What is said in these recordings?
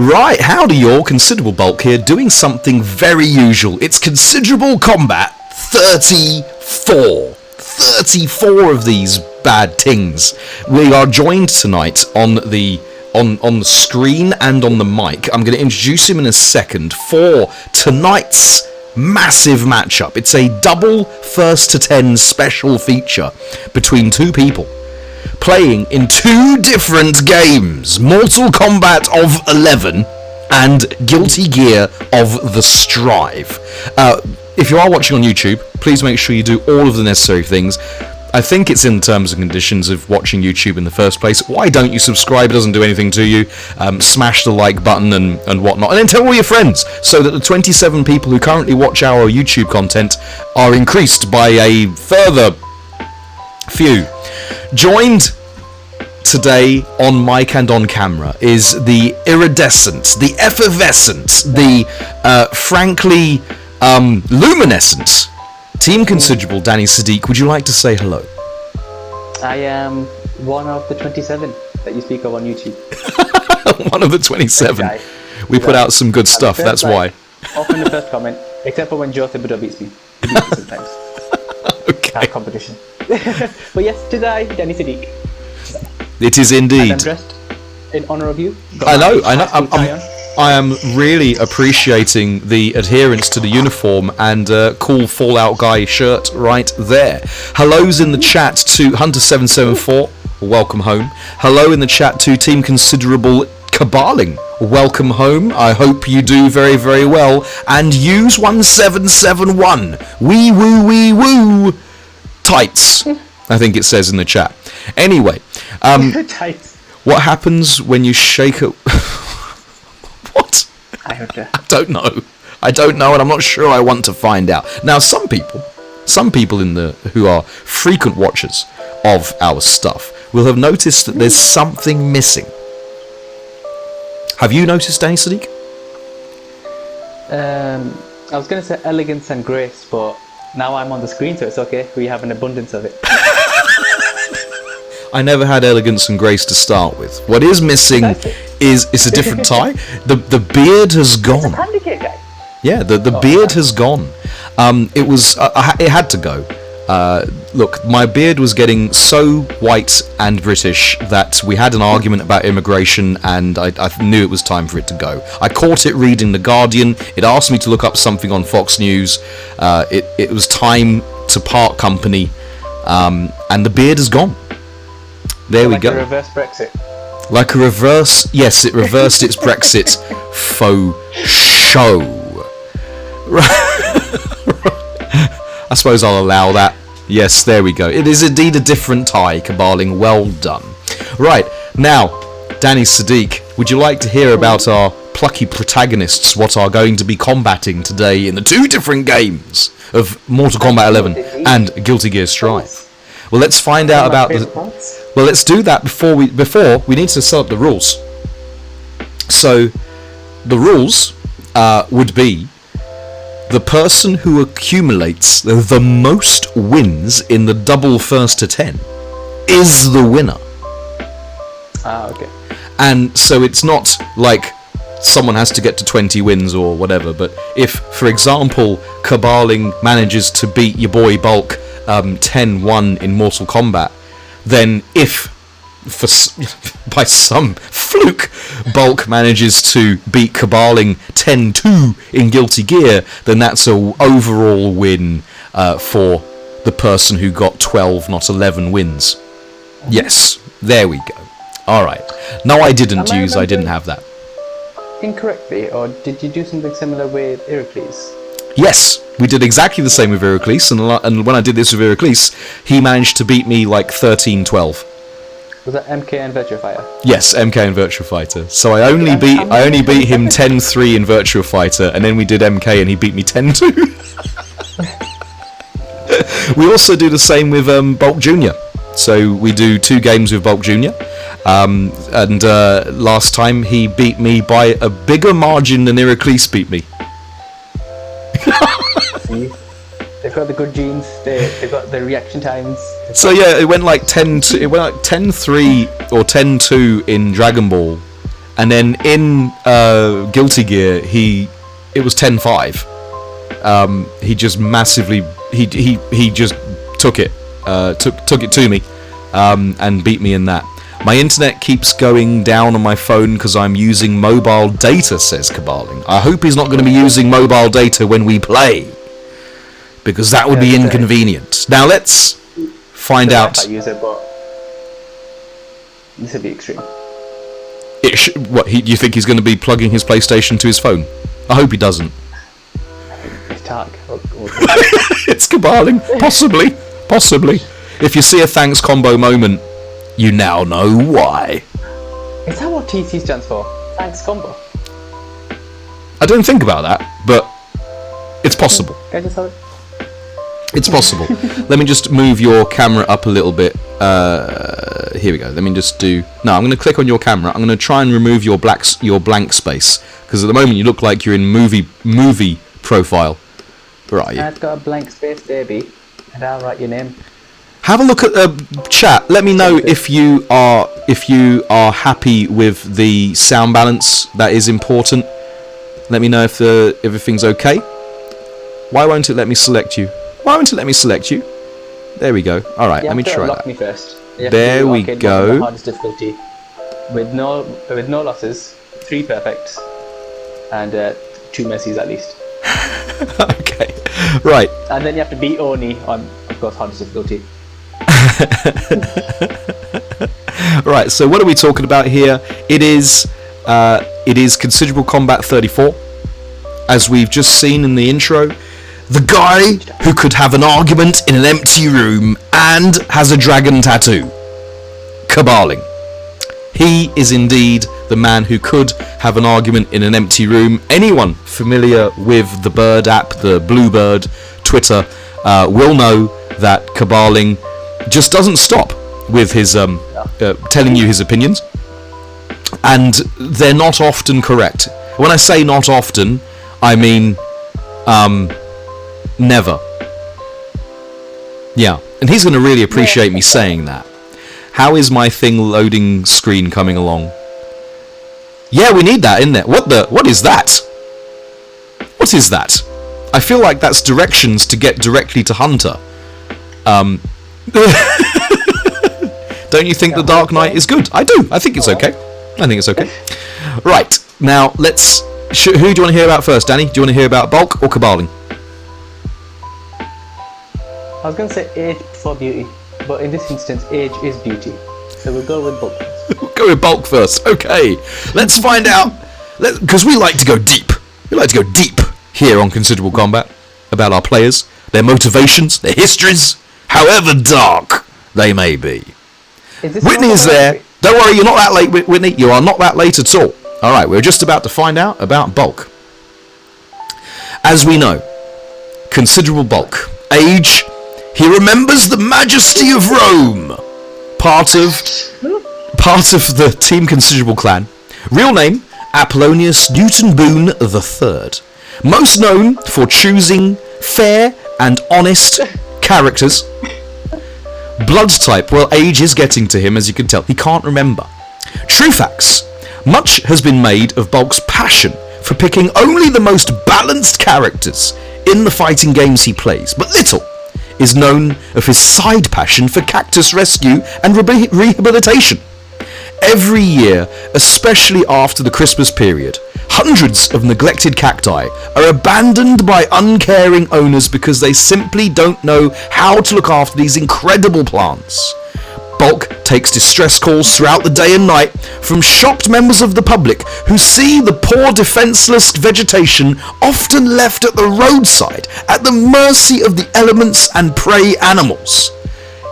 Right, howdy y'all, Considerable Bulk here, doing something very usual. It's Considerable Combat 34. 34 of these bad things. We are joined tonight on the screen and on the mic. I'm going to introduce him in a second for tonight's massive matchup. It's a double first to 10 special feature between two people playing in two different games, Mortal Kombat of 11 and Guilty Gear of the Strive. If you are watching on YouTube, please make sure you do all of the necessary things. I think it's in terms and conditions of watching YouTube in the first place. Why don't you subscribe? It doesn't do anything to you. Smash the like button and whatnot. And then tell all your friends so that the 27 people who currently watch our YouTube content are increased by a further few. Joined today on mic and on camera is the iridescent, the effervescent, the frankly luminescent Team Considerable Danny Sadiq. Would you like to say hello? I am one of the 27 that you speak of on YouTube. One of the 27. We put out some good stuff, that's why. Often the first comment, except for when Joe Thibodeau beats me. He beats me sometimes. Okay. Competition. But yes, today, Danny Sadiq. It is indeed. And I'm dressed in honour of you. I know. I am really appreciating the adherence to the uniform and cool Fallout Guy shirt right there. Hellos in the chat to Hunter774, welcome home. Hello in the chat to Team Considerable Caballing, welcome home. I hope you do very, very well. And use 1771, wee woo tights, I think it says in the chat. Anyway, what happens when you shake a... What? I don't know, and I'm not sure I want to find out. Now, some people who are frequent watchers of our stuff will have noticed that there's something missing. Have you noticed, Danny Sadiq? I was going to say elegance and grace, but now I'm on the screen, so it's okay. We have an abundance of it. I never had elegance and grace to start with. What is missing is a different tie. The beard has gone. It's a handicap guy. Yeah, the beard has gone. It had to go. Look, my beard was getting so white and British that we had an argument about immigration, and I knew it was time for it to go. I caught it reading The Guardian. It asked me to look up something on Fox News. It was time to part company, and the beard is gone. There we go. Like a reverse Brexit. Like a reverse... Yes, it reversed its Brexit faux show. I suppose I'll allow that. Yes, there we go. It is indeed a different tie, Caballing. Well done. Right, now, Danny Sadiq, would you like to hear about our plucky protagonists, what are going to be combating today in the two different games of Mortal Kombat 11 and Guilty Gear Strive? Well, let's find out about the... Well, let's do that before we need to set up the rules. So, the rules would be the person who accumulates the most wins in the double first to 10 is the winner. Okay. And so it's not like someone has to get to 20 wins or whatever, but if, for example, Caballing manages to beat your boy Bulk 10-1 in Mortal Kombat, then if, by some fluke, Bulk manages to beat Caballing 10-2 in Guilty Gear, then that's an overall win for the person who got 12, not 11 wins. Yes, there we go. Alright. No, I didn't have that. Incorrectly, or did you do something similar with Heracles? Yes, we did exactly the same with Heracles, and when I did this with Heracles, he managed to beat me like 13-12. Was that MK and Virtua Fighter? Yes, MK and Virtua Fighter. So I only beat him 10-3 in Virtua Fighter, and then we did MK and he beat me 10-2. We also do the same with Bulk Jr. So we do 2 games with Bulk Jr. And last time he beat me by a bigger margin than Heracles beat me. See? They've got the good genes. They've got the reaction times. So yeah, it went like 10-3 or 10-2 in Dragon Ball, And then in Guilty Gear, it was 10-5. He just massively he just took it to me, and beat me in that. My internet keeps going down on my phone because I'm using mobile data, says Caballing. I hope he's not going to be using mobile data when we play, because that would be inconvenient. Now let's find out. I use it, but this would be extreme. You think he's going to be plugging his PlayStation to his phone? I hope he doesn't. It's dark. It's Caballing. Possibly. If you see a thanks combo moment, you now know why. Is that what TC stands for? Thanks combo? I don't think about that, but it's possible. Can I just have it? It's possible. Let me just move your camera up a little bit. Here we go. Let me just do... No, I'm going to click on your camera. I'm going to try and remove your blank space, because at the moment you look like you're in movie profile. Where are you? I've got a blank space, baby, and I'll write your name. Have a look at the chat. Let me know if you are happy with the sound balance. That is important. Let me know if everything's okay. Why won't it let me select you? There we go. All right, let me try that. Me first. There we go. The hardest difficulty, with no losses, 3 perfects, and 2 messes at least. Okay, right. And then you have to beat Oni on, of course, hardest difficulty. Right, so what are we talking about here? It is Considerable Combat 34, as we've just seen in the intro. The guy who could have an argument in an empty room and has a dragon tattoo. Caballing. He is indeed the man who could have an argument in an empty room. Anyone familiar with the Bird app, the Bluebird Twitter, will know that Caballing just doesn't stop with his telling you his opinions, and they're not often correct. When I say not often, I mean never. Yeah, and he's going to really appreciate me saying that. How is my thing loading screen coming along? Yeah, we need that, isn't it? What is that? What is that? I feel like that's directions to get directly to Hunter. Don't you think The Dark Knight is good? I do. I think it's okay. Right, now let's... who do you want to hear about first, Danny? Do you want to hear about Bulk or Caballing? I was going to say age before beauty, but in this instance, age is beauty. So we'll go with Bulk. We'll go with Bulk first. Okay, let's find out. Because we like to go deep. We like to go deep here on Considerable Combat about our players, their motivations, their histories, however dark they may be. Whitney is there. Don't worry, you're not that late, Whitney. You are not that late at all. All right, we're just about to find out about Bulk. As we know, Considerable Bulk. Age, he remembers the majesty of Rome. Part of the Team Considerable clan. Real name, Apollonius Newton Boone III. Most known for choosing fair and honest characters. Blood type, well, age is getting to him, as you can tell. He can't remember. True facts. Much has been made of Bulk's passion for picking only the most balanced characters in the fighting games he plays, but little is known of his side passion for cactus rescue and rehabilitation. Every year, especially after the Christmas period, hundreds of neglected cacti are abandoned by uncaring owners because they simply don't know how to look after these incredible plants. Bulk takes distress calls throughout the day and night from shocked members of the public who see the poor defenseless vegetation often left at the roadside at the mercy of the elements and prey animals.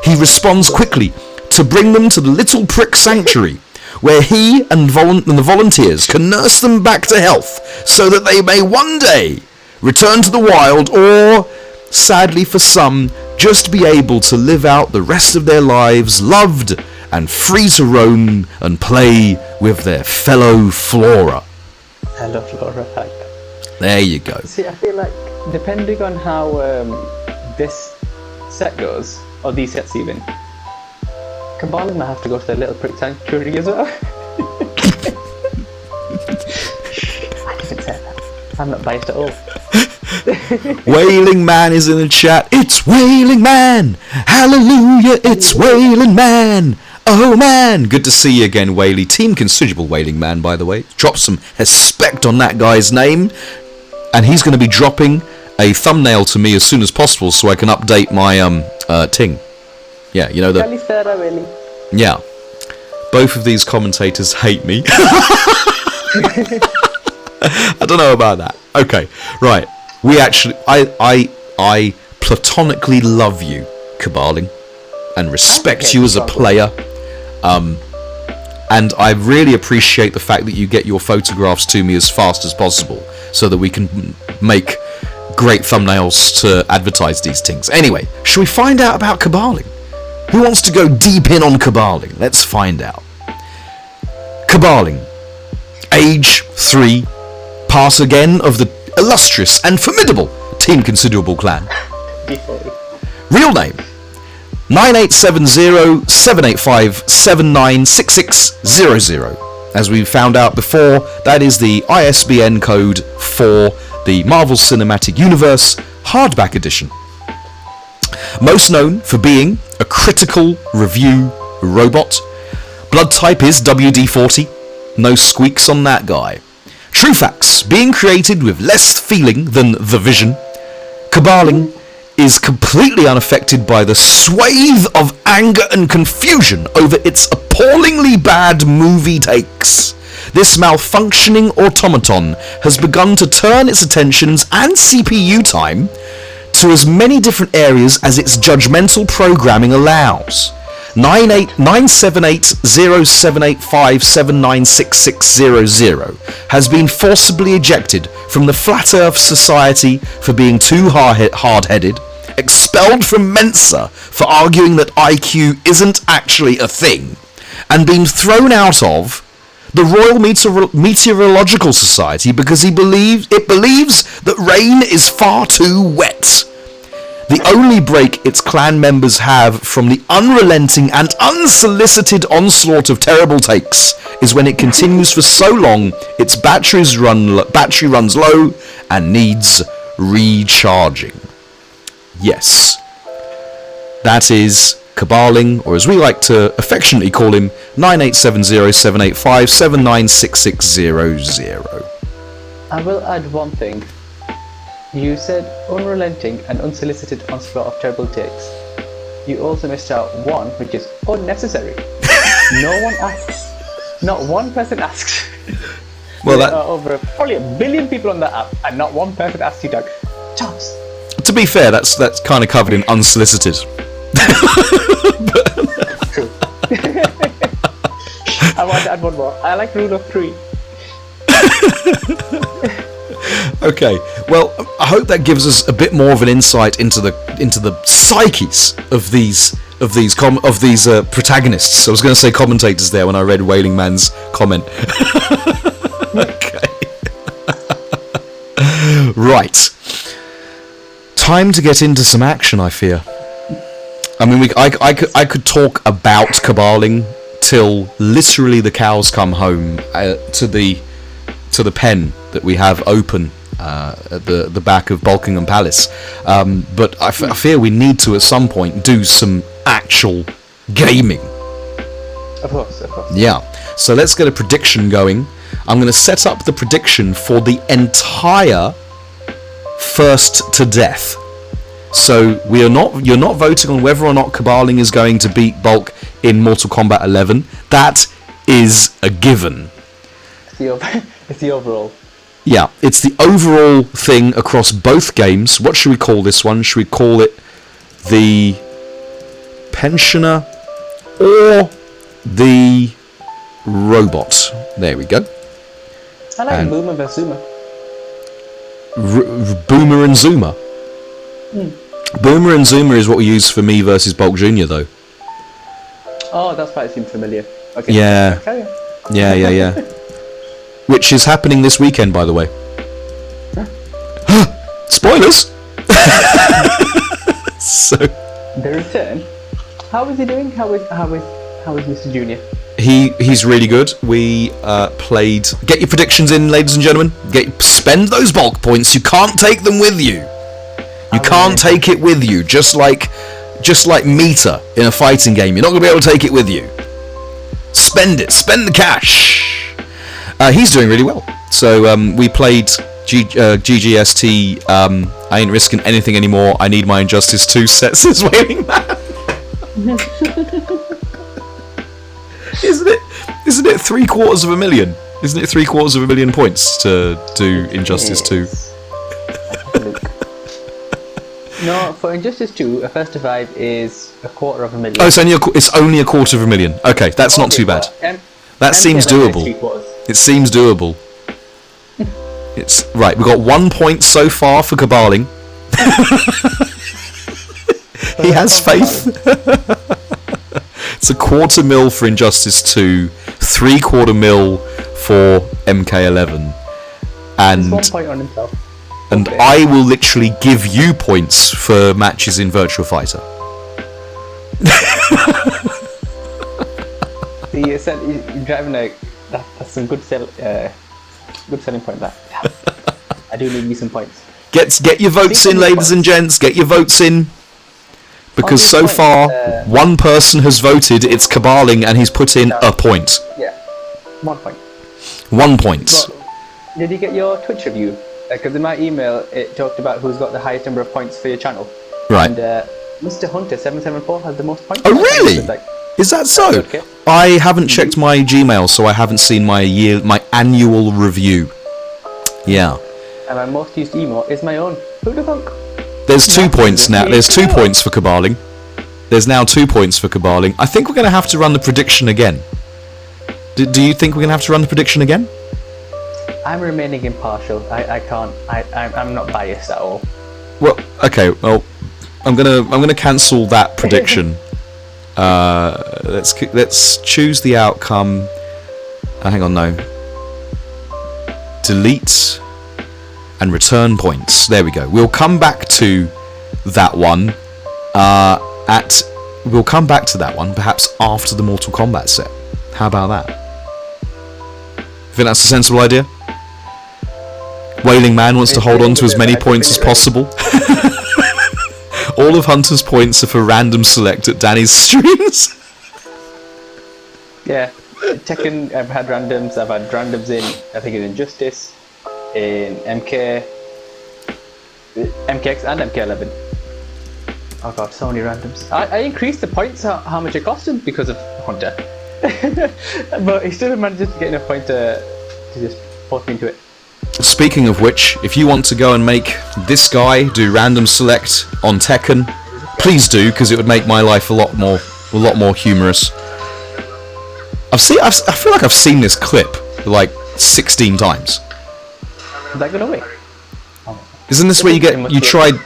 He responds quickly to bring them to the Little Prick Sanctuary, where he and the volunteers can nurse them back to health so that they may one day return to the wild, or, sadly for some, just be able to live out the rest of their lives loved and free to roam and play with their fellow flora. Hello, Flora. There you go. See, I feel like, depending on how this set goes, or these sets even, Caballing might have to go to the Little Prick Sanctuary as well. I'm not biased at all. Wailing Man is in the chat. It's Wailing Man! Hallelujah, it's Wailing Man! Oh man! Good to see you again, Whaley. Team Considerable Wailing Man, by the way. Drop some respect on that guy's name. And he's going to be dropping a thumbnail to me as soon as possible so I can update my ting. Yeah, you know the... Kalisara, Whaley. Yeah. Both of these commentators hate me. I don't know about that. Okay, right. We actually... I platonically love you, Caballing, and respect you as a player. And I really appreciate the fact that you get your photographs to me as fast as possible so that we can make great thumbnails to advertise these things. Anyway, shall we find out about Caballing? Who wants to go deep in on Caballing? Let's find out. Caballing, age 3, part again of the illustrious and formidable Team Considerable clan. Real name, 9870-785-796600. As we found out before, that is the ISBN code for the Marvel Cinematic Universe Hardback Edition. Most known for being a critical review robot. Blood type is WD-40. No squeaks on that guy. True facts, being created with less feeling than the Vision. Caballing is completely unaffected by the swathe of anger and confusion over its appallingly bad movie takes. This malfunctioning automaton has begun to turn its attentions and CPU time to as many different areas as its judgmental programming allows. 9780785796600 has been forcibly ejected from the Flat Earth Society for being too hard-headed, expelled from Mensa for arguing that IQ isn't actually a thing, and been thrown out of the Royal Meteorological Society because it believes that rain is far too wet. The only break its clan members have from the unrelenting and unsolicited onslaught of terrible takes is when it continues for so long its battery runs low and needs recharging. Yes. That is Caballing, or as we like to affectionately call him, 9870-785-796600. I will add one thing. You said unrelenting and unsolicited onslaught of terrible takes. You also missed out one, which is unnecessary. No one asks. Not one person asks. Well, there are over probably 1 billion people on that app, and not one person asks you, Doug. Chance. To be fair, that's kind of covered in unsolicited. True. I want to add one more. I like rule of 3. Okay, well, I hope that gives us a bit more of an insight into the psyches of these protagonists. I was going to say commentators there when I read Wailing Man's comment. Okay. Right. Time to get into some action, I fear. I mean, I could talk about Caballing till literally the cows come home to the pen that we have open at the back of Buckingham Palace. But I fear we need to at some point do some actual gaming. Of course. Yeah. So let's get a prediction going. I'm going to set up the prediction for the entire First to Death. So you're not voting on whether or not Caballing is going to beat Bulk in Mortal Kombat 11. That is a given. It's the overall. Yeah, it's the overall thing across both games. What should we call this one? Should we call it the Pensioner or the Robot? There we go. I like Boomer vs Zuma. Boomer and Zuma. Boomer and Zuma is what we use for me versus Bulk Jr. though. Oh, that's why it seemed familiar. Okay. Yeah. Carry on. Yeah. Which is happening this weekend, by the way. Huh? Spoilers! So The return. How is he doing? How is Mr. Junior? he's really good. We played. Get your predictions in, ladies and gentlemen. spend those bulk points. You can't take them with you. You can't take it with you, just like meter in a fighting game. You're not going to be able to take it with you. Spend it. Spend the cash. He's doing really well. So we played GGST. I ain't risking anything anymore. I need my Injustice 2 set, says Wailing Man. Isn't it 750,000? Isn't it 750,000 points to do Injustice 2? No, for Injustice 2, a first to 5 is 250,000. Oh, it's only 250,000. Okay, that's not too bad. That seems doable. It seems doable. It's right. We've got 1 point so far for Caballing. He has faith. It's 250,000 for Injustice 2, 750,000 for MK11, and 1 point on himself. And okay. I will literally give you points for matches in Virtua Fighter. You said you're driving that's some good selling point. That I do need me some points. Get your votes in, ladies and gents. Get your votes in. Because so far, one person has voted. It's Caballing, and he's put in a point. Yeah, 1 point. 1 point. But did you get your Twitch review? Because in my email, it talked about who's got the highest number of points for your channel. Right. And Mr. Hunter 774 has the most points. Oh really? Is that so? Okay. I haven't checked my Gmail, so I haven't seen my annual review. Yeah. And my most used email is my own. Who the fuck? There's 2 points now. There's 2 points for Caballing. There's now 2 points for Caballing. I think we're going to have to run the prediction again. Do you think we're going to have to run the prediction again? I'm remaining impartial. I can't. I'm not biased at all. Well, okay. Well, I'm gonna cancel that prediction. Let's choose the outcome. Hang on, no. Delete and return points. There we go. We'll come back to that one. We'll come back to that one perhaps after the Mortal Kombat set. How about that? Think that's a sensible idea? Wailing Man wants to hold on to as many points as possible. All of Hunter's points are for random select at Danny's streams. Yeah, Tekken, I've had randoms. I've had randoms in, I think, in Injustice, in MKX and MK11. Oh god, so many randoms. I increased the points, how much it costed because of Hunter. But he still manages to get enough points to just force me into it. Speaking of which, if you want to go and make this guy do random select on Tekken, please do, because it would make my life a lot more humorous. I feel like I've seen this clip like 16 times. Is that gonna wait? Isn't this where you tried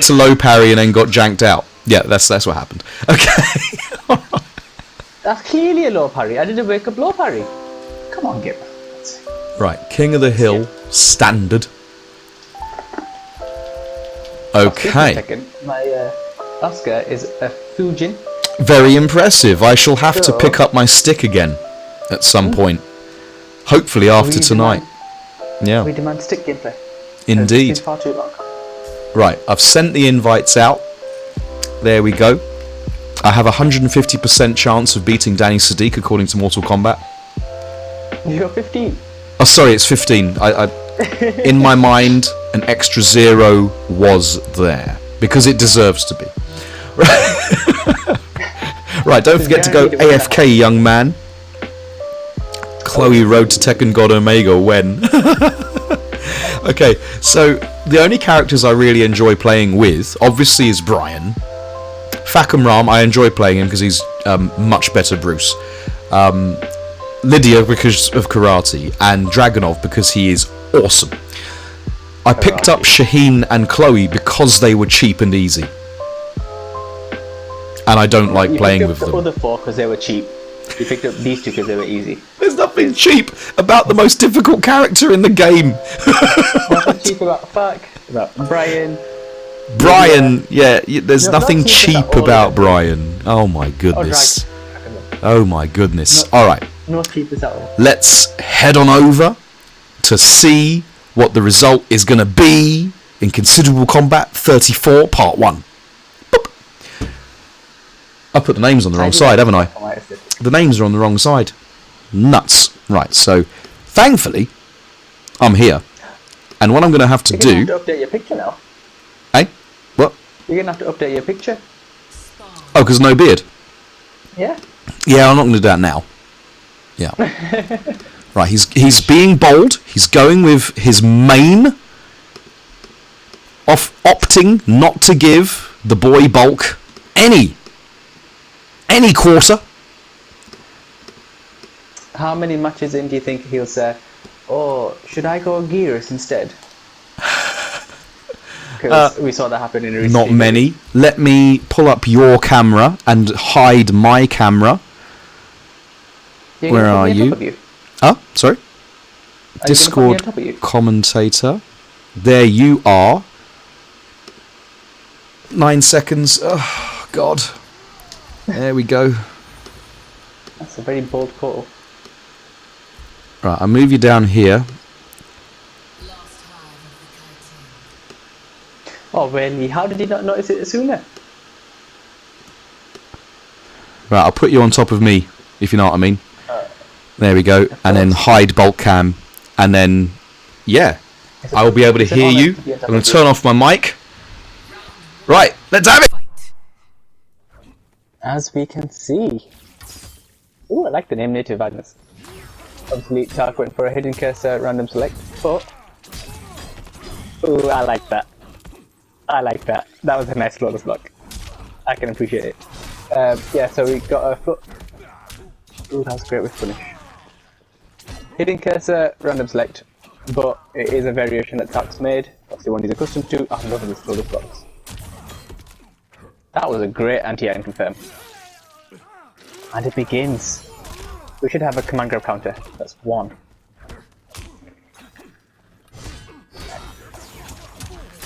to low parry and then got janked out? Yeah, that's what happened. Okay. That's clearly a low parry. I did a wake up low parry. Come on, Gib. Right, King of the Hill, standard. Okay. My Oscar is a Fujin. Very impressive. I shall have to pick up my stick again at some point. Hopefully after tonight. Yeah. We demand stick gameplay. Indeed. It's far too long. Right, I've sent the invites out. There we go. I have a 150% chance of beating Danny Sadiq according to Mortal Kombat. You're 15. Oh, sorry, it's 15. In my mind, an extra 0 was there because it deserves to be. Right, don't forget to go AFK, young man. Chloe Road to Tekken God Omega when? Okay, so the only characters I really enjoy playing with, obviously, is Brian. Fakam Ram, I enjoy playing him because he's much better Bruce. Lydia because of karate, and Dragunov because he is awesome. I picked up Shaheen and Chloe because they were cheap and easy. And I don't like playing with them. You picked up the other 4 because they were cheap. You picked up these 2 because they were easy. There's nothing cheap about the most difficult character in the game. Nothing cheap about Brian. Brian, yeah, there's nothing cheap about Brian. Oh my goodness. Oh my goodness. Alright. No cheap at all. Let's head on over to see what the result is going to be in Considerable Combat 34 Part 1. Boop. I put the names on the wrong side, haven't I? The names are on the wrong side. Nuts. Right, so thankfully I'm here. And what I'm going to have to You're do... going to have to update your picture now. Eh? What? You're going to have to update your picture. Oh, because no beard? Yeah. Yeah, I'm not going to do that now. Yeah. Right, he's being bold. He's going with his main, opting not to give the boy Bulk any quarter. How many matches in do you think he'll say, oh, should I go Gears instead? Because we saw that happen in a recent Not many. Let me pull up your camera and hide my camera. Where are you? Oh, sorry. Discord commentator. There you are. 9 seconds. Oh, God. There we go. That's a very bold call. Right, I'll move you down here. Oh, really? How did you not notice it sooner? Right, I'll put you on top of me, if you know what I mean. There we go. And then hide bulk cam. And then, yeah, I will be able to hear you. I'm going to turn off my mic. Right, let's have it! As we can see. Ooh, I like the name Native Madness. Obviously, Tark went for a hidden cursor random select, but... Ooh, I like that. I like that. That was a nice flawless block. I can appreciate it. Yeah, so we got a foot. Ooh, that was great with punish. Hidden cursor, random select, but it is a variation that Tark's made. Obviously one he's accustomed to. I'm loving this flawless blocks. That was a great anti-iron confirm. And it begins. We should have a command grab counter. That's 1.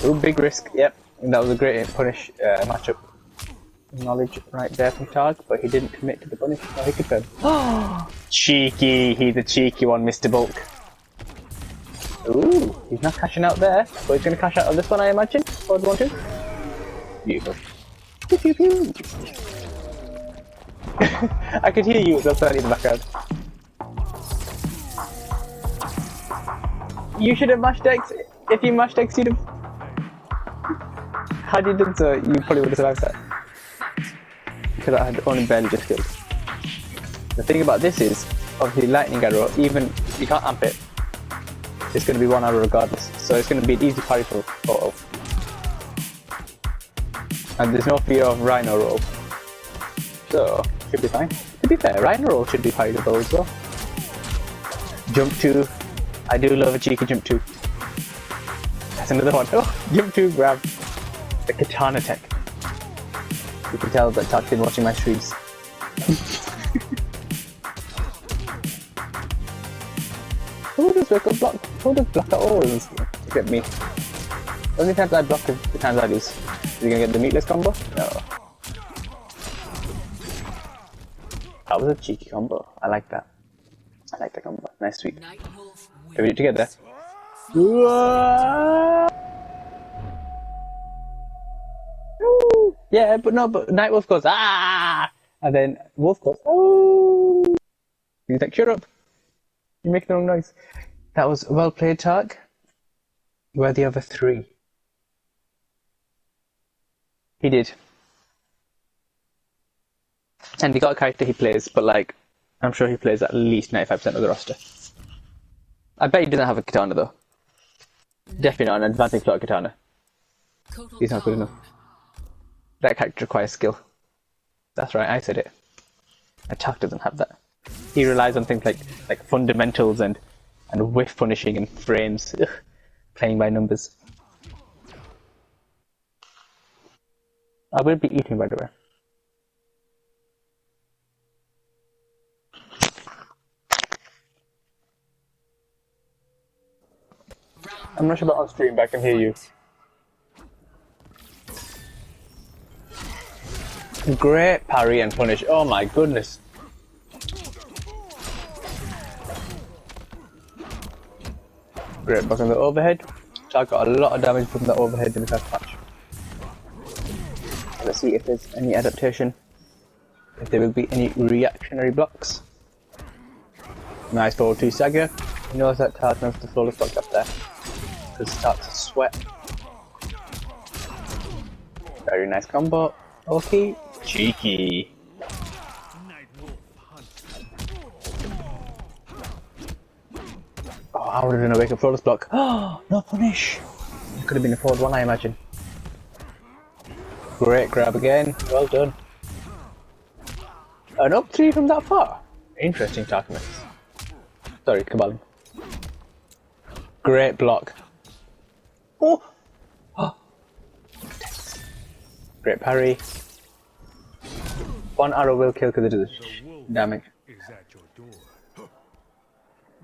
Ooh, big risk. Yep, and that was a great punish matchup. Knowledge right there from Targ, but he didn't commit to the punish. No, he confirmed. Cheeky! He's a cheeky one, Mr. Bulk. Ooh, he's not cashing out there, but he's going to cash out on this one, I imagine. Or do you want to? Beautiful. Pew, pew, pew. I could hear you outside in the background. You should have mashed X. If you mashed X, you'd have. Had you done so, you probably would have survived that. Because I had only barely just killed. The thing about this is, obviously lightning arrow, even you can't amp it. It's going to be 1 arrow regardless, so it's going to be an easy parry for photo. And there's no fear of Rhino roll, so should be fine. To be fair, Rhino roll should be parryable as well. Jump 2, I do love a cheeky jump 2. That's another one. Oh, jump 2 grab. The katana tech. You can tell that Tuck's been watching my streams. Who does Rickle block? Who does block at all? Except me. The only times I block is the times I lose. Is he gonna get the meatless combo? No. That was a cheeky combo. I like that. I like the combo. Nice tweak. Can we do it together? Yeah, but Nightwolf goes, ah! And then Wolf goes, oh! He's like, shut up! You make the wrong noise. That was well played, Tark. Where are the other 3? He did. And he got a character he plays, but like, I'm sure he plays at least 95% of the roster. I bet he doesn't have a katana though. Definitely not an advancing slot katana. He's not good enough. That character requires skill. That's right, I said it. Attack doesn't have that. He relies on things like fundamentals and whiff punishing and frames. Ugh, playing by numbers. I will be eating, by the way. I'm not sure about on stream, but I can hear you. Great parry and punish. Oh my goodness. Great block on the overhead. So I got a lot of damage from the overhead in the first match. Let's see if there's any adaptation. If there will be any reactionary blocks. Nice forward 2 stagger. He knows that Tart knows the flawless block up there. Because it starts to sweat. Very nice combo. Okay. Cheeky. Oh, I would have done a wake up flawless block. Oh, no punish. It could have been a forward 1, I imagine. Great grab again. Well done. An up 3 from that far. Interesting Tarkamas. Sorry, Kabbalah. Great block. Oh! Oh! Great parry. 1 arrow will kill because it does damage.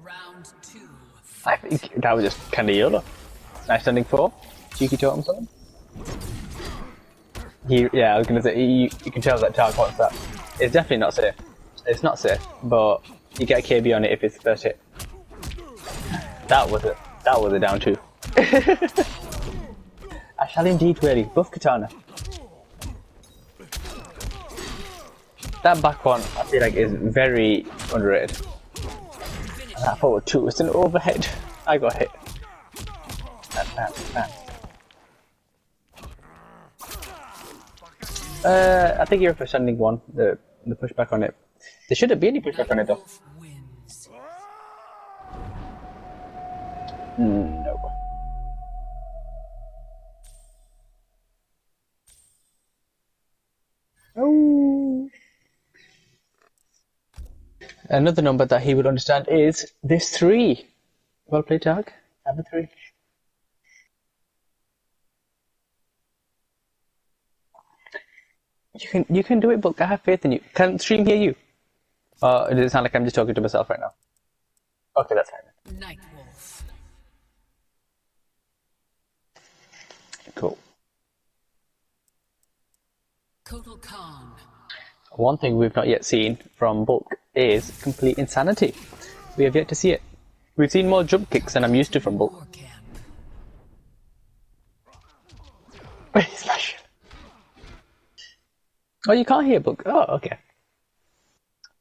Round 2. I think that was just kinda YOLO. Nice standing 4. Cheeky totem son. Yeah, I was gonna say, you can tell that Tark wants that. It's definitely not safe. It's not safe, but you get a KB on it if it's the first hit. That was a down 2. I shall indeed really buff Katana. That back one I feel like is very underrated. And that forward 2 is an overhead. I got hit. Bam. I think you're for sending 1, the pushback on it. There shouldn't be any pushback on it though. Wins. No. Oh. Another number that he would understand is this 3. Well played, Tag. Have a 3. You can do it, Book. I have faith in you. Can stream hear you? Does it sound like I'm just talking to myself right now? Okay, that's fine. Nightwolf. Cool. Kotal Khan. One thing we've not yet seen from Bulk is complete insanity. We have yet to see it. We've seen more jump kicks than I'm used to from Bulk. War camp. Smash. Oh, you can't hear Bulk. Oh, okay.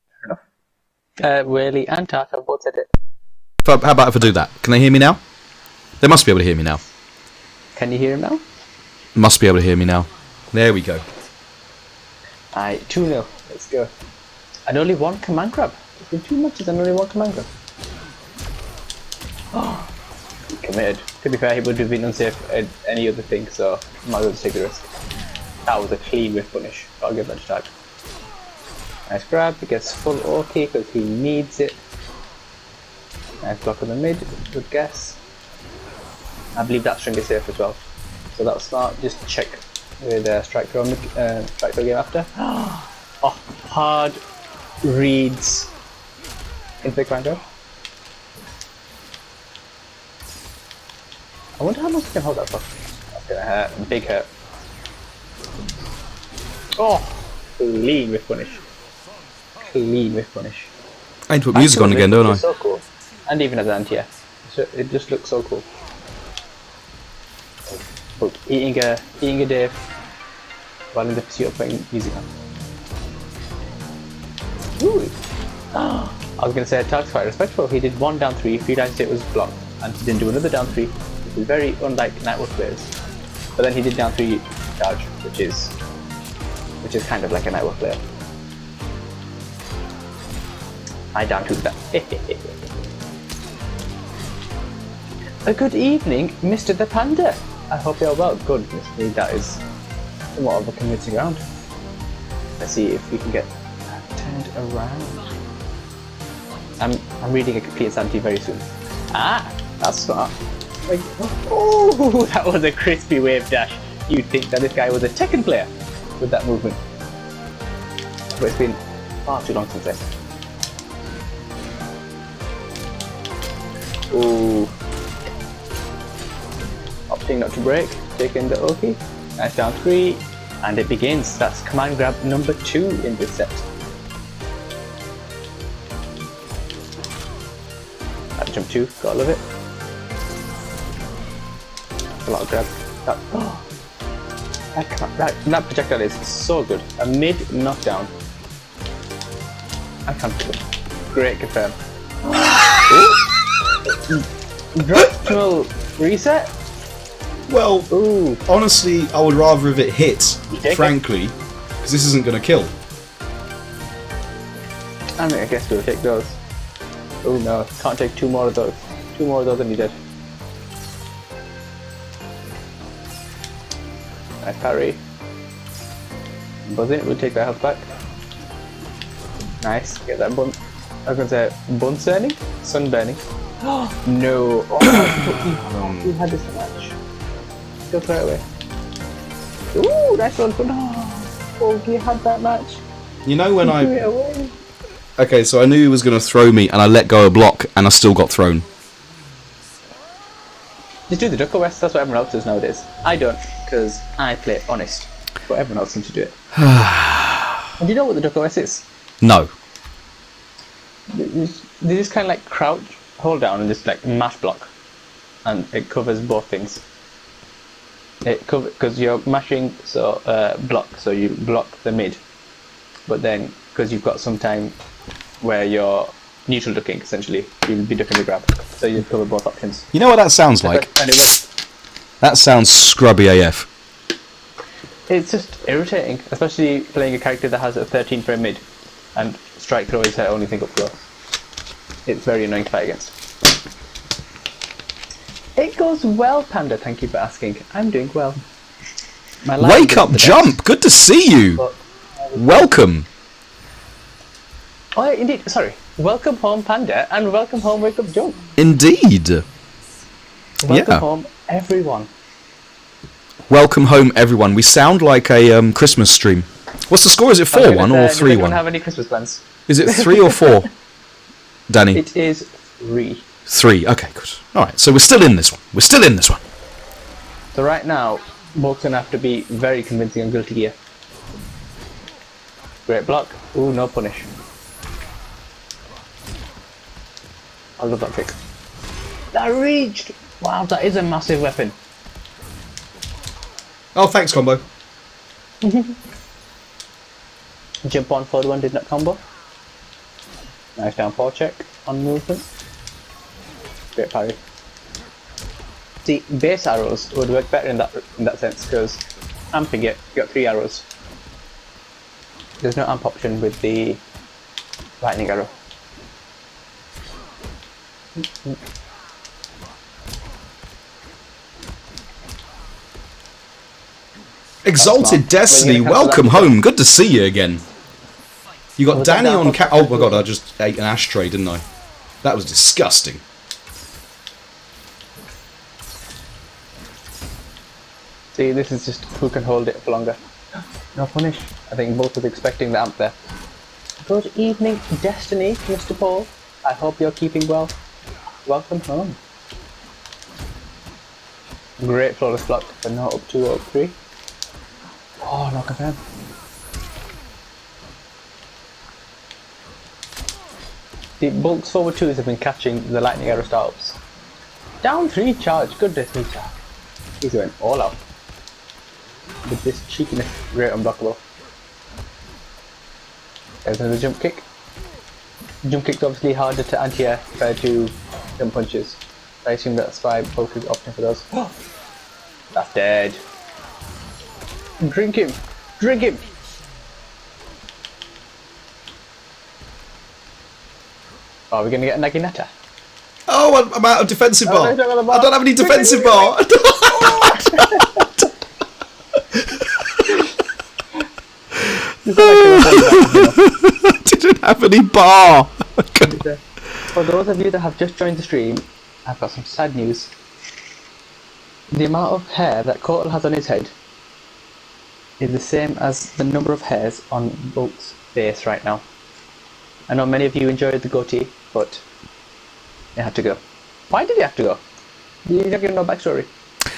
Fair enough. Whaley and Tark have both said it. How about if I do that? Can they hear me now? They must be able to hear me now. Can you hear him now? Must be able to hear me now. There we go. Alright, 2-0. Let's go. And only 1 command grab. It's been 2 matches and only 1 command grab. Oh, he committed. To be fair, he would have been unsafe at any other thing, so I might as well just take the risk. That was a clean whiff punish. I'll give that a tag. Nice grab. He gets full OK because he needs it. Nice block on the mid. Good guess. I believe that string is safe as well. So that was smart. Just check with strike throw game after. Oh, hard reads into the counter. I wonder how much he can hold that for. That's gonna hurt. Big hurt. Oh, clean with punish. Clean with punish. I need to put music on again, don't I? So cool. And even as an anti-air. It just looks so cool. Look, eating a Dave while in the pursuit of putting music on. Ooh. I was gonna say Tark's quite respectful. He did 1 down 3, 3 times it was blocked, and he didn't do another down 3, which is very unlike Nightwolf players. But then he did down 3 charge, which is kind of like a Nightwolf player. I down 2 that. A good evening, Mr. the Panda. I hope you're well. Good, Mr. That is somewhat of a convincing round. Let's see if we can get that turned around. I'm reading a complete insanity very soon. Ah, that's smart. Like, oh, that was a crispy wave dash. You'd think that this guy was a Tekken player with that movement. But it's been far too long since then. Ooh. Opting not to break, taking the OK. Nice down 3, and it begins. That's command grab number 2 in this set. That jump 2, gotta love it. a lot of grab. That, that projectile is so good. A mid knockdown. I can't do it. Great confirm. Drop to reset? Well, Ooh. honestly, I would rather if it hit, You take frankly, because this isn't going to kill. I mean, I guess we'll take those. Oh no, can't take two more of those. Two more of those and you're dead. Nice parry. Buzz it, we'll take that health back. Nice, get that bun. I was gonna say bunsurning? Sunburning. No! Oh, we had this match. Go throw it away. Ooh, nice one. Oh, we had that match. You know when Threw it I... away. Okay, so I knew he was going to throw me, and I let go a block, and I still got thrown. Just do the Duck OS, that's what everyone else does nowadays. I don't, because I play honest. But everyone else seems to do it. And do you know what the Duck OS is? No. They just kind of like crouch, hold down, and just like mash block. And it covers both things. It covers, because you're mashing block, so you block the mid. But then, because you've got some time where you're neutral ducking, essentially, you'll be ducking the grab. So you cover both options. You know what that sounds like? And it works. That sounds scrubby AF. It's just irritating, especially playing a character that has a 13 frame mid, and strike throw is her only thing up close. It's very annoying to fight against. It goes well, Panda, thank you for asking. I'm doing well. My life Wake is up, the jump! best, Good to see you! but- Welcome! Oh, yeah, indeed, sorry. Welcome home, Panda, and welcome home, Wake Up Jump. Indeed! Welcome Yeah. home, everyone. Welcome home, everyone. We sound like a Christmas stream. What's the score? Is it 4-1 or Does anyone 3-1? have any Christmas plans? Is it 3 or 4? Danny? It is 3. 3. Okay, good. Alright, so we're still in this one. We're still in this one. So right now, Bulk's gonna have to be very convincing on Guilty Gear. Great block. Ooh, no punish. I love that pick. That reached! Wow, that is a massive weapon. Oh, thanks, combo. Jump on forward one did not combo. Nice down paw check on movement. Great parry. See, base arrows would work better in that sense because amping it, you got 3 arrows. There's no amp option with the lightning arrow. Exalted smart. Destiny, We're gonna cancel welcome that. home. Good to see you again. You got Was that Danny down on for- Oh my god, I just ate an ashtray, didn't I? That was disgusting. See, this is just who can hold it for longer. No punish. I think both was expecting the amp there. Good evening, Destiny, Mr. Paul. I hope you're keeping well. Welcome home. Great flawless block, but not up 2 or up 3. Oh, no confirm. The Bulk's forward 2s have been catching the lightning arrow startups. Down 3 charge, goodness me, sir. He's going all out. With this cheekiness, great unblockable. There's another jump kick. Jump kick's obviously harder to anti-air compared to jump punches. I assume that's why Bulk is opting for those. That's dead. Drink him! Drink him! Are we gonna get a Naginata? Oh, I'm out of defensive bar. no, don't have a bar. I don't have any Quick, defensive quick, bar. I didn't have any bar. For those of you that have just joined the stream, I've got some sad news. The amount of hair that Kotal has on his head is the same as the number of hairs on Bulk's face right now. I know many of you enjoyed the goatee, but it had to go. Why did it have to go? You don't give no backstory.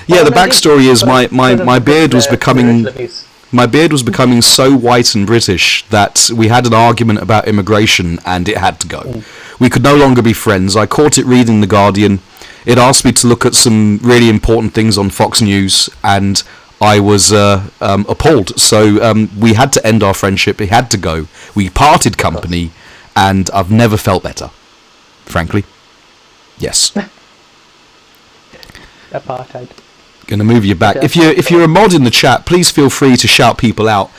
Yeah, the no, it backstory did, is but my beard was becoming abuse. my beard was becoming so white and British that we had an argument about immigration and it had to go. We could no longer be friends. I caught it reading The Guardian. It asked me to look at some really important things on Fox News, and I was appalled. So we had to end our friendship. It had to go. We parted company, and I've never felt better, frankly. Yes. Apartheid. Gonna move you back. If you're a mod in the chat, please feel free to shout people out.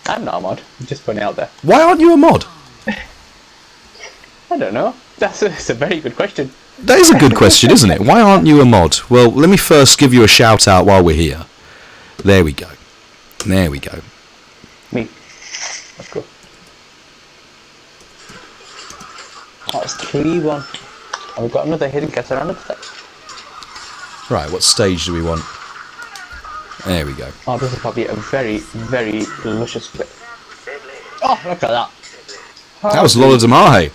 I'm not a mod. I'm just putting it out there. Why aren't you a mod? I don't know. That's a very good question. That is a good question, isn't it? Why aren't you a mod? Well, let me first give you a shout out while we're here. There we go. There we go. Me. Let's go. That's 3-1. And we've got another hidden cat around the Right, what stage do we want? There we go. Oh, this is probably a very, very luscious clip. Oh, look at that. That was Lola Demahe.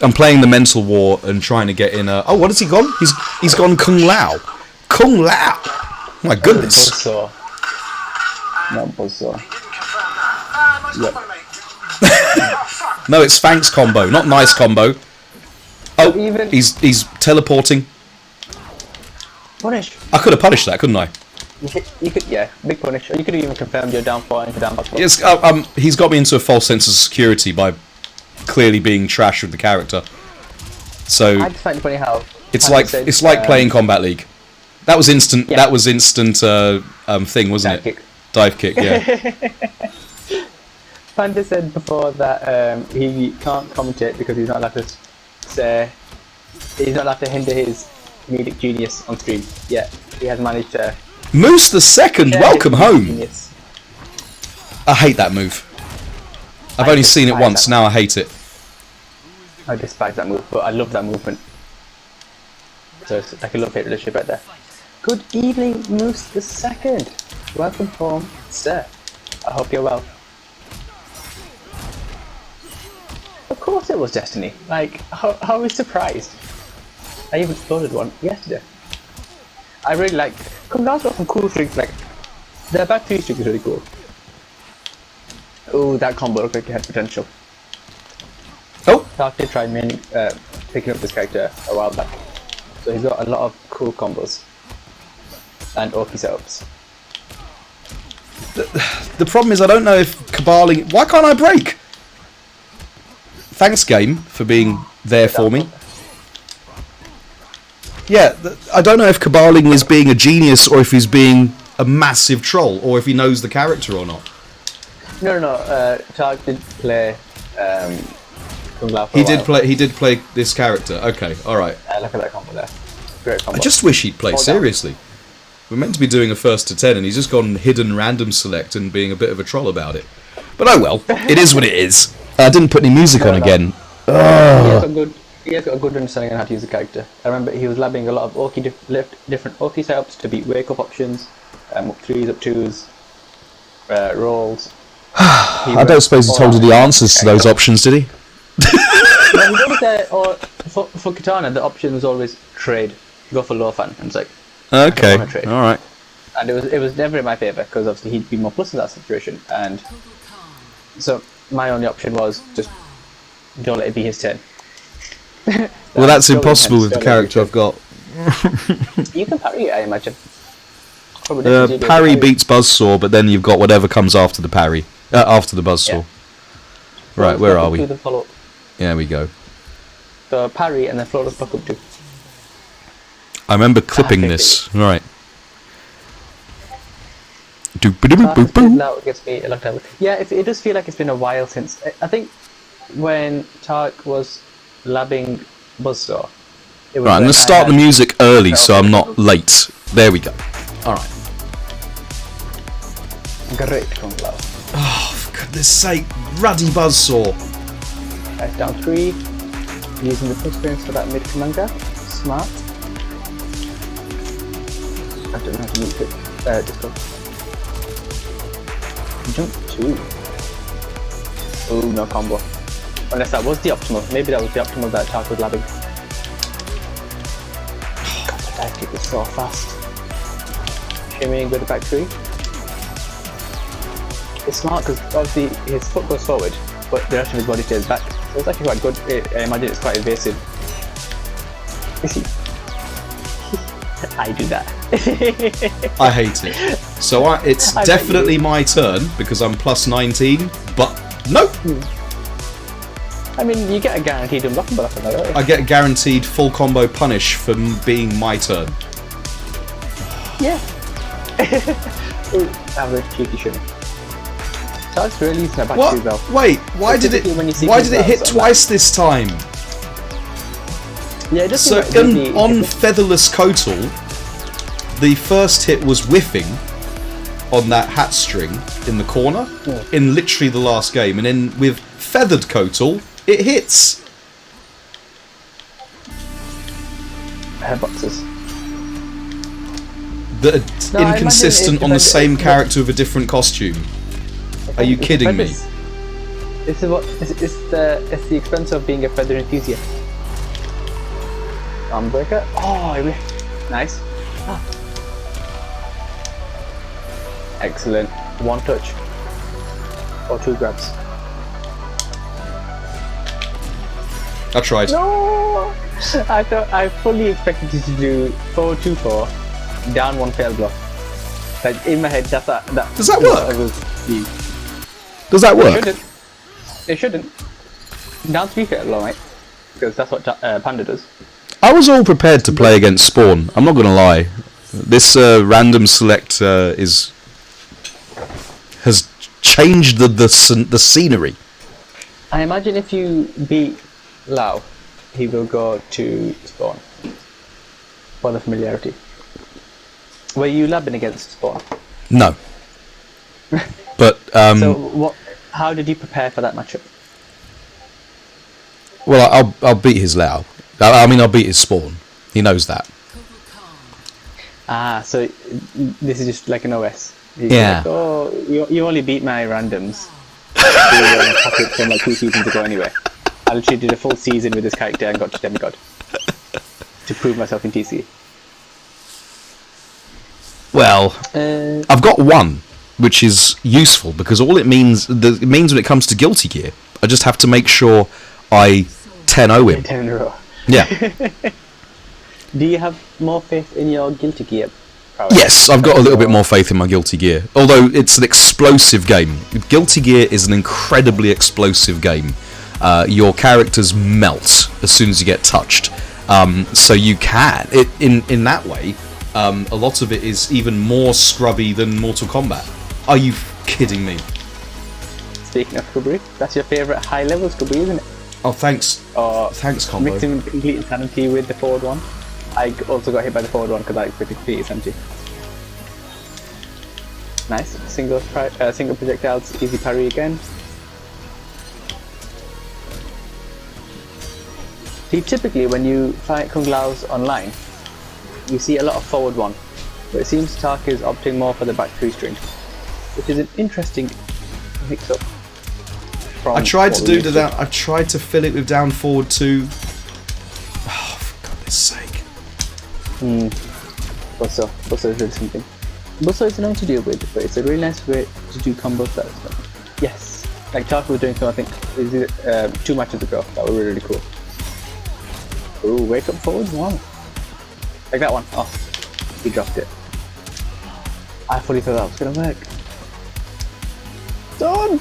I'm playing the mental war and trying to get in a... Oh, what has he gone? He's gone Kung Lao. Kung Lao. My goodness. Buzzsaw. Not Buzzsaw. Yep. No, it's thanks combo, not nice combo. Oh, Even- he's teleporting. Punish. I could have punished that, couldn't I? You could, yeah, big punish. Or you could have even confirmed your downfall into down back. Yes, he's got me into a false sense of security by clearly being trash with the character. So I just find it funny how it's how like said, it's like playing Combat League. That was instant. Yeah. That was instant thing, wasn't dive it? kick. Dive kick. Yeah. Panda said before that he can't commentate because he's not allowed to say, he's not allowed to hinder his comedic genius on stream. Yeah, he has managed to. Moose the Second, share welcome his home. genius. I hate that move. I've I only seen it despise once. that. Now I hate it. I despise that move, but I love that movement. So it's like a love-hate relationship right there. Good evening, Moose the Second. Welcome home, sir. I hope you're well. Of course it was Destiny. Like, how are we surprised? I even exploded one yesterday. I really like... Come down to some cool strings, like... The back 3 string is really cool. Oh, that combo looked like it had potential. Oh, Tark did try picking up this character a while back. So he's got a lot of cool combos. And Orky setups. the problem is I don't know if cabaling. Why can't I break? Thanks, game, for being there for me. Yeah, I don't know if cabaling is being a genius or if he's being a massive troll or if he knows the character or not. No. Tark did play Kung Lao for He a while. did play. He did play this character. Okay, all right. Look at that combo there. Great combo. I just wish he'd play Hold down. seriously. We're meant to be doing a 1st to 10, and he's just gone hidden random select and being a bit of a troll about it. But oh well, it is what it is. I didn't put any music on again. He has got a good understanding on how to use the character. I remember he was labbing a lot of different Orky setups to beat wake up options, up 3s, up 2s, rolls. I don't suppose he told you the answers to those options, did he? Well, he always said, for Katana, the option was always trade, go for low fan, and it's like, Okay, wanna trade. all right. and it was never in my favour because obviously he'd be more plus in that situation, and so my only option was just don't let it be his turn. Well, that's impossible with the character I've got. You can parry it, I imagine. Probably definitely do Parry the beats Buzzsaw, but then you've got whatever comes after the parry, after the Buzzsaw. Yeah. Right, where are Do we? the follow-up. There we go. So parry and then float us back up to. I remember clipping this. Right. Doop-a-doop-boop-boop. Now gets me a long time. Yeah, it does feel like it's been a while since. I think when Tark was labbing Buzzsaw. It was Right, I'm when going to start I the had- music early so I'm not late. There we go. Alright. Great Kung Lao. Oh, for goodness sake. Ruddy Buzzsaw. Nice down 3. Using the push frames for that mid commander. Smart. I don't know how to mute it. Discord. Jump 2. Oh, no combo. Unless that was the optimal. Maybe that was the optimal that Tark was labbing. God, the dive kick was so fast. Shimmying with the back 3. It's smart because obviously his foot goes forward, but the rest of his body stays back. So It's actually quite good. I imagine it's quite evasive. I do that. I hate it. So it's I bet definitely you- my turn because I'm plus 19, but nope. I mean, you get a guaranteed unblockable after that, don't you? I get a guaranteed full combo punish for being my turn. Yeah. Ooh, that was a cheeky shimmy. So that's really using that back to you, Bell. What? Wait, why did it? Typically when you see Why did it hit things like that, twice this time? Yeah, it does So seem like really- on Featherless Kotal, the first hit was whiffing on that hat string in the corner Yeah. in literally the last game, and then with Feathered Kotal, it hits. boxes. That are No, I imagine inconsistent it on the depends- same it- character with a different costume. Are you kidding me? This is what it's the expense of being a feather enthusiast. Armbreaker. Oh, I whiffed. Nice. Ah. Excellent. One touch. Or two grabs. I tried. No! I thought I fully expected you to do 4-2-4, down one fail block. Like in my head, that's that. Does that work? was you. Does that It work? shouldn't. It shouldn't. Down 3 fail block, mate. Because that's what Panda does. I was all prepared to play against Spawn. I'm not gonna lie. This random select has changed the scenery. I imagine if you beat Lau, he will go to Spawn for the familiarity. Were you labbing against Spawn? No. But So what? How did you prepare for that matchup? well, I'll beat his Lao. I mean, I'll beat his Spawn. He knows that. Kotal Khan. Ah, so this is just like an OS. He's Yeah. Like, oh, you only beat my randoms. You pocket from like 2 seasons ago anyway. I literally did a full season with this character and got to Demigod to prove myself in TC. Well, I've got one, which is useful because all it means when it comes to Guilty Gear, I just have to make sure I 10-0 him. 10 in a row. Yeah. Do you have more faith in your Guilty Gear prowess? Yes, I've got a little bit more faith in my Guilty Gear. Although it's an explosive game. Guilty Gear is an incredibly explosive game. Your characters melt as soon as you get touched. So you can, in that way, a lot of it is even more scrubby than Mortal Kombat. Are you kidding me? Speaking of Skubbery, that's your favourite high level Skubbery, isn't it? Oh, thanks. Or Thanks, Combo. mixing complete insanity with the forward one. I also got hit by the forward one because I expected complete insanity. Nice. Single projectiles, easy parry again. See, typically when you fight Kung Lao's online, you see a lot of forward one, but it seems Tark is opting more for the back 3 string, which is an interesting mix-up. I tried to do that. I tried to fill it with down forward 2. Oh, for goodness sake. Busso is really something. Busso is annoying to deal with, but it's a really nice way to do combos that stuff. Yes, like Tark was doing some, I think, 2 matches ago. That were really cool. Ooh, wake up forward one. Like that one. Oh, he dropped it. I fully thought that was gonna work. Done!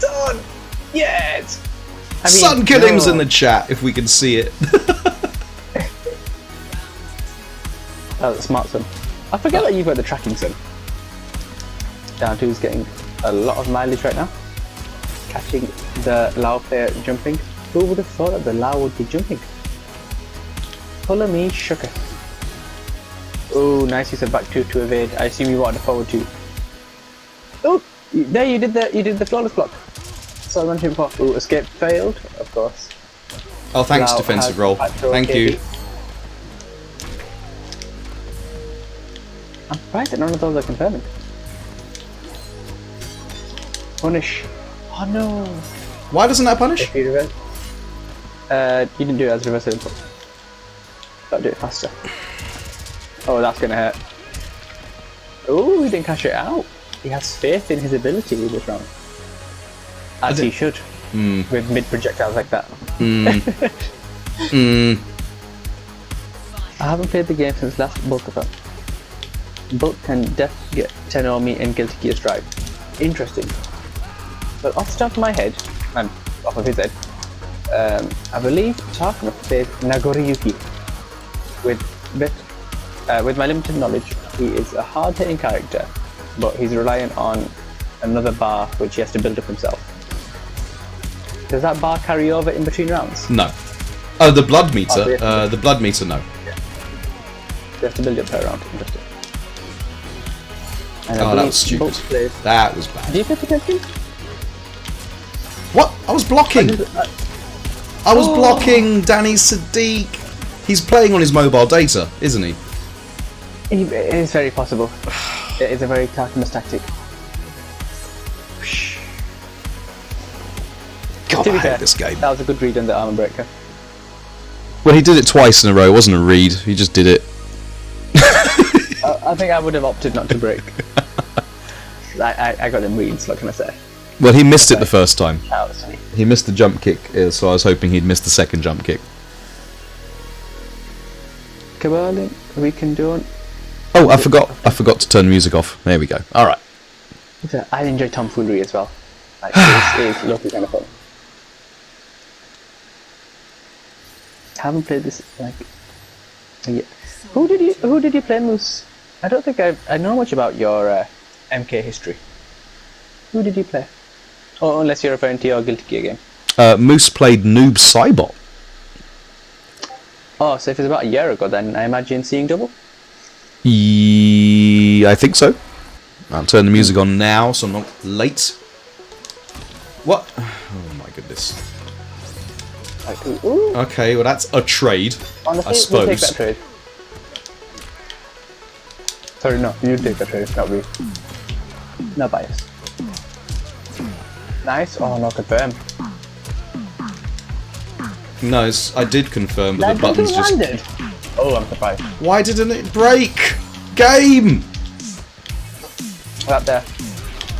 Done! Yes! I mean, Sun Killing's no. in the chat if we can see it. Oh, smart son. I forget that you've got the tracking son. Down 2's getting a lot of mileage right now. Catching the Lao player jumping. Who would have thought that the Lao would be jumping? Follow me, sugar. Oh, nice use of back 2 to evade. I assume you wanted a forward 2. Oh, there you did the flawless block. So I mentioned before. Oh, escape failed, of course. Oh, thanks, Lao defensive has roll. back throw Thank KD. you. I'm surprised that none of those are confirming. Punish. Oh no. Why doesn't that punish? If you reverse. You didn't do it as reverse input. Gotta do it faster. Oh, that's gonna hurt. Oh, he didn't cash it out. He has faith in his ability with this round. As he should. with mid projectiles like that. I haven't played the game since last Bulk event. Bulk can get Tenomi and Guilty Gear Strive. Interesting. But off the top of my head, and off of his head, I believe Takuma plays Nagoriyuki. With my limited knowledge, he is a hard-hitting character, but he's reliant on another bar which he has to build up himself. Does that bar carry over in between rounds? No. Oh, the blood meter. Oh, The blood meter, no. You have to build it per round. Interesting. And I Oh, that believe was stupid. Bulk plays... That was bad. Do you play Tekken? What? I was blocking. I was blocking Danny Sadiq. He's playing on his mobile data, isn't he? It is very possible. It is a very Takuma's tactic. God, To I be hate fair, this game. that was a good read on the armor breaker. Well, he did it twice in a row. It wasn't a read. He just did it. I think I would have opted not to break. I got them reads, what can I say? Well, he missed it the first time. That was funny. He missed the jump kick, so I was hoping he'd miss the second jump kick. Kabali, we can do it. Oh, I forgot to turn the music off. There we go. All right. I enjoy tomfoolery as well. Like, it's lovely kind of fun. I haven't played this like. Yeah. Who did you play, Moose? I don't think I know much about your MK history. Who did you play? Oh, unless you're referring to your Guilty Gear game. Moose played Noob Saibot. Oh, so if it's about a year ago, then I imagine seeing double. I think so. I'll turn the music on now, so I'm not late. What? Oh my goodness. Like, ooh. Okay, well that's a trade, Honestly, I we'll take suppose. that trade. Sorry, no, you take that trade, not me. No bias. Nice. Oh no, confirm. No, I did confirm, but the button's just... landed. Oh, I'm surprised. Why didn't it break? Game! Right there.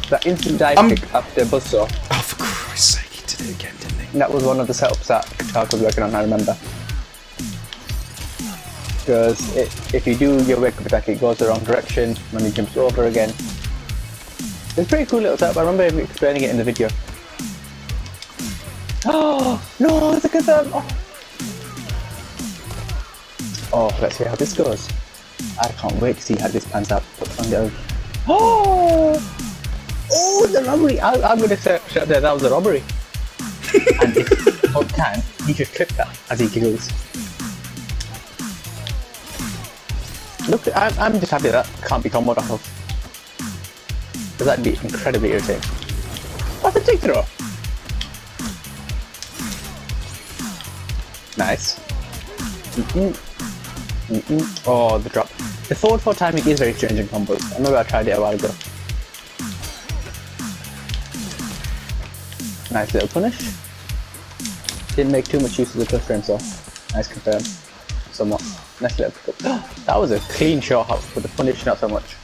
That instant dive kick after buzzsaw. Oh, for Christ's sake, he did it again, didn't he? That was one of the setups that Tark was working on, I remember. Because if you do your wake up attack, it goes the wrong direction when he jumps over again. It's a pretty cool little setup. I remember him explaining it in the video. Oh no, it's a confirm. Oh, let's see how this goes. I can't wait to see how this pans out. Oh, the robbery! I'm gonna say there, that was a robbery. And if on can, he should clip that as he giggles. Look, I'm just happy that can't be comboed off of. Because that'd be incredibly irritating. What's the take throw? Nice. Oh, the drop. The forward 4 timing is very strange in combos. I remember I tried it a while ago. Nice little punish. Didn't make too much use of the plus frame, so nice confirm. Somewhat. Nice little pick up. That was a clean shot with the punish, not so much.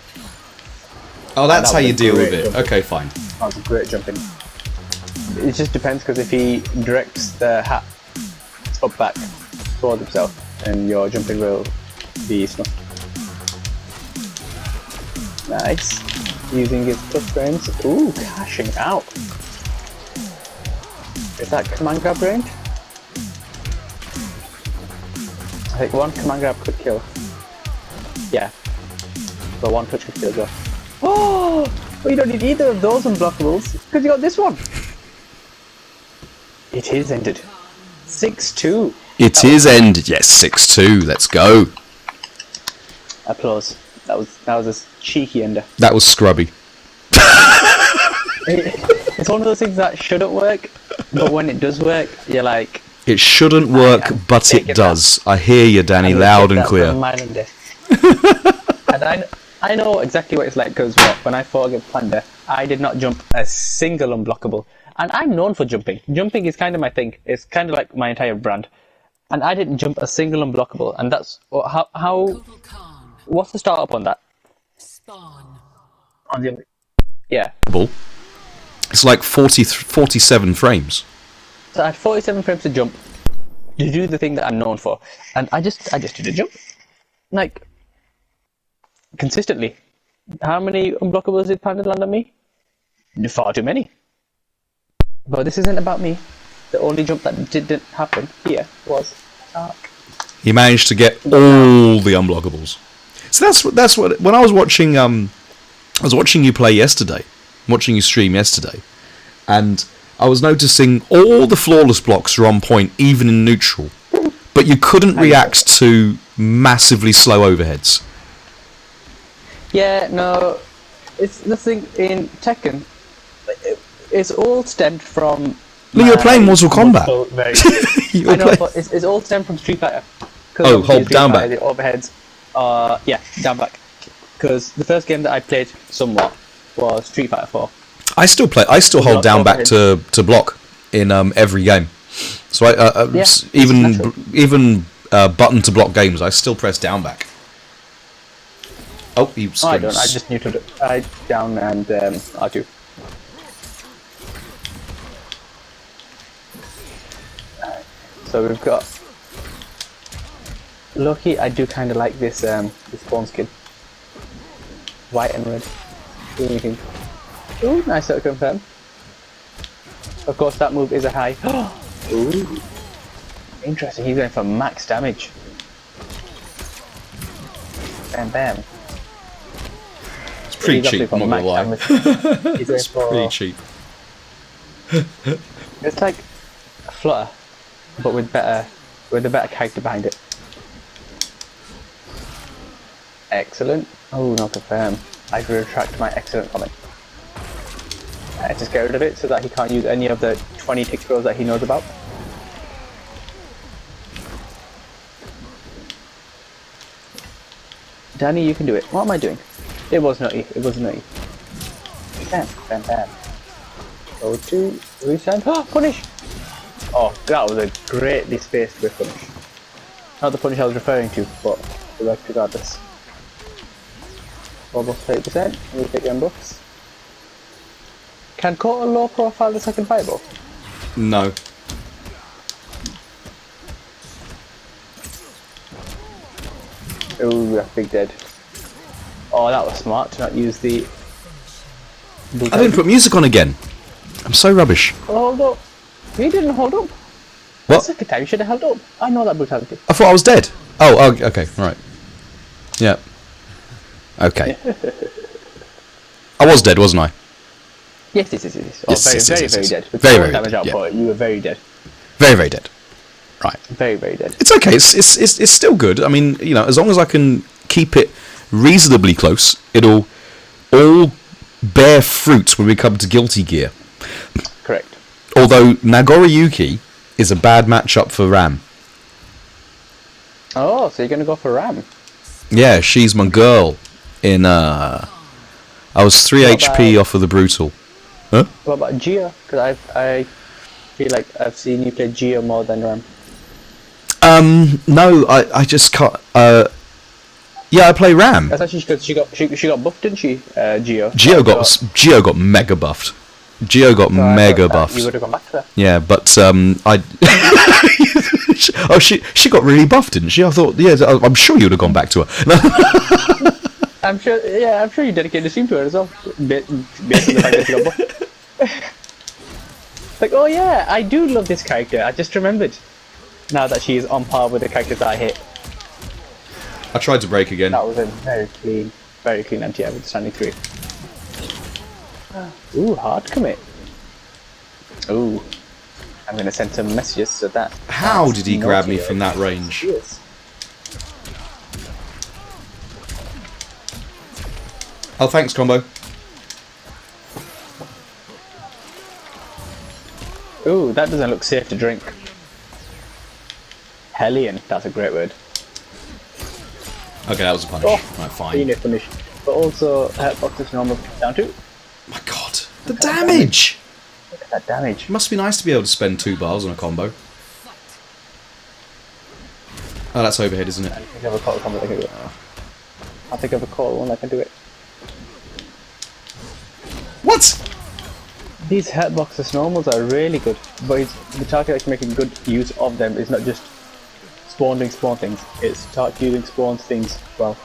Oh, that's how you deal with it. Jumping. Okay, fine. That was a great jumping. It just depends, because if he directs the hat up back towards himself, and your jumping will be snuffed. Nice. Using his plus frames. Ooh, cashing out. Is that command grab range? I think one command grab could kill. Yeah. But one touch could kill as well. Oh! Well, you don't need either of those unblockables, because you got this one. It is ended. 6-2. It is ended. Yes, 6-2. Let's go. Applause. That was a cheeky ender. That was scrubby. It's one of those things that shouldn't work, but when it does work, you're like... It shouldn't work, but it does. I hear you, Danny, loud and clear. And I know exactly what it's like, because when I fought against Panda, I did not jump a single unblockable. And I'm known for jumping. Jumping is kind of my thing. It's kind of like my entire brand. And I didn't jump a single unblockable. And that's... How... Kotal Khan. What's the startup on that? Spawn. On the... Yeah. It's like 47 frames. So I had 47 frames to jump to do the thing that I'm known for, and I just did a jump, like consistently. How many unblockables did Panda land on me? Far too many. But this isn't about me. The only jump that didn't happen here was Ark. He managed to get all the unblockables. So that's what when I was watching you play yesterday, watching you stream yesterday, and I was noticing all the flawless blocks are on point, even in neutral, but you couldn't react to massively slow overheads. Yeah, no, it's the thing in Tekken. It's all stemmed from. No, you were playing Mortal Kombat. You were I know, playing- but it's all stemmed from Street Fighter. 'Cause Oh, obviously hold Street down Fighter, back. The overheads. Yeah, down back. Because the first game that I played somewhat was Street Fighter 4. I still hold Not down back to block in every game. So Yeah, even it's natural. even button to block games, I still press down back. Oh, he Oh, I don't. I screams. just neutraled it. I down and R2. So we've got. Lucky, I do kind of like this this spawn skin. White and red. What do you think? Ooh, nice little confirm. Of course, that move is a high. Ooh, interesting. He's going for max damage. Bam, bam. It's pretty He's cheap. obviously I'm not for gonna lie. max damage. He's going It's for- pretty cheap. It's like a flutter, but with a better character behind it. Excellent. Oh, not confirm. I retract my excellent comment. Just get rid of it so that he can't use any of the 20 tick throws that he knows about. Danny, you can do it. What am I doing? It was nutty. It was nutty. Bam, bam, bam. Go to resign. Oh, punish! Oh, that was a greatly spaced with punish. Not the punish I was referring to, but regardless. Almost 30%. We'll take them buffs. Can Kota low profile the second fireball? No. Ooh, that's big dead. Oh, that was smart to not use the. I didn't put music on again. I'm so rubbish. Hold up. You didn't hold up. What? Second time you should have held up. I know that brutality. I thought I was dead. Oh, okay, right. Yeah. Okay. I was dead, wasn't I? Yes. Oh, Yes, yes, very yes, yes. dead. With Very, four very damage dead, yeah. output, you were very dead. Very, very dead. Right. Very dead. It's okay. It's still good. I mean, you know, as long as I can keep it reasonably close, it'll all bear fruit when we come to Guilty Gear. Correct. Although Nagoriyuki is a bad matchup for Ram. Oh, so you're gonna go for Ram? Yeah, she's my girl. I was 3 What HP about- off of the brutal. Huh? What about Geo? Because I feel like I've seen you play Geo more than Ram. No, I just can't. Yeah, I play Ram. That's actually because she got buffed, didn't she? Geo. Geo got mega buffed. Geo got So I mega thought that buffed. You would have gone back to her. Yeah, but I. Oh, she got really buffed, didn't she? I thought, yeah, I'm sure you would have gone back to her. I'm sure. Yeah, I'm sure you dedicated the stream to her as well. Based on the fact that she got buffed. Like, oh yeah, I do love this character. I just remembered. Now that she is on par with the characters that I hit. I tried to break again. That was a very clean anti-air with standing 3. Ooh, hard commit. Ooh. I'm gonna send some messages so that. How that's did he grab me naughty. from that range? Yes. Oh, thanks, combo. Ooh, that doesn't look safe to drink. Hellion, that's a great word. Okay, that was a punish. Oh, Right, fine. Unit finish. But also, Hurtbox is normal down to. My God, the damage! Look at that damage. It must be nice to be able to spend 2 bars on a combo. Oh, that's overhead, isn't it? I think I have a call combo that can do it. I think I have a call one that can do it. What? These Hurtbox's normals are really good, but the Tarkir making good use of them is not just spawn things, it's Tarkir spawns things as well.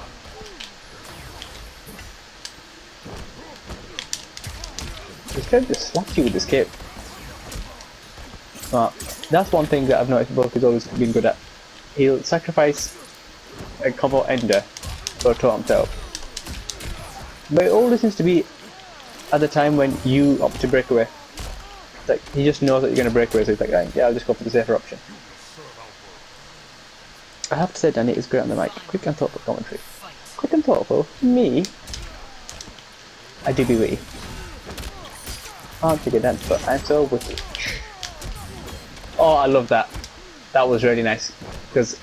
He's trying to slap you with this cape. But that's one thing that I've noticed Bulk has always been good at. He'll sacrifice a combo ender for a totem himself. But it always seems to be at the time when you opt to break away. It's like, he just knows that you're going to break away, so he's like, yeah, I'll just go for the safer option. I have to say Danny is great on the mic. Quick and thoughtful commentary. Quick and thoughtful? Me? I do be witty. Can't figure that, but I'm so witty. Oh, I love that. That was really nice. Because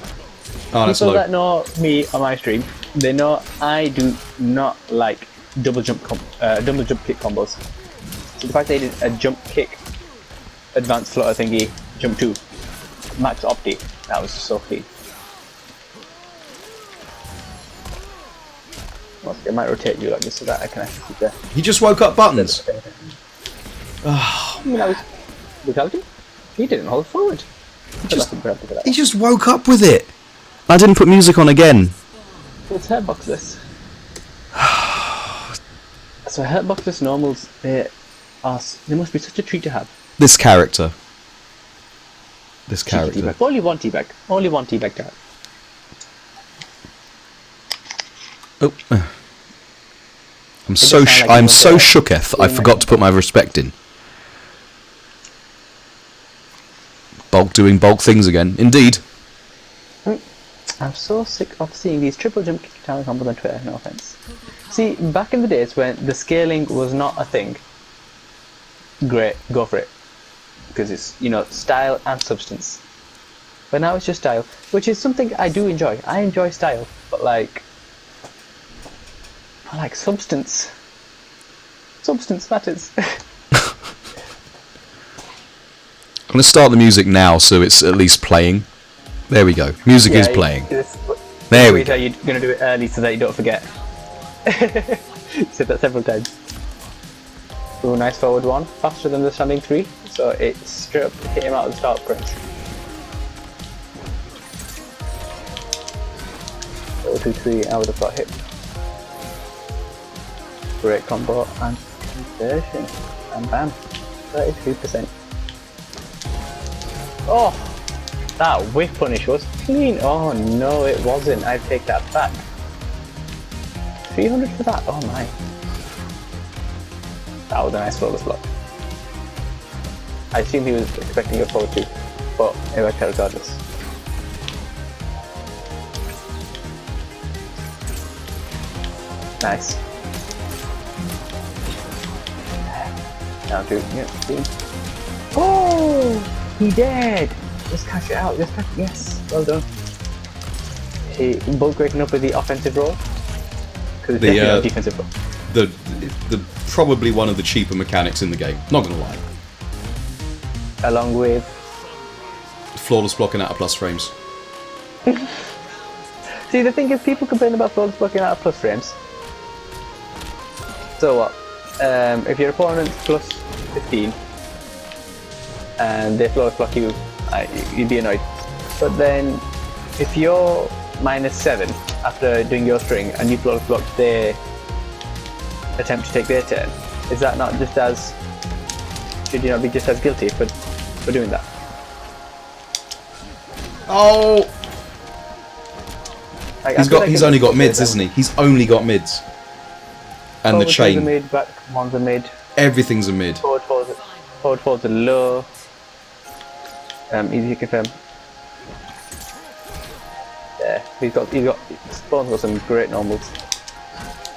people that know me on my stream, they know I do not like double jump kick combos. So the fact they did a jump kick, advanced flutter thingy, jump 2, max opti, that was so clean. I might rotate you like this so that I can actually keep there. He just woke up buttons. I mean, that was brutality. He didn't hold forward. He just woke up with it. I didn't put music on again. It's Hurtboxless. So Hurtboxless normals, they must be such a treat to have. This character. This character. Teabag. Only one teabag. Only one teabag to have. Oh. I'm so shooketh. I forgot to put my respect in. Bulk doing bulk things again. Indeed. I'm so sick of seeing these triple jump kick talent combos on Twitter, no offense. See, back in the days when the scaling was not a thing, great, go for it. Because it's, you know, style and substance. But now it's just style, which is something I do enjoy. I enjoy style, but like substance. Substance matters. I'm going to start the music now so it's at least playing. There we go. Music is playing. There we go. You're going to do it early so that you don't forget. You said that several times. Ooh, nice forward one. Faster than the standing 3. So it straight up hit him out of the start press. 4-2-3, I would have got hit. Great combo and conversion. And bam. 33%. Oh! That whiff punish was clean. Oh no, it wasn't. I take that back. 300 for that. Oh my. That was a nice flawless block. I assume he was expecting a forward 2, but it worked out regardless. Nice. Now do Oh! He did! Just catch it out, just catch it. Yes, well done. He bulk breaking up with the offensive role. Because it's definitely not a defensive role. The probably one of the cheaper mechanics in the game, not gonna lie. Along with flawless blocking out of plus frames. See, the thing is, people complain about flawless blocking out of plus frames. So what? If your opponent's plus 15 and they flawless block you, you'd be annoyed. But then, if you're -7 after doing your string and you flawless block their attempt to take their turn, is that not just as... should you not be just as guilty for doing that? Oh! Like, he's only got mids, isn't he? He's only got mids. And the chain. One's a mid, back one's a mid. Everything's a mid. Forward falls a low. Easy to confirm. Yeah, he's got Spawn's got some great normals.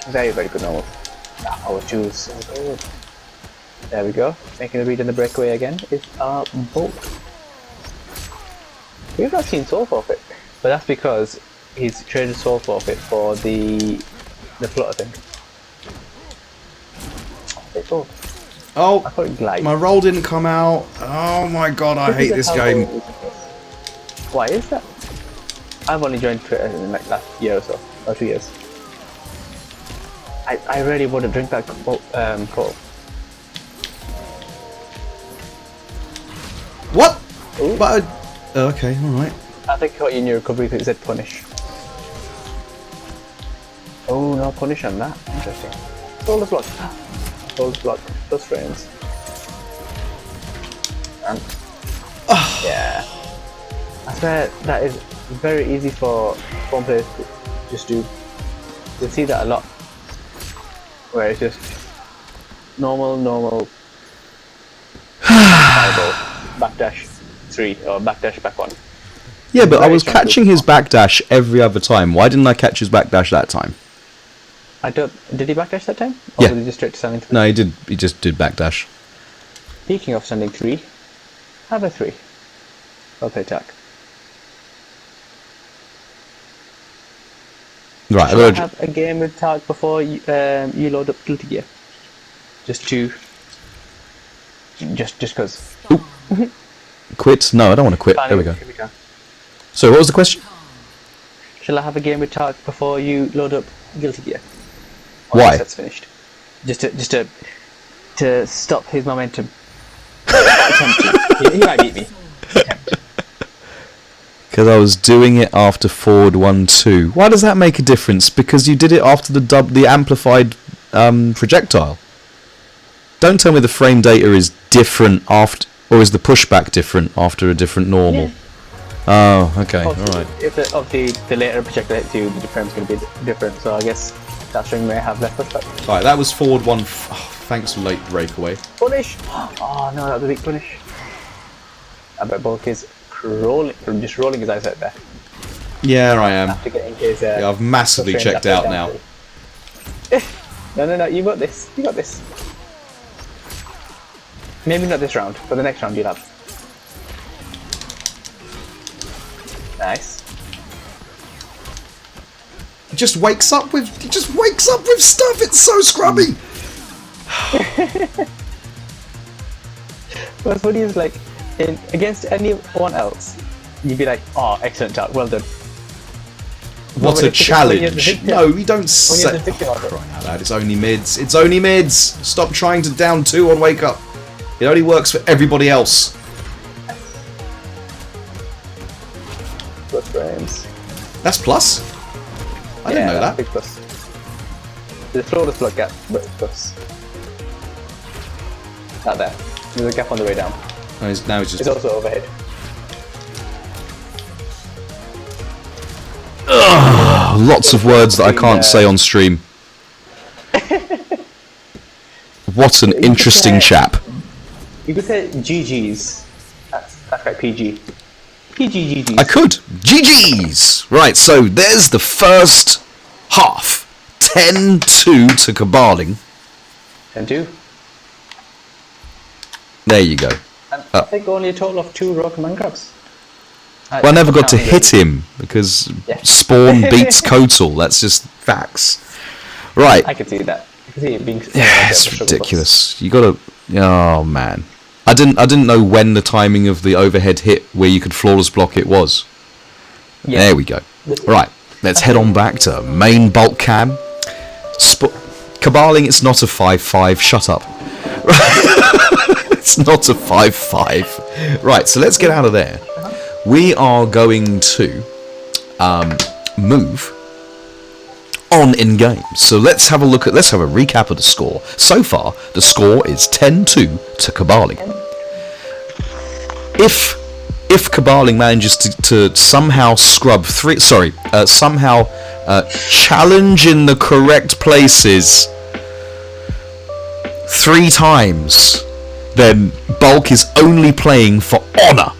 Very, very good normals. Our juice, so good. There we go. Making a read on the breakaway again is our Bulk. We've not seen Soul Forfeit, but that's because he's traded Soul Forfeit for the flutter thing. Oh, I thought it glide. My roll didn't come out. Oh my god, I hate this game. Why is that? I've only joined Twitter in like last year or so, or 2 years. I really wouldn't drink that coal. But okay, all right. I think I caught you in your recovery because it said punish. Oh, no punish on that. Interesting. Hold the block. Hold the block. Plus frames. And yeah. I swear that is very easy for phone players to just do. You'll see that a lot. Where it's just normal fireball, backdash 3 or backdash back 1. Yeah, but I Very was strong catching move. his backdash every other time. Why didn't I catch his backdash that time? I don't. Did he backdash that time? Or Yeah. did he just straight to standing 3? No, he did. He just did backdash. Speaking of standing 3, have a 3. I'll play attack. Right. Should I have a game with Tark before you load up Guilty Gear? Just because. Quit? No, I don't want to quit. There we go. Here we go. So, what was the question? Shall I have a game with Tark before you load up Guilty Gear? Why? That's finished. Just to stop his momentum. Attempt to. He might beat me. Because I was doing it after forward 1-2. Why does that make a difference? Because you did it after the amplified projectile. Don't tell me the frame data is different after, or is the pushback different after a different normal? Yeah. Oh, okay, all right. If the later projectile hits you, the frame's going to be different. So I guess that string may have less pushback. All right, that was forward 1. Thanks, late breakaway. Punish! Oh no, that was a big punish. I bet Bulk is just rolling his eyes out there. Yeah, I am. After getting his. Yeah, I've massively frames checked upside out down. now. No, you got this. You got this. Maybe not this round, but the next round you'll have. Nice. He just wakes up with stuff. It's so scrubby. What's funny is like, against anyone else, you'd be like, oh, excellent job, well done. What when a it's against- when you're the challenge! victim- No, we don't When say. you're the victim of it. Crying out loud! It's only mids. It's only mids. Stop trying to down 2 on wake up. It only works for everybody else. Plus frames. That's plus. I didn't know that. Big plus. The flawless blood gap, but it's plus. Not there. There's a gap on the way down. Oh, now he's It's just. also overhead. Lots of words that I can't say on stream. What an interesting chap. You could say GG's. That's right, PG. PG. I could. GG's! Right, so there's the first half. 10-2 to Caballing. And 2. There you go. And I think only a total of 2 Rock Man Crabs. Well, I never got to hit him because Yeah. Spawn beats Kotal. That's just facts. Right. I can see that. I can see it being. Yeah, it's ridiculous. You gotta. Oh man, I didn't know when the timing of the overhead hit where you could flawless block it was. Yeah. There we go. Right, let's head on back to main bulk cam. Caballing, it's not a 5-5. Shut up. It's not a 5-5. Right, so let's get out of there. We are going to move on in game. So let's have a recap of the score. So far, the score is 10-2 to Caballing. If Caballing manages to somehow challenge in the correct places 3 times, then Bulk is only playing for honour,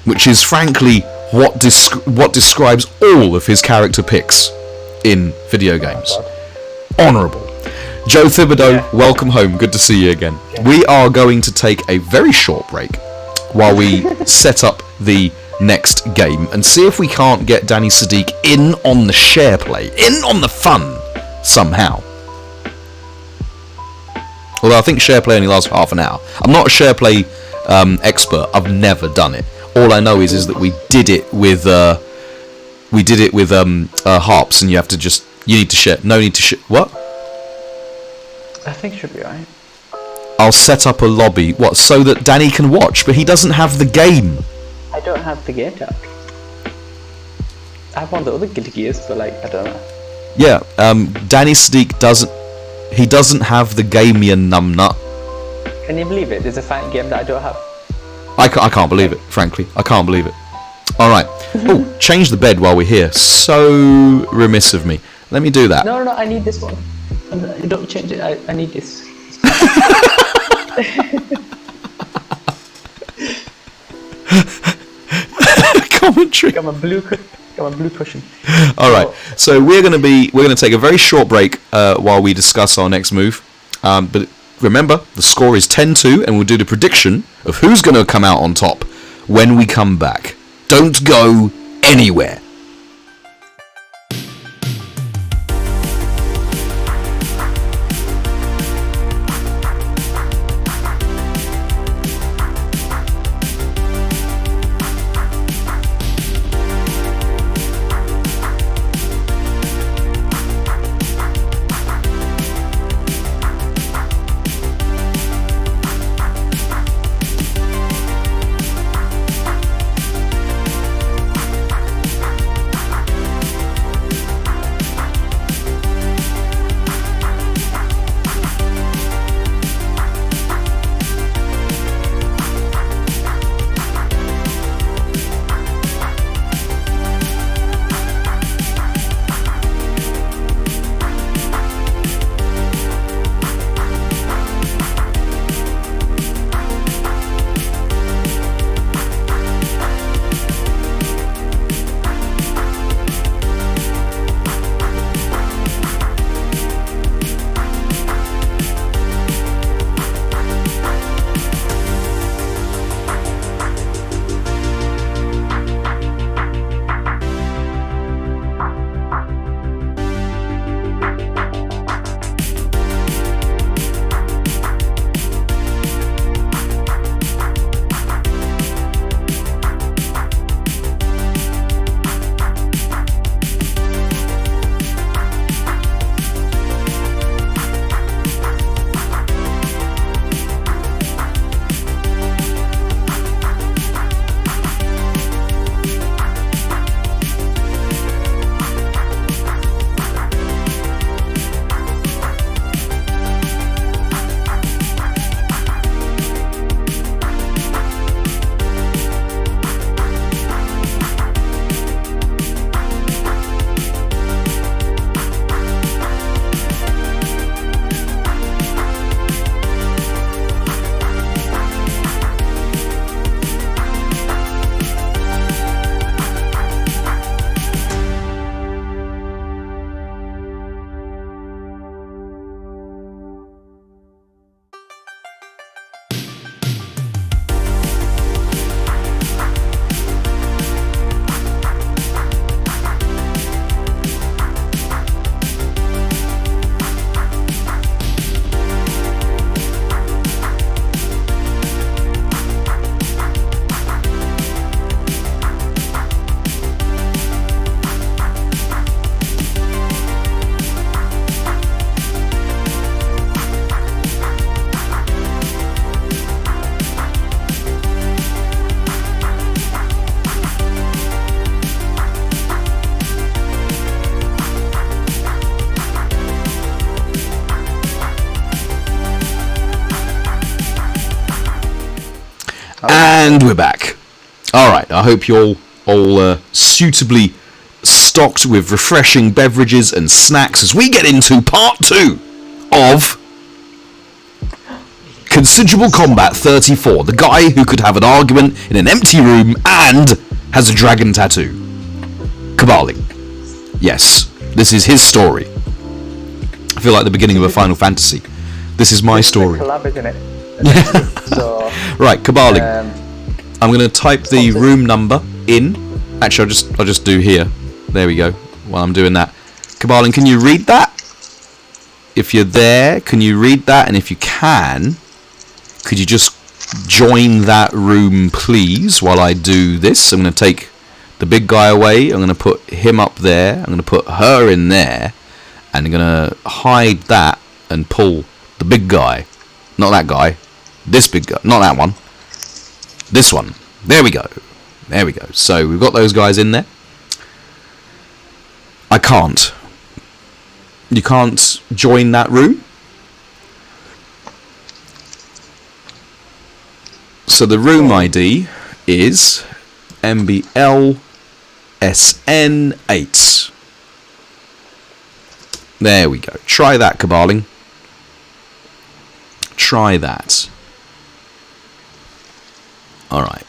which is frankly what describes all of his character picks in video games. Honourable. Joe Thibodeau, welcome home. Good to see you again. We are going to take a very short break while we set up the next game and see if we can't get Danny Sadiq in on the share play, in on the fun somehow. Although I think share play only lasts half an hour. I'm not a share play expert. I've never done it. All I know is that we did it with harps, and you need to share. No need to share. What? I think it should be right. I'll set up a lobby. What, so that Danny can watch, but he doesn't have the game. I don't have the game tag. I have one of the other Guilty Gears, but like, I don't know. Yeah, Danny Sadiq doesn't have the game, you numbnut. Can you believe it? There's a fighting game that I don't have. I can't believe it, frankly. I can't believe it. Alright. Oh, change the bed while we're here. So remiss of me. Let me do that. No, I need this one. Don't change it. I need this. Commentary. Got my blue cushion. All right, so we're gonna take a very short break while we discuss our next move. But remember, the score is 10-2, and we'll do the prediction of who's gonna come out on top when we come back. Don't go anywhere. And we're back. Alright, I hope you're all suitably stocked with refreshing beverages and snacks as we get into part 2 of Considerable Combat 34. The guy who could have an argument in an empty room and has a dragon tattoo. Kabali. Yes, this is his story. I feel like the beginning of a Final Fantasy. This is my story. Collab, isn't it? So, right, Kabali. I'm going to type the room number in. Actually, I'll just do here. There we go. While I'm doing that, Kabali, can you read that? If you're there, can you read that? And if you can, could you just join that room, please, while I do this? I'm going to take the big guy away. I'm going to put him up there. I'm going to put her in there. And I'm going to hide that and pull the big guy Not that guy. This big guy. Not that one. This one. There we go. There we go. So we've got those guys in there. I can't. You can't join that room. So the room ID is MBLSN8. There we go. Try that, Caballing. Try that. Alright.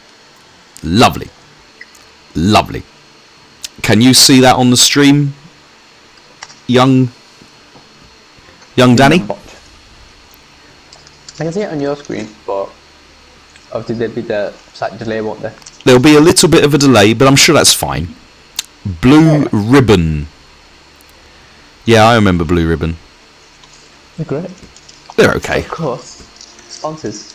Lovely. Lovely. Can you see that on the stream, young Danny? I can see it on your screen, but obviously there'd be the slight delay, won't there? There'll be a little bit of a delay, but I'm sure that's fine. Blue Ribbon. Yeah, I remember Blue Ribbon. They're great. They're okay. Of course. Sponsors.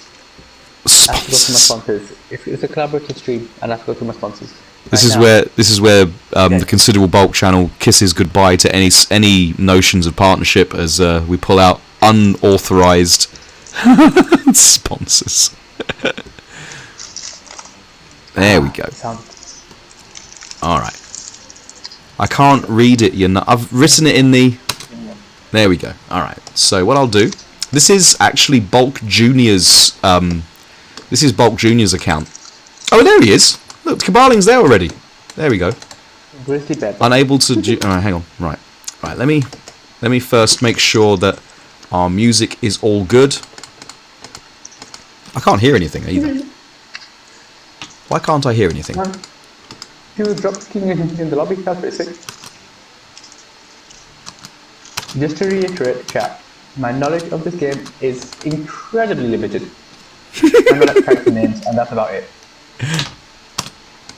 I have to go to my Sponsors. sponsors. If it's a collaborative stream, I have to go to my sponsors. This Right is where the Considerable Bulk channel kisses goodbye to any notions of partnership as we pull out unauthorized sponsors. There we go. All right. I can't read it. I've written it in the. There we go. All right. So what I'll do. This is actually Bulk Junior's. This is Bulk Junior's account. Oh, there he is. Look, Cabaling's there already. There we go. Grizzly bear. Unable to. Alright, hang on. Right. Let me first make sure that our music is all good. I can't hear anything either. Why can't I hear anything? You were drop kicking in the lobby. That's basic. Just to reiterate, chat, my knowledge of this game is incredibly limited. I know like character names, and that's about it.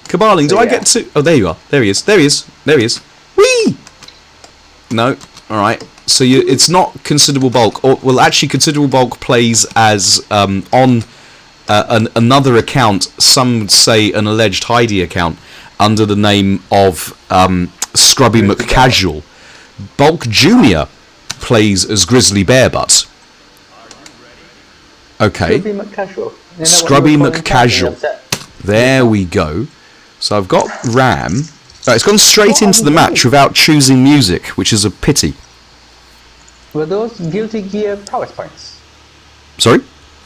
Caballing, do So, I yeah. get to? Oh, there you are. There he is. There he is. There he is. Whee! No. All right. So it's not Considerable Bulk. Or well, actually, Considerable Bulk plays as on another account. Some say an alleged Heidi account under the name of Scrubby McCasual. Bulk Junior plays as Grizzly Bearbutt. Okay. Scrubby McCasual. You know Scrubby what you were calling Cat, McCasual. upset. There we go. So I've got Ram. Oh, it's gone straight into the match without choosing music, which is a pity. Were those Guilty Gear prowess points? Sorry?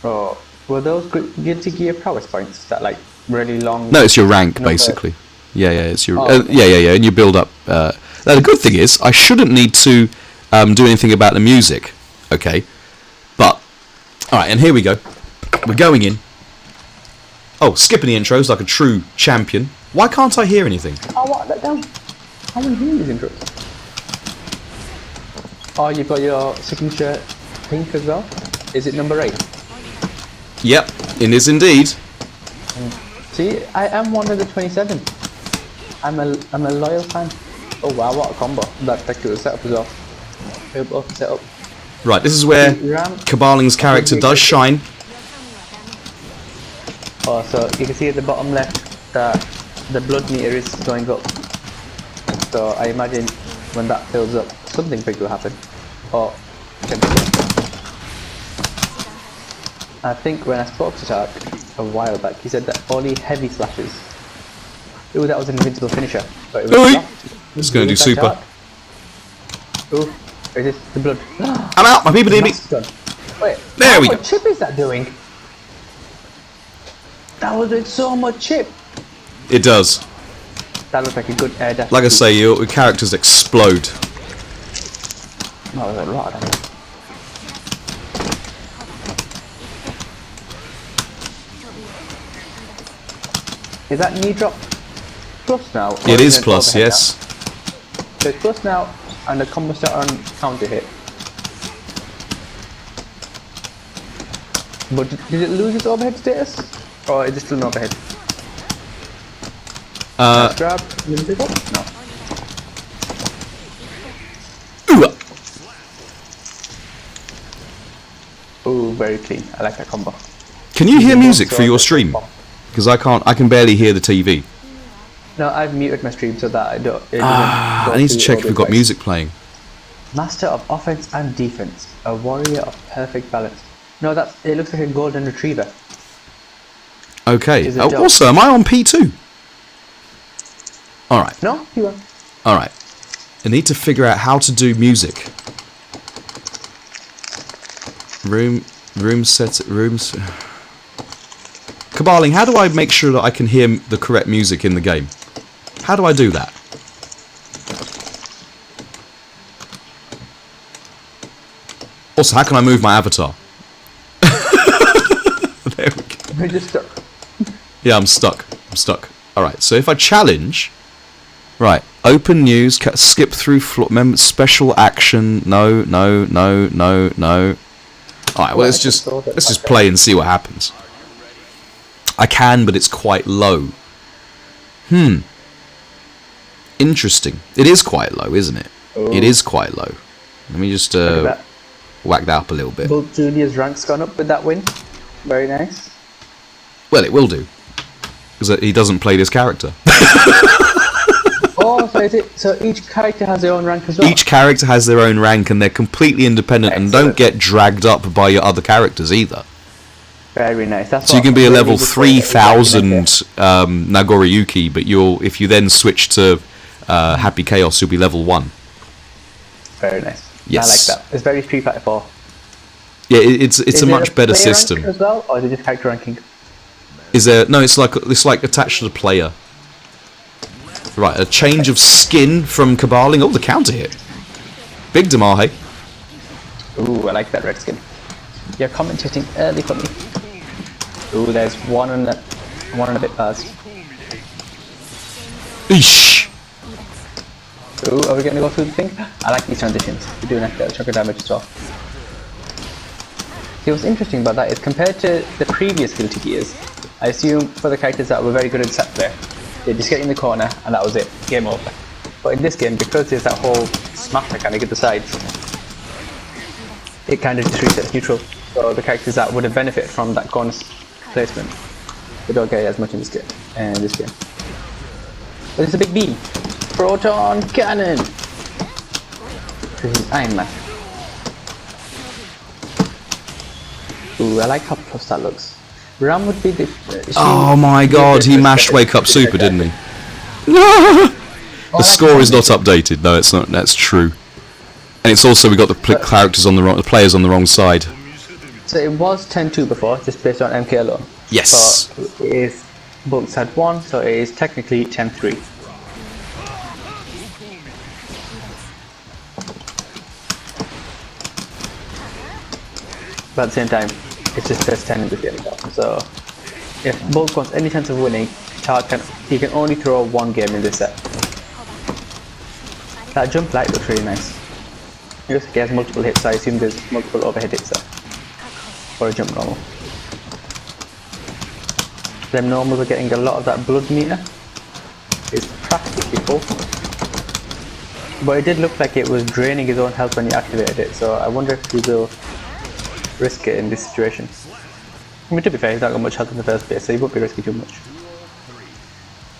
Or were those Guilty Gear prowess points that like really long? No, it's your rank, number? basically. Yeah, it's your... Oh, okay. yeah, and you build up... Now, the good thing is, I shouldn't need to do anything about the music, okay? But, alright, and here we go. We're going in. Oh, skipping the intros like a true champion. Why can't I hear anything? Oh, what? That down. How many hear these intros? Oh, you've got your signature pink as well? Is it number 8? Yep, it is indeed. See, I am one of the 27. I'm a loyal fan. Oh wow, what a combo. That tactical setup as well. Setup. Right, this is where Ram. Cabaling's character does shine. Oh, so you can see at the bottom left that the blood meter is going up. So I imagine when that fills up, something big will happen. Or I think when I spoke to Tark a while back, he said that only heavy slashes. Ooh, that was an invincible finisher. But it was Oi! not. It's going to do Like super. Tark. Ooh, is this the blood? I'm out, my people need me. Mask gun. Wait, There we what go. chip is that doing? That was doing so much chip. It does. That looks like a good air dash. Like I say, your characters explode. Oh, there's a lot of them. Is that knee drop plus now? or It is it plus, overhead yes. now? So it's plus now, and the combo start on counter hit. But did it lose its overhead status? Or is it still an overhead? Grab, limited up? No. Ooh. Ooh, very clean. I like that combo. Can you hear music through your stream? Because I can't. I can barely hear the TV. No, I've muted my stream so that I don't. It doesn't I go need to through check all if the we've got advice. music playing. Master of offense and defense, a warrior of perfect balance. No, it looks like a golden retriever. Okay. Is it Joe? Also, am I on P2? All right. No, you are. All right. I need to figure out how to do music. Rooms. Caballing, how do I make sure that I can hear the correct music in the game? How do I do that? Also, how can I move my avatar? There we go. We're just stuck. Yeah, I'm stuck. Alright, so if I challenge... Right, open news, skip through special action, no. Alright, well, let's just play and see what happens. I can, but it's quite low. Interesting. It is quite low, isn't it? Oh. It is quite low. Let me just whack that up a little bit. Both Julia's rank's gone up with that win. Very nice. Well, it will do. Because he doesn't play this character. Oh, so each character has their own rank as well? Each character has their own rank and they're completely independent and don't get dragged up by your other characters either. Very nice. That's So you can be a level really 3000 Nagoriyuki, but if you then switch to Happy Chaos, you'll be level 1. Very nice. Yes. I like that. It's very Street Fighter 4. Yeah, it's Is a it much better player system. rank as well, or is it just character ranking? Is there? No, it's like attached to the player. Right, a change of skin from Caballing. Oh, the counter hit. Big Damahe. Ooh, I like that red skin. You're commentating early for me. Ooh, there's one and a bit bars. Eesh. Ooh, are we going to go through the thing? I like these transitions. We're doing like the chakra damage as well. See, what's interesting about that is compared to the previous Guilty Gears, I assume for the characters that were very good at set play, they just get in the corner and that was it, game over. But in this game, because there's that whole smash mechanic at the sides, it kind of just resets neutral. So the characters that would have benefited from that corner placement, they don't get it as much in this game. But it's a big beam. Proton cannon! This is Iron Man. Ooh, I like how plus that looks. Ram would be the... Oh my god, he mashed Wake Up Super, didn't he? The score is not updated. No, it's not. That's true. And it's also we got the characters on the players on the wrong side. So it was 10-2 before, just based on MK alone. Yes. So it is Bolts had 1, so it is technically 10-3. But at the same time, it's just best 10 in this game. So if Bolt wants any chance of winning, he can only throw one game in this set. That jump light looks really nice. It looks like he has multiple hits, so I assume there's multiple overhead hits there. For a jump normal. Them normals are getting a lot of that blood meter. It's practically full. But it did look like it was draining his own health when he activated it, so I wonder if he will risk it in this situation. I mean, to be fair, he's not got much health in the first place, so he won't be risking too much.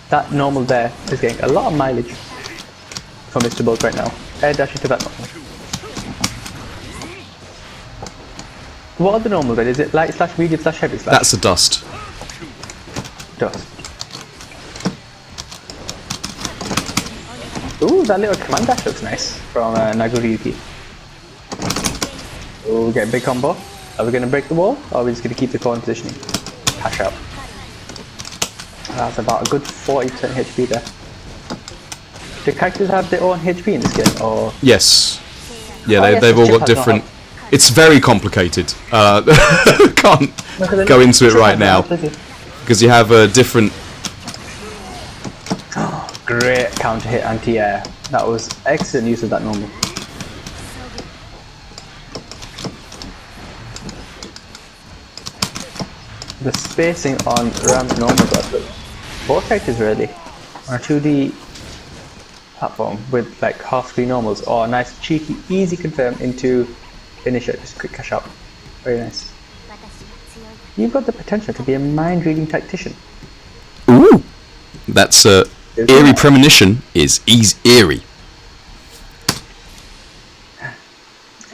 That normal there is getting a lot of mileage from Mr. Bolt right now. Air dash into that normal. What are the normals then? Is it light slash medium slash heavy slash? That's a dust. Dust. Ooh, that little command dash looks nice from Nagoriyuki. Ooh, we get a big combo. Are we going to break the wall, or are we just going to keep the corner positioning? Cash out. That's about a good 40% HP there. Do characters have their own HP in this game, or...? Yes. Yeah, Oh, yes, they've the all chip got has different... not It's very complicated. Can't go into it right now. Because you have different... Great counter hit anti-air. That was excellent use of that normal. The spacing on Ram's normal got good. Both characters really on a 2D platform with like half screen normals or a nice cheeky easy confirm into finisher, just quick cash out. Very nice. You've got the potential to be a mind reading tactician. Ooh! That's eerie premonition is eerie.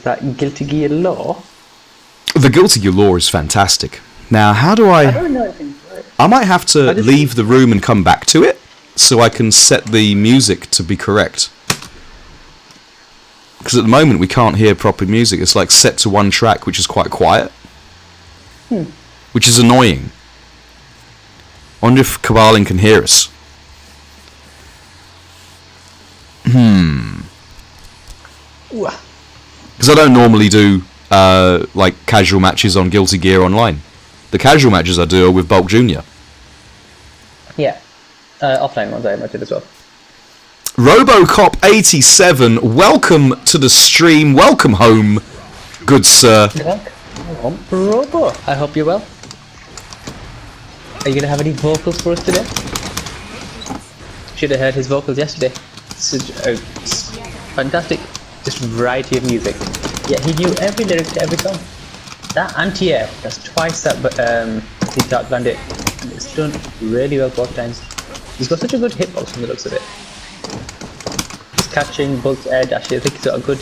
That Guilty Gear lore. The Guilty Gear lore is fantastic. Now, how do I don't know anything about it. I might have to leave the room and come back to it so I can set the music to be correct. Because at the moment we can't hear proper music. It's like set to one track, which is quite quiet. Which is annoying. I wonder if Kabalin can hear us. Because I don't normally do like casual matches on Guilty Gear Online. The casual matches I do are with Bulk Jr. Yeah. Offline ones I imagine as well. Robocop87, welcome to the stream. Welcome home, good sir. Robo, I hope you're well. Are you going to have any vocals for us today? Should have heard his vocals yesterday. Such a fantastic just variety of music. Yeah, he knew every lyric to every song. That anti-air, that's twice that Big Dark Bandit. And it's done really well both times. He's got such a good hitbox from the looks of it. He's catching Bulk's air dash. I think he's got a good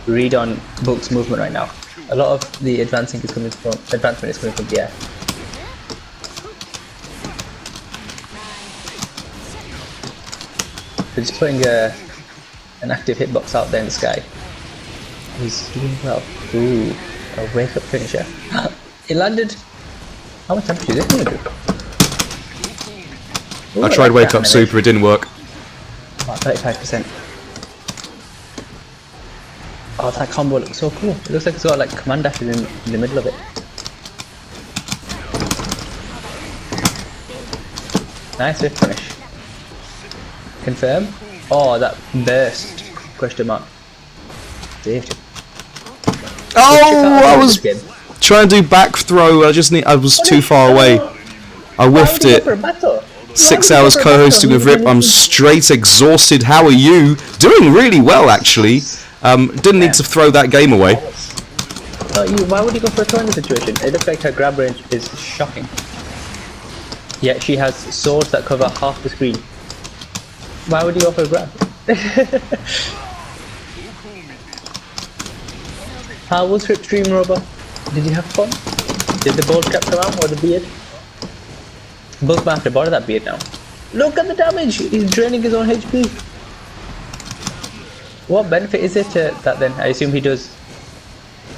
read on Bulk's movement right now. A lot of the advancement is coming from the air. They're just putting an active hitbox out there in the sky. He's doing well. Ooh, a wake up finisher. It landed. How much damage is it going to do? Ooh, I tried Wake Up Super, it didn't work. About 35%. Oh, that combo looks so cool. It looks like it's got like command dashes in the middle of it. Nice whiff finish. Confirm. Oh, that burst. Question mark. Saved him. Oh, I was trying to do back throw. I was too far away. I whiffed it. 6 hours co-hosting with Rip. I'm straight exhausted. How are you? Doing really well, actually. Didn't need to throw that game away. Why would you go for a throw in the situation? It looks like her grab range is shocking. Yeah, she has swords that cover half the screen. Why would you go for a grab? How was Rip stream, Robo? Did you have fun? Did the bald cap come out or the beard? Both might have to borrow that beard now. Look at the damage! He's draining his own HP. What benefit is it to that then? I assume he does.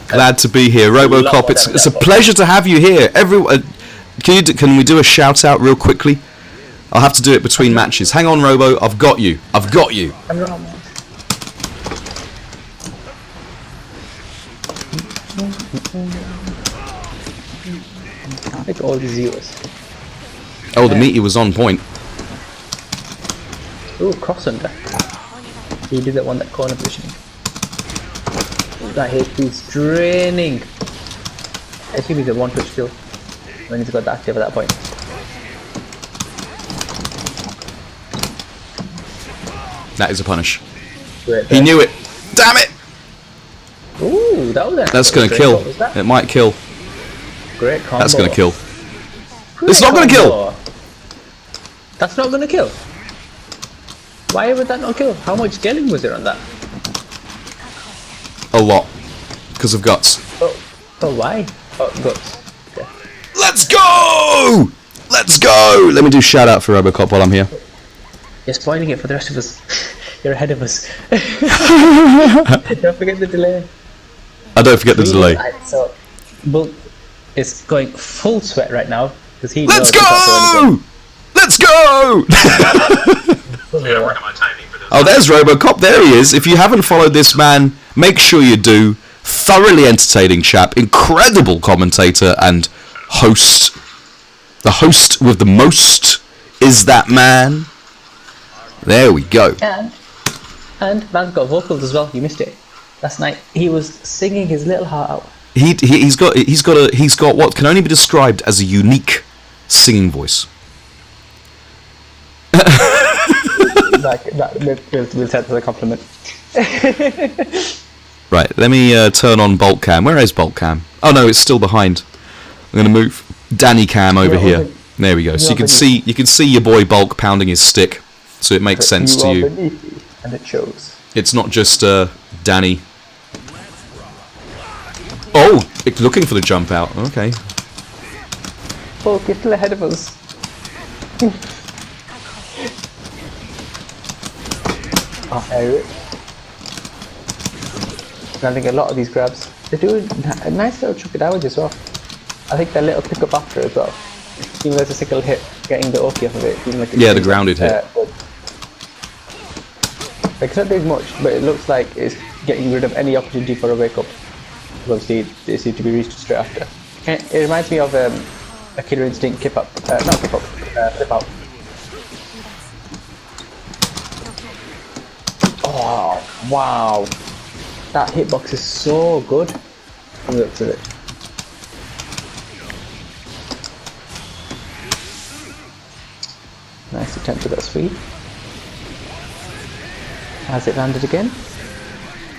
Glad to be here, Robocop. It's a pleasure to have you here. Everyone, can we do a shout out real quickly? I'll have to do it between matches. Hang on, Robo. I've got you. I've got you. I'm wrong. Like all these viewers. Oh, the meaty was on point. Ooh, cross under. He did that one, that corner positioning. That HP's draining. I assume he's a one touch kill when he's got the active at that point. That is a punish. Great, he knew it. Damn it! Ooh, that was That's gonna kill. It might kill. Great combo. That's gonna kill. Great it's not gonna combo. kill! That's not gonna kill? Why would that not kill? How much scaling was there on that? A lot. Because of guts. Oh, why? Oh, guts. Okay. Let's go! Let's go! Let me do shout out for Robocop while I'm here. You're spoiling it for the rest of us. You're ahead of us. Don't forget the delay. I don't forget the delay. So, Bulk is going full sweat right now because he Let's knows go! Let's go! Oh, there's Robocop. There he is. If you haven't followed this man, make sure you do. Thoroughly entertaining chap. Incredible commentator and host. The host with the most is that man. There we go. And man's got vocals as well. You missed it. Last night he was singing his little heart out. He's got what can only be described as a unique singing voice. We'll take that as a compliment. Right, let me turn on Bulk Cam. Where is Bulk Cam? Oh no, it's still behind. I'm gonna move Danny Cam over here. There we go. So you can see your boy Bulk pounding his stick. So it makes sense to you. And it shows. It's not just Danny. Oh, it's looking for the jump out. Okay. Bulk, you're still ahead of us. Oh, Eric. I think a lot of these grabs, they do a nice little chuck it out as well. I think that little pick up after as well. Even though it's a single hit, getting the Oki off of it. Even like Yeah, the grounded hit. Like, it's not doing much, but it looks like it's getting rid of any opportunity for a wake up. Obviously, they seem to be reached straight after. It reminds me of a Killer Instinct kip up, not kip up, flip out. Oh, wow. That hitbox is so good. From the looks of it. Nice attempt with that sweep. Has it landed again?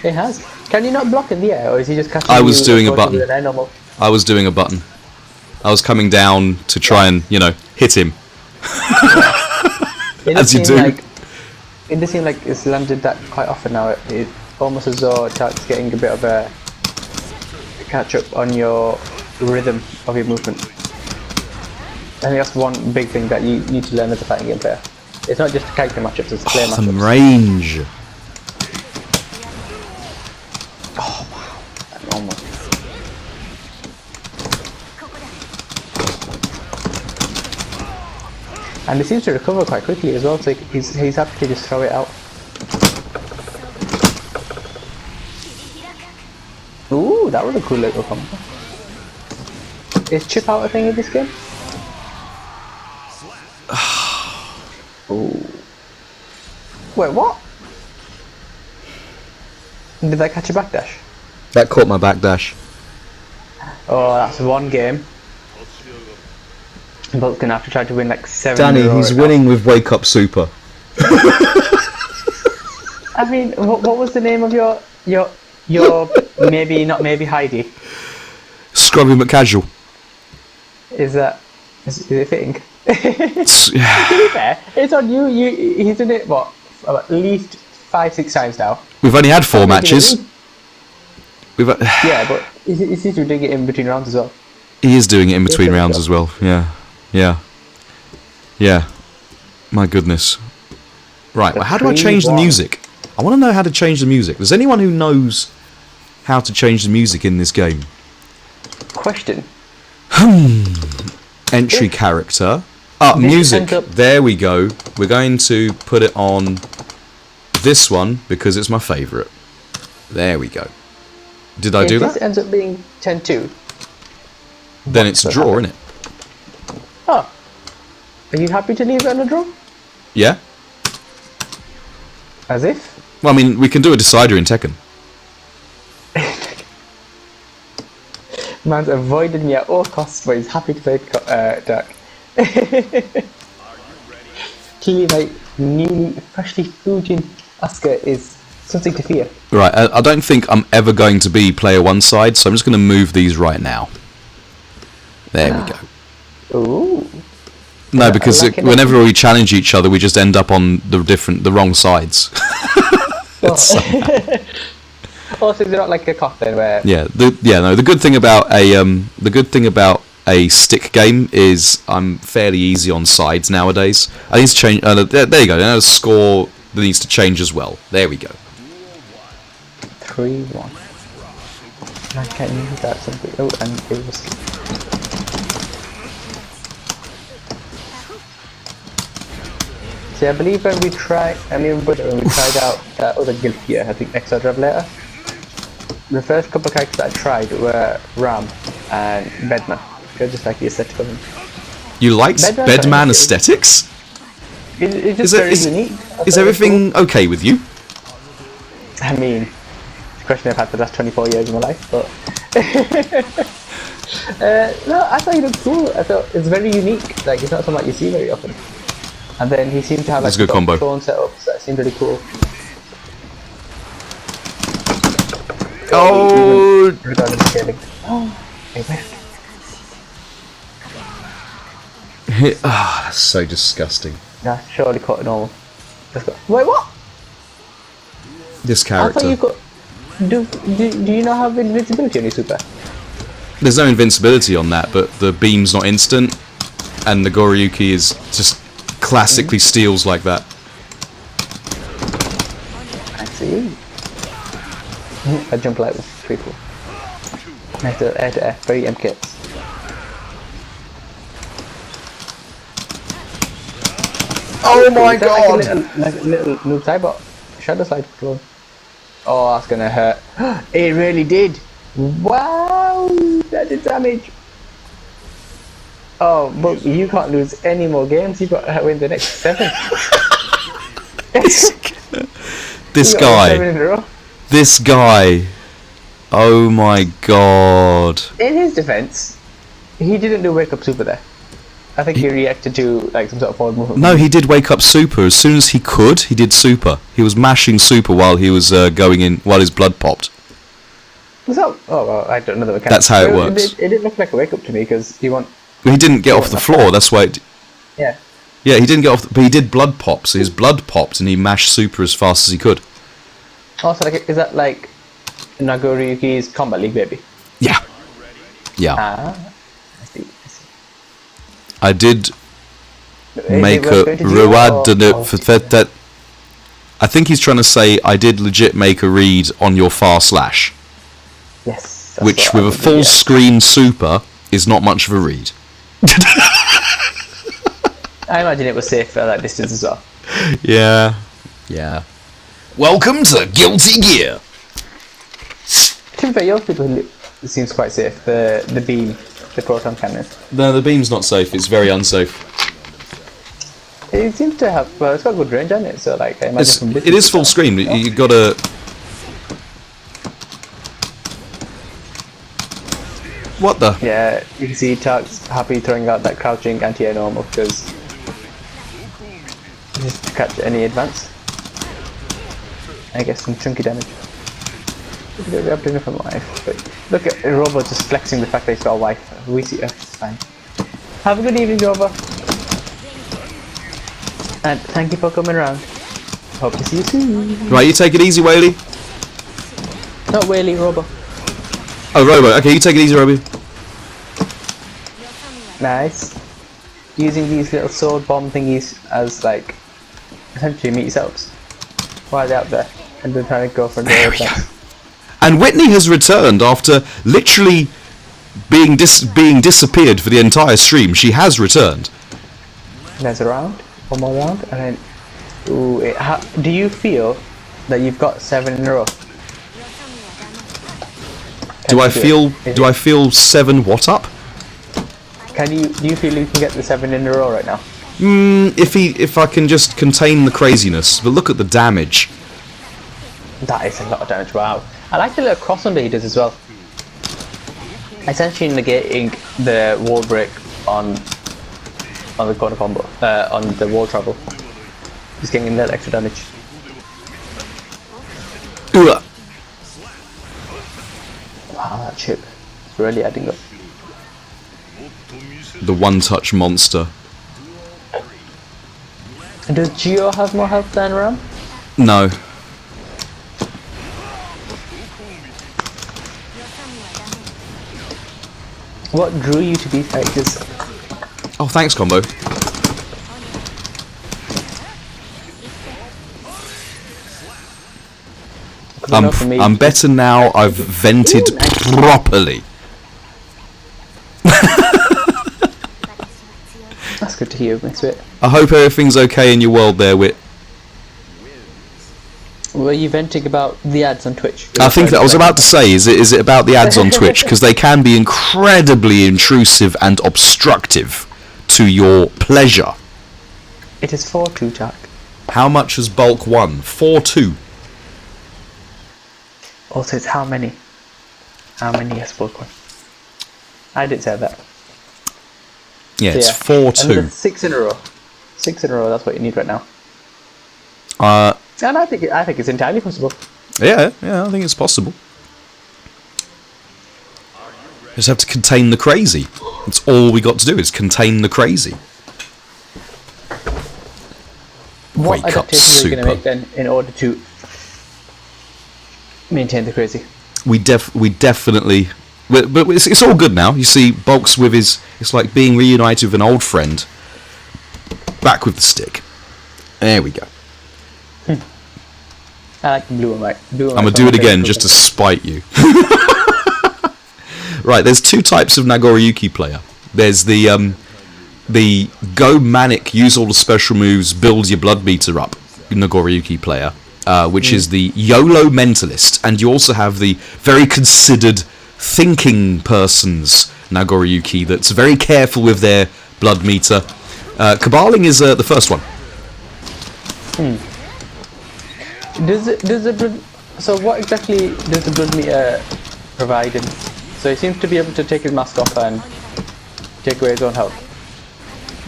It has. Can you not block in the air, or is he just catching? I was doing a button. button. I was doing a button. I was coming down to try and, you know, hit him. As you do. It does seem like it's landed that quite often now. It almost as though Dark's getting a bit of a catch up on your rhythm of your movement. I think that's one big thing that you need to learn as a fighting game player. It's not just character matchups, it's player The matchups. range. Oh wow, almost. And he seems to recover quite quickly as well, so he's happy to just throw it out. Ooh, that was a cool little combo. Is chip out a thing in this game? Ooh. Wait, what? Did that catch a backdash? That caught my backdash. Oh, that's one game. Bulk's gonna have to try to win like 7 Danny, in a row he's now. winning with Wake Up Super. I mean, what was the name of your maybe not maybe Heidi? Scrubby McCasual. Is it fitting? It's- To be fair, it's on you. He's done it what at least 5-6 times now. We've only had 4 Making it matches. loop. We've Yeah, but he seems to be doing it in between rounds as well. He is doing it in between Yeah, rounds as well. Yeah. Yeah. Yeah. My goodness. Right, well, how do I change the 3-1. music? I want to know how to change the music. Does anyone who knows how to change the music in this game? Question. Entry character. This Music. ends up- There we go. We're going to put it on this one because it's my favourite. There we go. Did I do If this that? ends up being 10-2. Then it's a what's draw, happened? isn't it? Oh. Are you happy to leave it on a draw? Yeah? As if? Well, I mean, we can do a decider in Tekken. Man's avoided me at all costs, but he's happy to play Dark. Clearly, my newly, freshly Fujin Asuka is something to fear. Right, I don't think I'm ever going to be player one side, so I'm just going to move these right now. There we go. Ooh. No, because like it. whenever we challenge each other, we just end up on the wrong sides. Also, is it not like a cock then, where The good thing about a stick game is I'm fairly easy on sides nowadays. I need to change. There you go. Now the score needs to change as well. There we go. 3-1. I can't use that something. Oh, and it was. See, I believe when we tried, when we tried out that other guild here, I think Extra Revelator, the first couple of characters that I tried were Ram and Bedman. They're just like the aesthetic of them. You liked Bedman Bedman is- aesthetics? It's just very unique. I thought Is it was everything okay with you? cool. I mean, it's a question I've had for the last 24 years of my life, but... no, I thought he looked cool. I thought it's very unique. Like, it's not something that you see very often. And then he seemed to have like That's a good combo. phone setups that seemed really cool. Oh, Regarding the scaling. Oh, hey, wait. that's so disgusting. Nah, surely caught it normal. Let's go. Wait, what? This I thought character. you got. Do you not have invincibility on your super? There's no invincibility on that, but the beam's not instant, and the Goriyuki is just classically steals like that. I see. I jump like was pretty cool. Nice little air to air, very MK. Oh my Is that like a little noob sidebot? Shadow slide clone. Oh, that's gonna hurt. It really did. Wow, that did damage. Oh, but you can't lose any more games. You've got to win the next 7. This You got guy. 7 in a row. This guy. Oh my god. In his defense, he didn't do wake up super there. I think he reacted to like some sort of forward movement. No, he did wake up super. As soon as he could, he did super. He was mashing super while he was going in, while his blood popped. Was that? Oh well, I don't know the mechanics. That's how it works. It didn't look like a wake up to me because he won. He didn't get off the floor, that's why Yeah. yeah, he didn't get off, but he did blood pop, so his blood popped and he mashed super as fast as he could. Also, like, is that like Nagoriyuki's Combat League baby? Yeah. Yeah. Ah, I see. I did make Is it a worth going to jail or- for that. I think he's trying to say I did legit make a read on your far slash, Yes. that's which what I with a would do, full yeah. screen super is not much of a read. I imagine it was safe at that distance as well. Yeah. Yeah. Welcome to Guilty Gear. To be fair, yours people seems quite safe. The beam, the proton cannon. No, the beam's not safe. It's very unsafe. It seems to have. Well, it's got good range on it. So like, I imagine from It is full screen. You gotta. What the? Yeah, you can see Tark's happy throwing out that crouching anti-air normal because just to catch any advance. I guess some chunky damage. Look at the updating from life. But look at Robo just flexing the fact that he's got a wife. We see. It's fine. Have a good evening, Robo. And thank you for coming around. Hope to see you soon. Right, you take it easy, Whaley. Not Whaley, Robo. Oh, Robo. Okay, you take it easy, Robo. Nice. Using these little sword bomb thingies as like essentially meat yourselves while they're out there and then trying to go for There the we go. And Whitney has returned after literally being disappeared for the entire stream. She has returned. There's a round, one more round, and then ooh, do you feel that you've got 7 in a row? Do I feel 7 what up? Do you feel you can get the 7 in a row right now? If I can just contain the craziness, but look at the damage. That is a lot of damage. Wow. I like the little cross under he does as well. Essentially negating the wall break on the corner combo, on the wall travel. Just getting a little extra damage. Ugh. Wow, that chip is really adding up. The one-touch monster. And does Geo have more health than Ram? No. What drew you to these characters? Oh, thanks, Combo. I'm better now. I've vented properly. That's good to hear, Miss Wit. I hope everything's okay in your world there, Wit. Were you venting about the ads on Twitch? I think that I was about to say, is it about the ads on Twitch? Because they can be incredibly intrusive and obstructive to your pleasure. It is 4-2, Jack. How much has Bulk won? 4-2. Also, it's how many? How many has spoken? I did say that. Yeah, So, it's And 4-2. then 6 in a row. 6 in a row, that's what you need right now. And I think it's entirely possible. Yeah, I think it's possible. Just have to contain the crazy. That's all we got to do is contain the crazy. What Wake up, adaptations are you going to super. make then in order to maintain the crazy? We definitely But it's all good now. You see, Bulk's with his... It's like being reunited with an old friend. Back with the stick. There we go. I like the blue and white. Blue and I'm going to do it again just to spite you. Right, there's two types of Nagoriyuki player. There's the go manic, use all the special moves, build your blood meter up Nagoriyuki player, which is the YOLO mentalist. And you also have the very considered thinking person's Nagoriyuki that's very careful with their blood meter. Caballing is the first one. So what exactly does the blood meter provide him? So he seems to be able to take his mask off and take away his own health.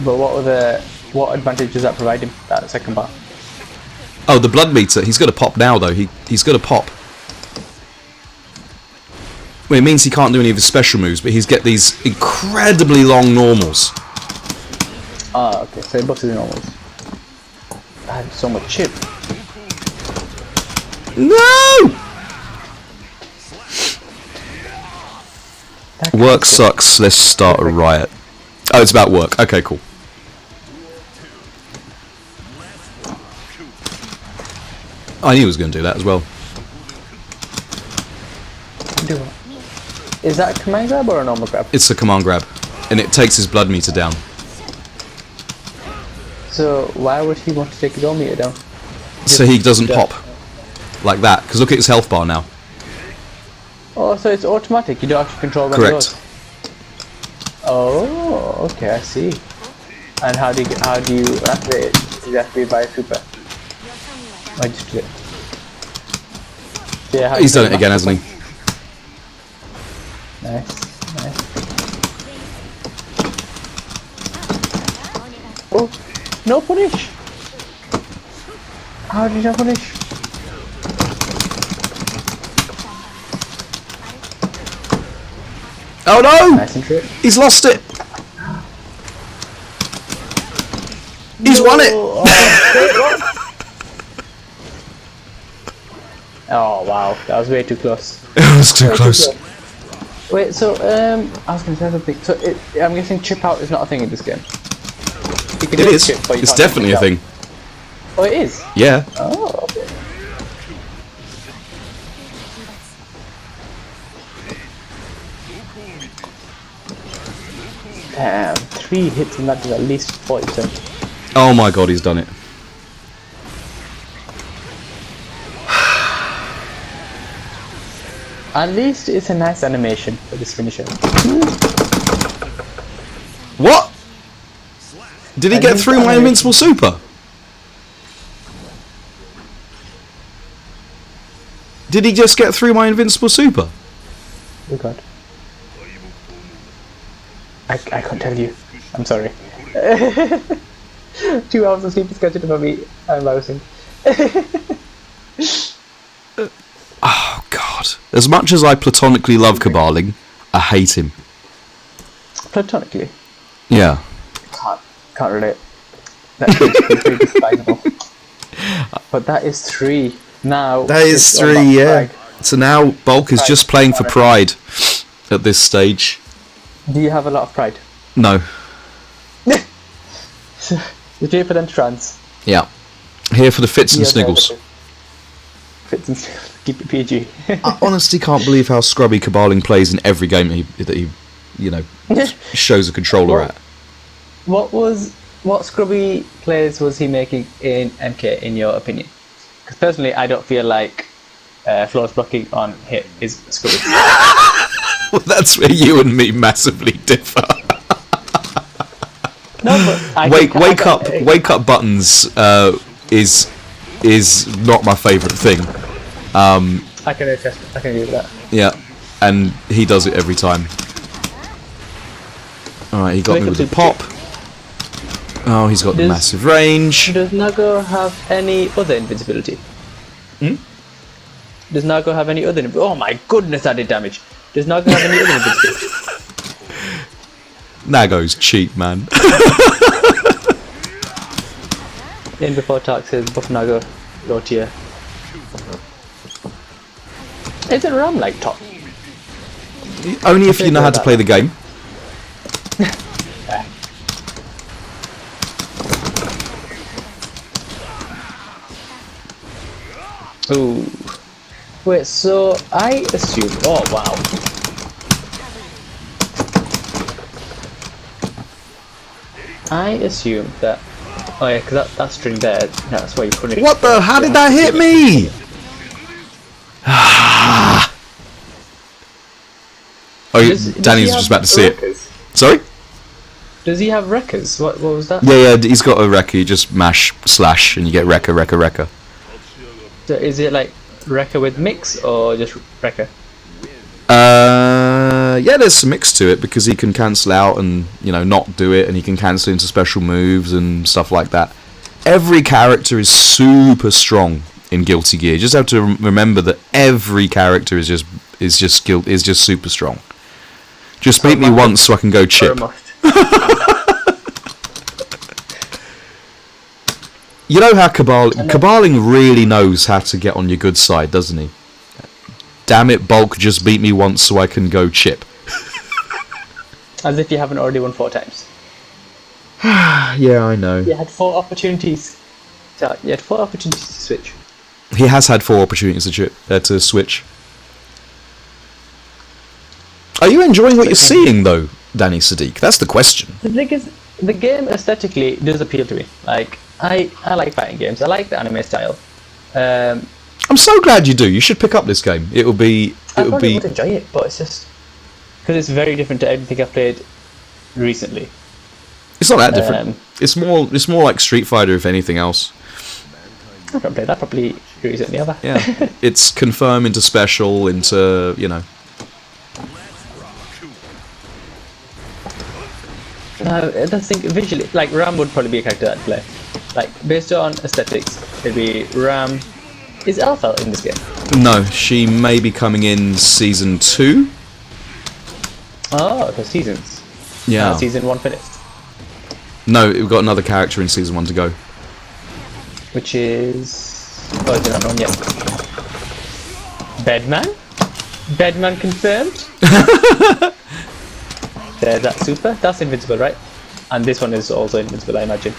But what advantage does that provide him, that second part? Oh, the blood meter. He's going to pop now, though. He's going to pop. Well, it means he can't do any of his special moves, but he's get these incredibly long normals. Ah, okay. So he buffs his normals. I have so much chip. No! That Work guy's sucks. Let's start a riot. Oh, it's about work. Okay, cool. I knew he was going to do that as well. good. Do what? Is that a command grab or a normal grab? It's a command grab, and it takes his blood meter down. So why would he want to take his own meter down? So he doesn't Yeah. pop like that. Because look at his health bar now. Oh, so it's automatic. You don't actually control when it Correct. goes. Oh, okay, I see. And how do you activate it? Does it have to be by a super? I just did it. Yeah, He's done it again, hasn't he? Nice, nice. Oh, no punish! How did you not punish? Oh no! Nice and trip. He's lost it! He's won it! Oh wow, that was way too close. It was too close. Wait, so I was going to say something. So I'm guessing chip out is not a thing in this game. You can It do is. chip, but you It's can't do definitely a chip out. thing. Oh, it is. Yeah. Oh, okay. Damn, 3 hits and that does at least 40%. Oh my god, he's done it. At least it's a nice animation for this finisher. What? Did he I get think through my I- invincible super? Did he just get through my invincible super? Oh god. I can't tell you. I'm sorry. 2 hours of sleep is scheduled for me. I'm embarrassing. Oh god. As much as I platonically love Caballing, I hate him. Platonically. Yeah. Can't relate. That's completely despicable. But that is 3. Now That is it's all 3, about yeah. pride. So now Bulk is just playing for pride at this stage. Do you have a lot of pride? No. You're here for them trans. Yeah. Here for the fits and Yeah, sniggles. Fits and sniggles. Keep it PG. I honestly can't believe how scrubby Caballing plays in every game that he you know, shows a controller at. What scrubby plays was he making in MK in your opinion? Because personally, I don't feel like flawless blocking on hit is scrubby. Well, that's where you and me massively differ. No, but I Wake up buttons is not my favourite thing. I can attest. I can agree with that. Yeah, and he does it every time. Alright, he got Wake me up with the to- pop. Oh, he's got the Does- massive range. Does Nago have any other invincibility? Does Nago have any other? Oh my goodness, that did damage. Does Nago have any other invincibility? Nago's cheap, man. In before Tark says buff Nago, low tier. Isn't Ram like top? Only if you know how to play the game. Ooh. Wait, so I assume. Oh wow. I assume that. Oh yeah, because that string there. That's why you punish. What the? How did that hit me? Oh, Does Danny's he just have about to see it. wreckers? Sorry? Does he have wreckers? What was that? Yeah, he's got a wrecker. You just mash slash and you get wrecker. So is it like wrecker with mix or just wrecker? Yeah, there's some mix to it because he can cancel out and, you know, not do it, and he can cancel into special moves and stuff like that. Every character is super strong in Guilty Gear. You just have to remember that every character is just super strong. Just beat me once so I can go chip. You know how Caballing really knows how to get on your good side, doesn't he? Damn it, Bulk just beat me once so I can go chip. As if you haven't already won 4 times. Yeah, I know. You had 4 opportunities. So you had 4 opportunities to switch. He has had 4 opportunities to switch. Are you enjoying what you're seeing, though, Danny Sadiq? That's the question. The thing is, the game aesthetically does appeal to me. Like, I like fighting games. I like the anime style. I'm so glad you do. You should pick up this game. I probably would enjoy it, but it's just because it's very different to everything I've played recently. It's not that different. It's more like Street Fighter, if anything else. I haven't played that properly recently, have I? Yeah, it's confirm into special into, you know. I don't think visually, like Ram would probably be a character I'd play. Like based on aesthetics, it'd be Ram. Is Alpha in this game? No, she may be coming in season 2. Oh, for seasons. Yeah. Season 1 finished. No, we've got another character in season 1 to go. Which is... Oh, is it not known yet? Bedman? Bedman confirmed? There's that super. That's invincible, right? And this one is also invincible, I imagine.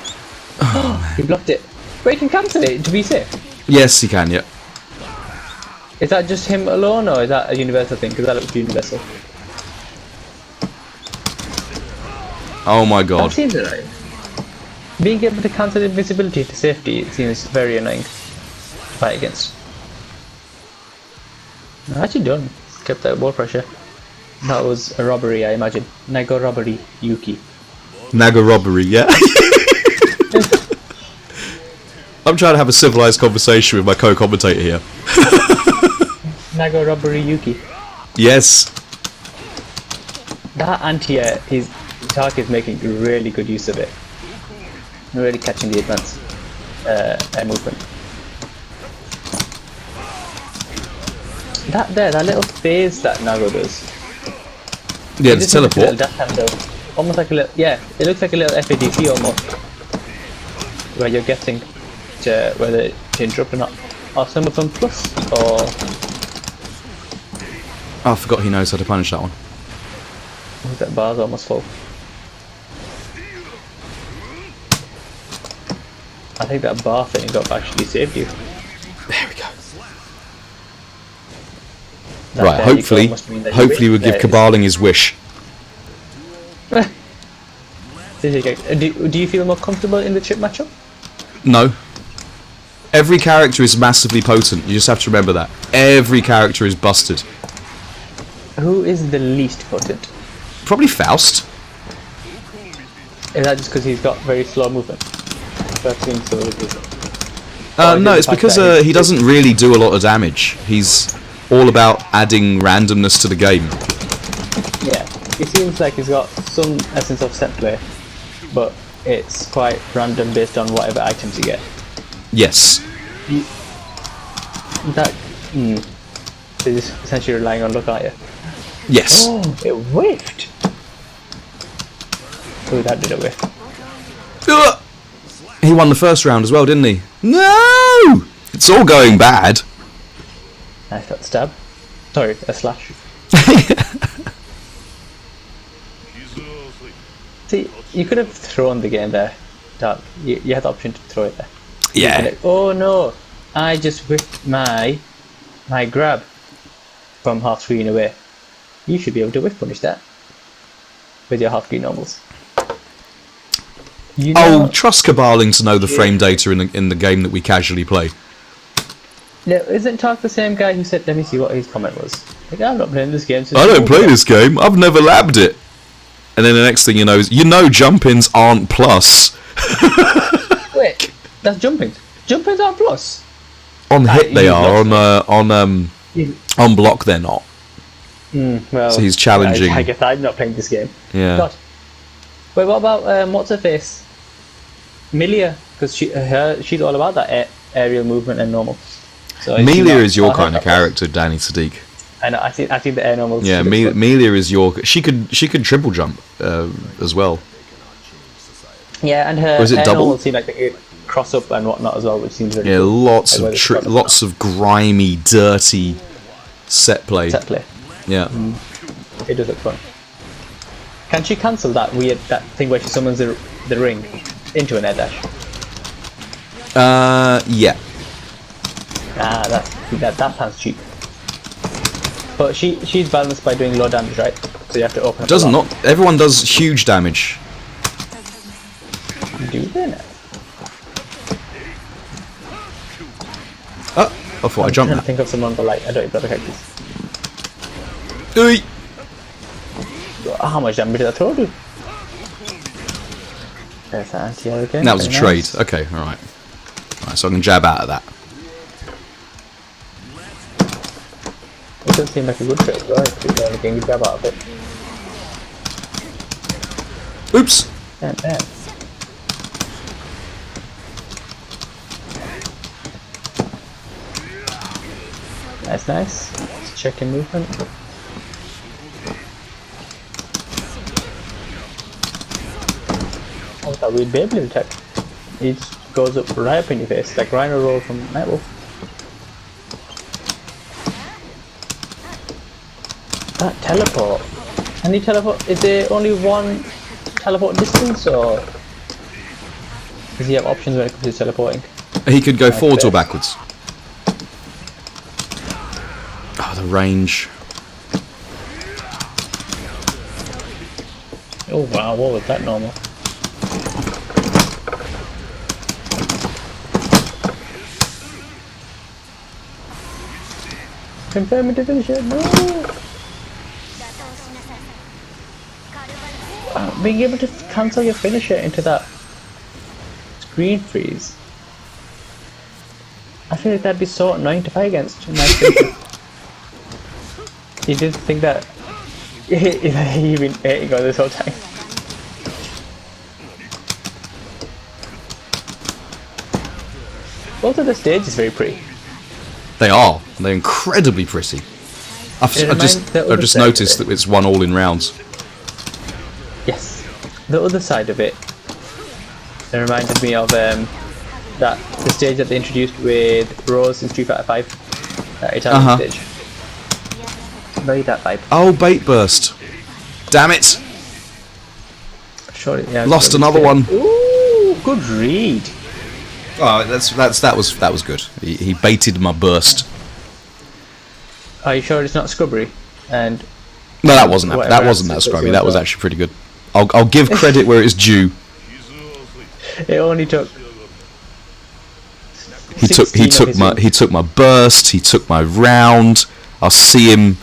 Oh, he blocked it. Wait, you can cancel it, to be safe. Yes, he can, yeah. Is that just him alone, or is that a universal thing? Because that looks universal. Oh my god. That seems alright. Being able to cancel invisibility to safety seems very annoying to fight against. Actually done. Kept that wall pressure. That was a robbery, I imagine. Nago robbery, Yuki. Naga robbery, yeah? I'm trying to have a civilized conversation with my co-commentator here. Nago robbery, Yuki. Yes. That anti-air, Tark is making really good use of it. Really catching the advance air movement. That little phase that Nago does. Yeah, the teleport. Almost like a little, yeah, it looks like a little FADC almost. Where you're getting to whether to interrupt or not. Are some of them plus, or... Oh, I forgot he knows how to punish that one. That bar's almost full. I think that bar thing up actually saved you. There we go. That Right, hopefully we'll give Caballing his wish. Do you feel more comfortable in the chip matchup? No. Every character is massively potent, you just have to remember that. Every character is busted. Who is the least potent? Probably Faust. Is that just because he's got very slow movement? No, it's because he doesn't really do a lot of damage. He's all about adding randomness to the game. Yeah, it seems like he's got some essence of set play, but it's quite random based on whatever items you get. Yes. That so you're just essentially relying on luck, aren't you? Yes. Oh, it whiffed. Oh, that did a whiff. Ugh. He won the first round as well, didn't he? No! It's all going bad. Nice that stab. Sorry, a slash. See, you could have thrown the game there, Dark. You had the option to throw it there. Yeah. Like, oh no, I just whipped my grab from half screen away. You should be able to whiff punish that with your half screen normals. You know, Trust Caballing to know the frame data in the game that we casually play. now, isn't Tark the same guy who said, let me see what his comment was? Like, I'm not playing this game. I don't play this game. I've never labbed it. And then the next thing you know is, jump-ins aren't plus. Wait, that's jumping. Jumpings are plus. On hit they you are. lost On block they're not. Well, So he's challenging. I guess I'm not playing this game. Yeah. God. Wait, what about what's her face? Milia, because she's all about that aerial movement and normal. So Melia is your kind of character, Danny Sadiq. And I think the air normals. Yeah, Melia is your. She could triple jump as well. Yeah, and her Or is it air double? normals seem like they could cross up and whatnot as well, which seems really Yeah, cool. lots Like where of they cross up lots of grimy, dirty set play. set play. Yeah. It does look fun. Can she cancel that thing where she summons the ring into an air dash? Yeah. Ah, that sounds cheap. But she's balanced by doing low damage, right? So you have to open up. Does not. Everyone does huge damage. Do they now? Oh, I thought I I'm jumped trying to that. think of someone, but like I don't even know the characters. Oi. How much damage did that throw do? There's that anti-air again. That was a Very trade. nice. Okay, alright. Alright, so I can jab out of that. It does seem like a good trade, right? If you're only getting a grab out of it. Oops. Damn. Nice. Let's check in movement. Oh, that weird Beyblade attack. It just goes up right up in your face, like Rhino Roll from Nightwolf. That teleport. Can you teleport? Is there only one teleport distance, or does he have options when it comes to teleporting? He could go forwards or fair. backwards. Oh, the range. Oh wow, what was that normal? Confirm to finish it, no! Being able to cancel your finisher into that screen freeze. I feel like that'd be so annoying to fight against in my thinking. You didn't think that you've been hating on this whole time. Also, the stage is very pretty. They are. They're incredibly pretty. I've just noticed that it's 1-1 in rounds. Yes. The other side of it, it reminded me of the stage that they introduced with Rose in Street Fighter 5. That Italian stage. Very that vibe. Oh, bait burst. Damn it. Surely, yeah, Lost surely another it's one. Ooh, good read. Oh, that was good. He baited my burst. Are you sure it's not Scrubbery? And No, that wasn't that. Whatever That wasn't that else it scrubby. was That was well. actually pretty good. I'll give credit where it's due. it only took. He 16 of took his my wins. he took my burst. He took my round. I'll see him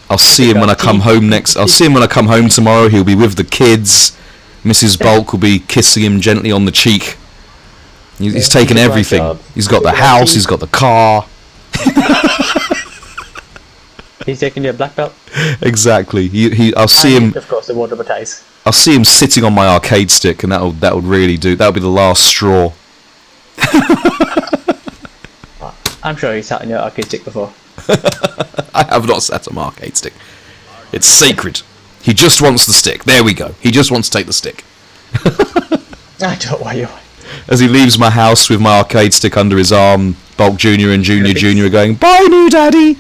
when I come home next. I'll see him when I come home tomorrow. He'll be with the kids. Mrs. Bulk will be kissing him gently on the cheek. He's taken Good everything. job. He's got the Good house. job. He's got the car. He's taking your black belt. Exactly. I'll see him. And, of course, the water ties. I'll see him sitting on my arcade stick, and that'll really do. That'll be the last straw. I'm sure he's sat on your arcade stick before. I have not sat on my arcade stick. It's sacred. He just wants the stick. There we go. He just wants to take the stick. I don't know why you. As he leaves my house with my arcade stick under his arm, Bulk Jr. and Junior Jr. are going, "Bye, new daddy!"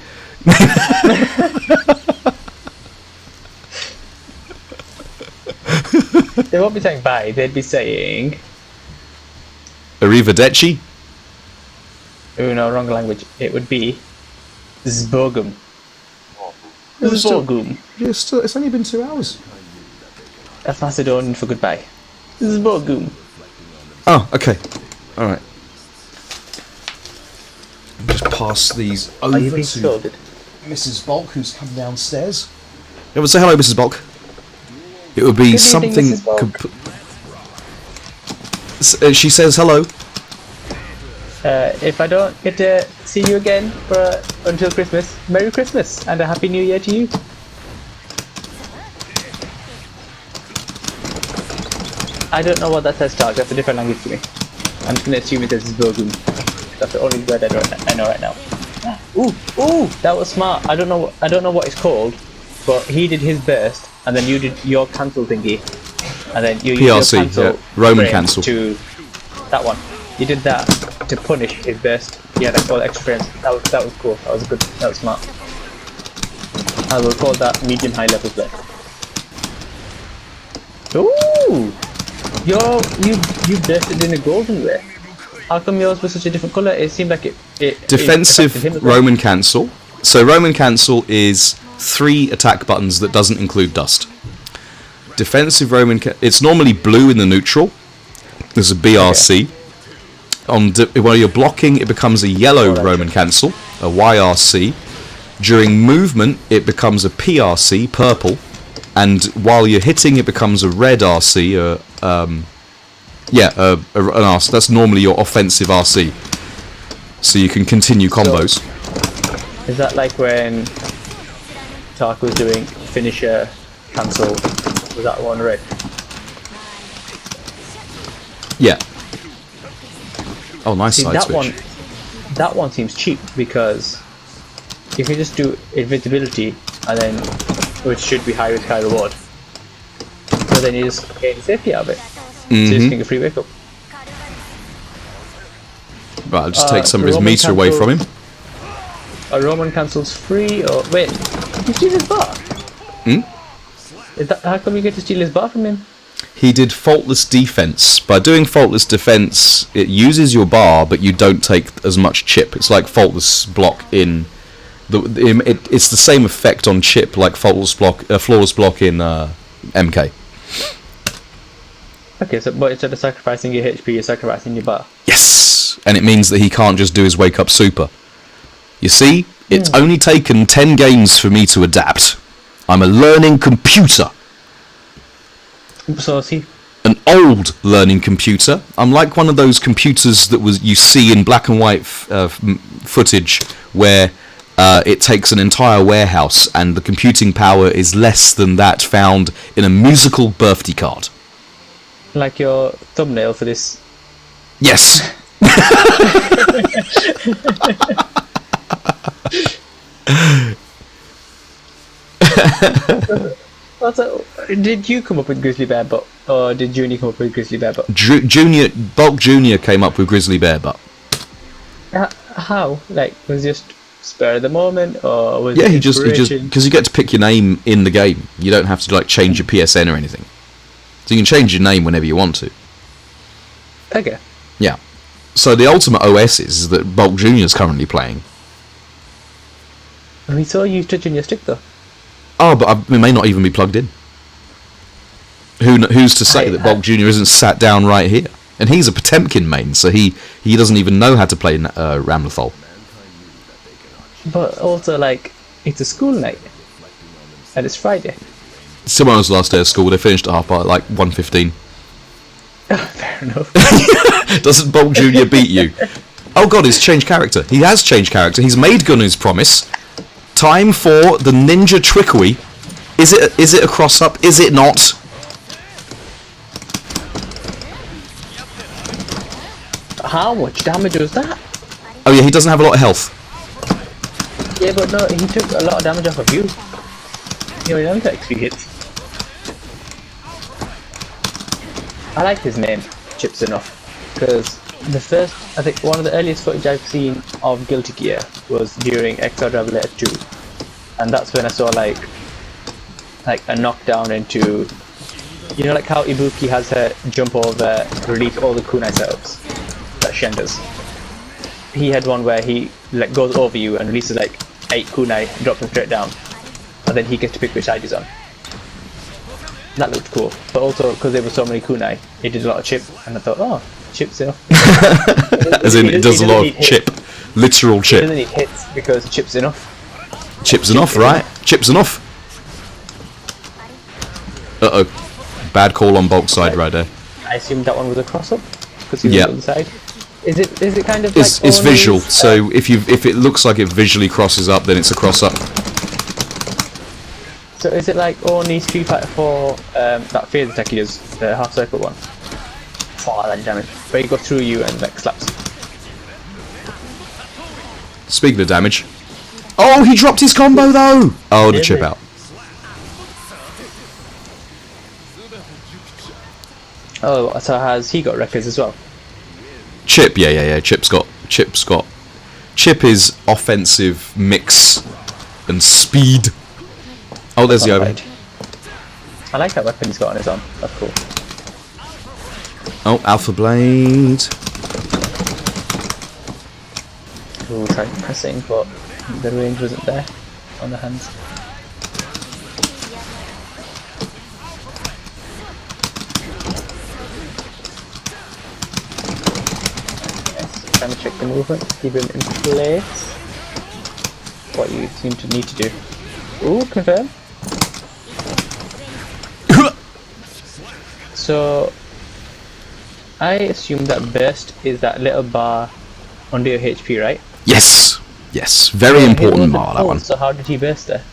They won't be saying bye. They'd be saying, Arrivederci? oh no, wrong language. It would be Zbogum. It's still- Zbogum. It's only been 2 hours. That's Macedonian for goodbye. Zbogum. Oh, okay. Alright. Just pass these over Are you being to scolded? Mrs. Bulk, who's come downstairs. You want to say hello, Mrs. Bulk? It would be Good evening, something... Mrs. Bulk. She says hello. If I don't get to see you again until Christmas, Merry Christmas and a Happy New Year to you. I don't know what that says, Tark. That's a different language to me. I'm just gonna assume it says Zbogum. That's the only word I know right now. Ooh, that was smart. I don't know what it's called, but he did his burst, and then you did your cancel thingy, and then you used your PRC, cancel yeah. Roman frame cancel. to that one. You did that to punish his burst. Yeah, like all the extra frames. That was cool. That was good. That was smart. I will call that medium high level play. Ooh, you bursted in a golden way. How come yours was such a different colour? It seemed like it affected him Defensive as well. Roman cancel. So Roman cancel is 3 attack buttons that doesn't include dust. Defensive Roman it's normally blue in the neutral. There's a BRC. While you're blocking, it becomes a yellow Roman cancel, a YRC. During movement, it becomes a PRC, purple. And while you're hitting, it becomes a red RC, an RC. That's normally your offensive RC. So you can continue combos. Is that like when Tark was doing finisher cancel? Was that one red? Yeah. Oh, nice See, side that switch. that one seems cheap because you can just do invisibility and then, which should be high risk, high reward. So then you just gain safety out of it. So you just get a free wake up. Right, I'll just take some of his Roman meter away cancel- from him. A Roman cancels free or wait? Did you steal his bar? Is that how come you get to steal his bar from him? He did faultless defense. By doing faultless defense, it uses your bar, but you don't take as much chip. It's like faultless block in it's the same effect on chip like flawless block in MK. Okay, so but instead of sacrificing your HP, you're sacrificing your bar. Yes, and it means that he can't just do his wake up super. You see, it's only taken 10 games for me to adapt. I'm a learning computer. So see, An old learning computer. I'm like one of those computers that you see in black and white footage where it takes an entire warehouse and the computing power is less than that found in a musical birthday card. like your thumbnail for this. Yes. Did you come up with Grizzly Bear Butt, or did Junior come up with Grizzly Bear Butt? Bulk Junior came up with Grizzly Bear Butt. How? Like, was it just spur of the moment, or was Yeah, it he just inspiration? because you get to pick your name in the game. You don't have to like change your PSN or anything. So you can change your name whenever you want to. Okay. Yeah. So the ultimate OS is that Bulk Junior is currently playing. We saw you touching your stick though. Oh, but it may not even be plugged in. Who's to say that Bulk Junior isn't sat down right here? And he's a Potemkin main, so he doesn't even know how to play Ramlethal. But also, like, it's a school night, and it's Friday. It's tomorrow's last day of school. They finished at half by like 1:15. Fair enough. Doesn't Bulk Junior beat you? Oh god, he's changed character. He has changed character. He's made Gunner's promise. Time for the Ninja Trickery. Is it a cross up? Is it not? How much damage was that? Oh yeah, he doesn't have a lot of health. Yeah, but no, he took a lot of damage off of you. You only only took 3 hits. I like his name, Chips Enough, because the first, I think one of the earliest footage I've seen of Guilty Gear was during XR Revelator 2, and that's when I saw like a knockdown into You know, like how Ibuki has her jump over, release all the kunai setups that Shen does. He had one where he like goes over you and releases like 8 kunai, drops them straight down, and then he gets to pick which side he's on. That looked cool, but also because there were so many kunai, it did a lot of chip, and I thought, oh, chip's enough. As in, it does a lot of chip. Literal It chip. doesn't need hits because chip's enough. Chips enough, right? Chips enough. Uh-oh. Bad call on bulk side right there. I assumed that one was a cross up because he was Yeah. on the other side. Is it kind of It's like visual, Oni's, so if it looks like it visually crosses up, then it's a cross up. So is it like Oni Street Fighter 4, that phase attack he does, the half circle one? Oh, that damage. Where he goes through you and like slaps. Speaking of damage. Oh, he dropped his combo though! Oh, the Did chip he? out. Oh, so has he got records as well? Chip, yeah. Chip is offensive mix and speed. Oh, there's the overhead. I like that weapon he's got on his arm. That's cool. Oh, Alpha Blade. Ooh, tried pressing, but the range wasn't there on the hands. Yes, trying to check the movement, keep him in place. What you seem to need to do. Ooh, confirm. So, I assume that burst is that little bar under your HP, right? Yes. Very It important wasn't bar, that full, one. So how did he burst there?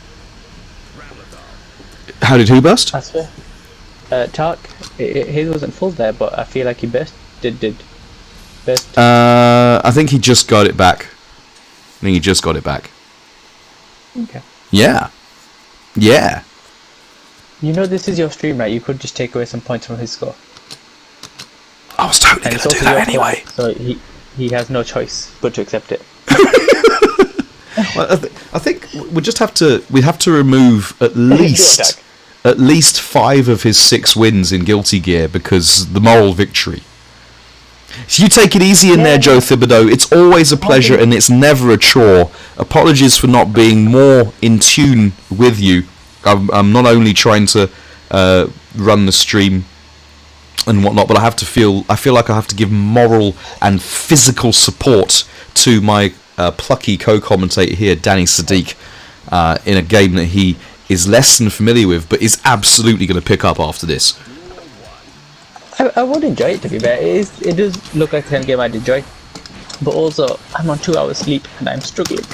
How did who burst? I swear. Tark, his wasn't full there, but I feel like he burst. Did burst? I think he just got it back. Okay. Yeah. You know this is your stream, right? You could just take away some points from his score. I was totally And going it's to do also that your anyway. fault, So he has no choice but to accept it. Well, I think we have to remove at attack. least 5 of his 6 wins in Guilty Gear because the moral victory. So you take it easy in there, Joe Thibodeau. It's always a pleasure and it's never a chore. Apologies for not being more in tune with you. I'm not only trying to run the stream and whatnot, but I feel like I have to give moral and physical support to my plucky co-commentator here, Danny Sadiq, in a game that he is less than familiar with, but is absolutely going to pick up after this. I would enjoy it, to be fair. It does look like the kind of game I'd enjoy. But also, I'm on 2 hours sleep and I'm struggling.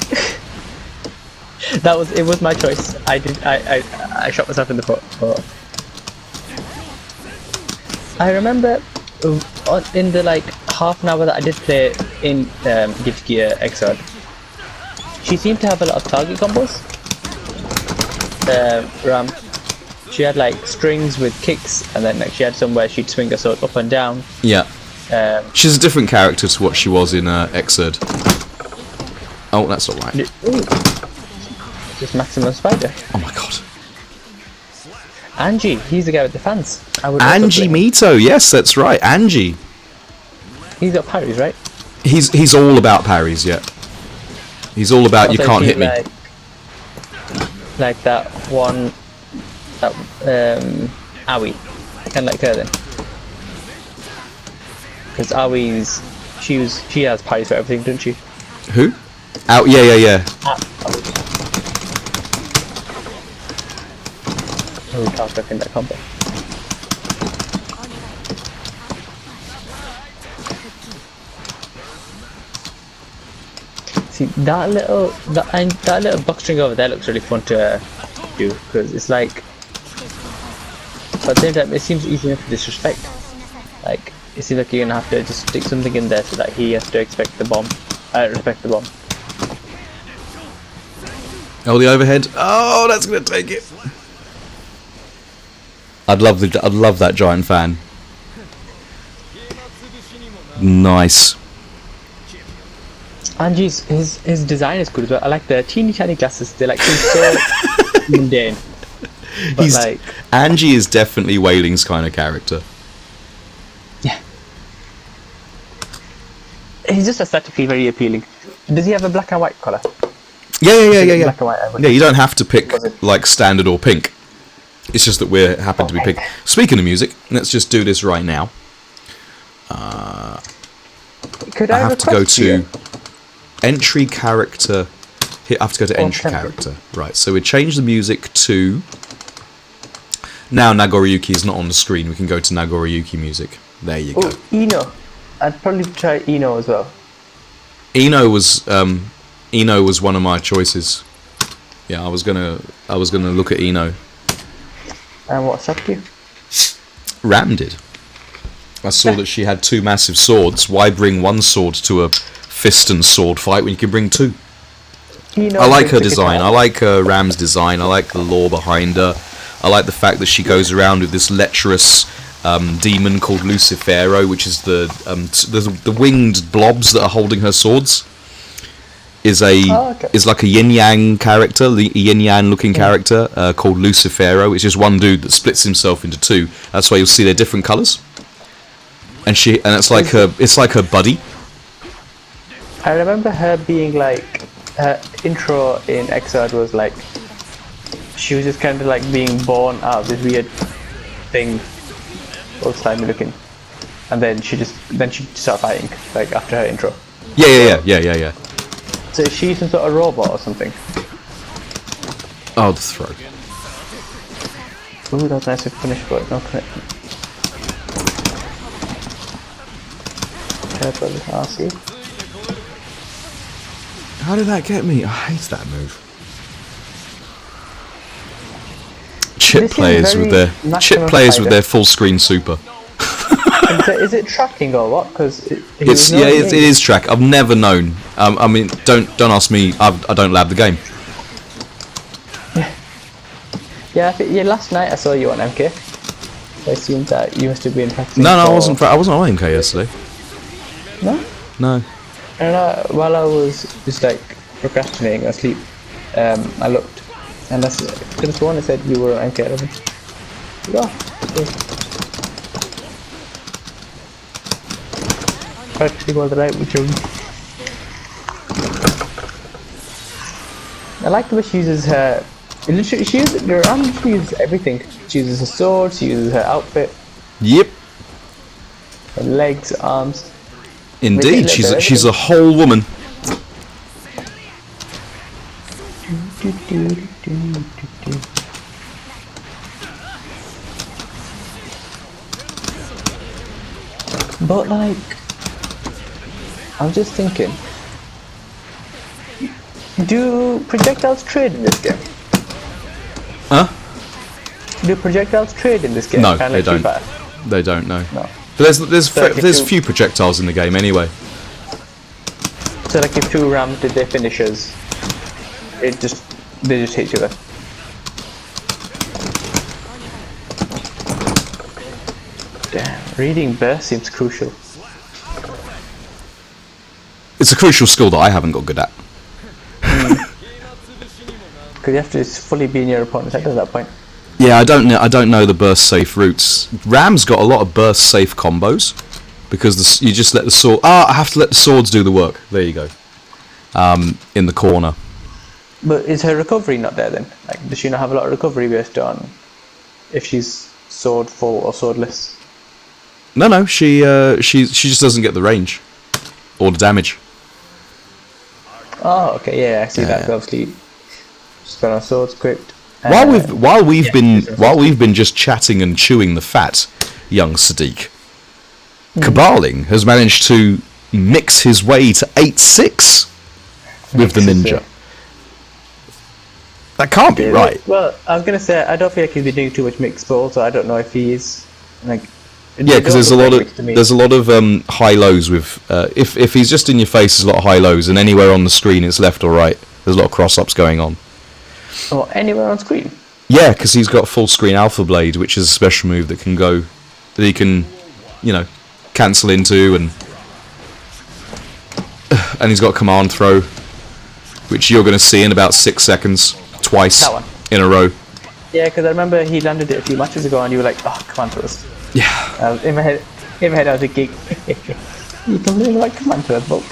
It was my choice. I shot myself in the foot. But I remember in the like half an hour that I did play in Guilty Gear Xrd, she seemed to have a lot of target combos. Ram. She had like strings with kicks, and then like she had some where she'd swing her sword up and down. Yeah. She's a different character to what she was in Xrd. Oh, that's not right. Just Maximum Spider. Oh my god. Angie, he's the guy with the fans. I would also Angie play him. Mito, yes, that's right. Angie. He's got parries, right? He's all about parries, yeah. He's all about you Also, can't he's hit me. Like that one, that Aoi, kind of like her then. Because Aoi's, she has parries for everything, doesn't she? Who? Oh, yeah. Oh, Tark in that combo. See that little box string over there looks really fun to do because it's like, but at the same time it seems easy enough to disrespect. Like it seems like you're gonna have to just stick something in there so that he has to respect the bomb. Oh, the overhead. Oh, that's gonna take it. I'd love that giant fan. Nice. Angie's his design is good as well. I like the teeny tiny glasses. They like seem so mundane. But like, Angie is definitely Wei Ling's kind of character. yeah, he's just aesthetically very appealing. Does he have a black and white color? Yeah. Black and white. I would- Yeah, you don't have to pick Was it- like standard or pink. It's just that we're happen to be pink. Speaking of music, let's just do this right now. Could I have to go request to you? entry character. Here, I have to go to entry template. character. Right, so we change the music to. Now Nagoriyuki is not on the screen. We can go to Nagoriyuki music. There you go. Oh, Eno. I'd probably try Eno as well. Eno was one of my choices. Yeah, I was gonna look at Eno. And what stopped you? Ram did. I saw that she had two massive swords. Why bring one sword to a fist and sword fight when you can bring two? Eno I like brings her the design. I guitar. like Ram's design. I like the lore behind her. I like the fact that she goes around with this lecherous demon called Lucifero, which is the winged blobs that are holding her swords. Is like a yin yang character, the yin yang looking character called Lucifero. It's just one dude that splits himself into two. That's why you'll see they're different colours. And it's like her buddy. I remember her being like, her intro in Exod was like, she was just kind of like being born out of this weird thing, old slimy looking, and then she started fighting like after her intro. Yeah. So is she some sort of robot or something? Oh, the throw. Ooh, that was nice to finish, but no connect. Purple RC. How did that get me? I hate that move. Chip This is players very with their maximum with spider. their full screen super. Is it tracking or what? Because It is track. I've never known. I mean, don't ask me. I don't lab the game. Yeah, last night I saw you on MK. So I assumed that you must have been practicing. No, I for- wasn't. I wasn't on MK yesterday. No? No. And while I was just like procrastinating asleep, I looked, and that's the one that said you were on MK11. Yeah. Practically was right with you. I like the way she uses her. Literally, she uses everything. She uses her sword. She uses her outfit, Yep. her legs, arms. Indeed, she's a whole woman. But like, I'm just thinking, do projectiles trade in this game? Huh? Do projectiles trade in this game? No, Kinda they like don't. Street Fighter? They don't know. No. But there's So if there's you- few projectiles in the game anyway. So like if two Rams did their finishers, they just hit each other. Damn, reading burst seems crucial. It's a crucial skill that I haven't got good at. Because you have to just fully be in your opponent's head at that point. Yeah, I don't know the burst safe routes. Ram's got a lot of burst safe combos because you just let the sword. I have to let the swords do the work. There you go. In the corner. But is her recovery not there then? Like, does she not have a lot of recovery based on if she's sword full or swordless? No, she just doesn't get the range or the damage. Oh, okay, yeah, I see Yeah, that. yeah. 'Cause obviously, she's got a sword script. While we've been just chatting and chewing the fat, young Sadiq, Kabaling has managed to mix his way to 8-6 with the Mixes ninja. it. That can't be right. Well, I was gonna say I don't feel like he's been doing too much mix, but also I don't know if he is like. Yeah, because there's a lot of high lows with if he's just in your face, there's a lot of high lows, and anywhere on the screen it's left or right. There's a lot of cross ups going on. Or anywhere on screen. Yeah, because he's got full screen Alpha Blade, which is a special move that he can, cancel into, and he's got command throw, which you're going to see in about 6 seconds, twice That one. in a row. Yeah, because I remember he landed it a few matches ago, and you were like, "Oh, Commandos." Yeah. In my head, I was thinking, "You completely like Commandos, Bulk.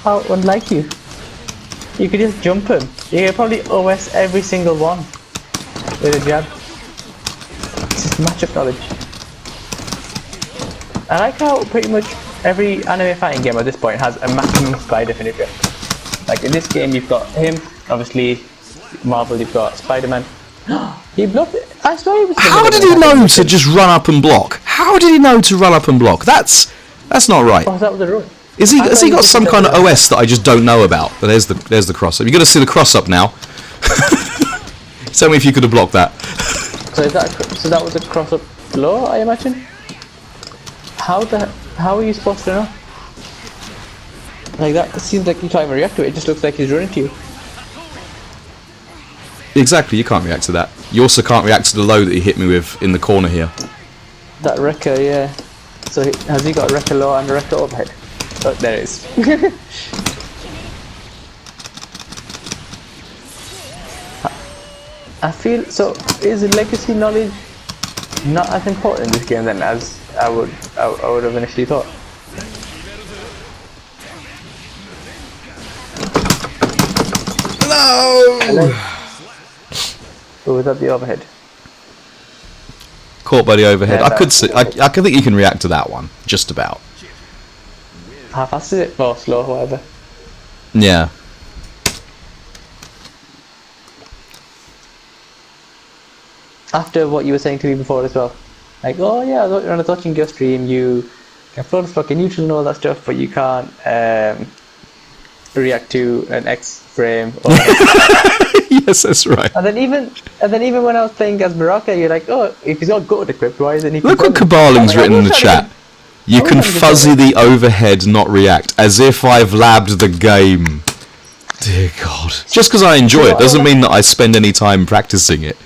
How unlike you? You could just jump him. You could probably OS every single one with a jab. It's just matchup knowledge." I like how pretty much every anime fighting game at this point has a maximum spider finisher. Like in this game, you've got him, obviously. Marvel, you've got Spider-Man. He blocked it. I saw he was. How did he know to just run up and block? How did he know to run up and block? That's not right. Oh, that was the rule. Has he got some kind of OS that I just don't know about? But there's the cross up. You're gonna see the cross up now. Tell me if you could have blocked that. So that was a cross up blow, I imagine. How are you supposed to know? Like that seems like you can't even react to it. It just looks like he's running to you. Exactly, you can't react to that. You also can't react to the low that he hit me with in the corner here. That wrecker, yeah. So has he got a wrecker low and a wrecker overhead? Oh, there it is. I feel so. Is legacy knowledge not as important in this game then as I would have initially thought? No! Or was that the overhead? Caught by the overhead. Yeah, I could see. I could think you can react to that one, just about. How fast is it? Or slow, whatever. Yeah. After what you were saying to me before as well, like, oh yeah, when I was watching your stream, you can float the block and neutral and all that stuff, but you can't react to an X frame. Or Yes, that's right. and then even when I was playing as Baraka, you're like, oh, if he's got goat equipped, why isn't he? Look what controlling? Kabaling's written in the chat. You can fuzzy the overhead, not react, as if I've labbed the game. Dear God. Just because I enjoy it doesn't mean that I spend any time practicing it.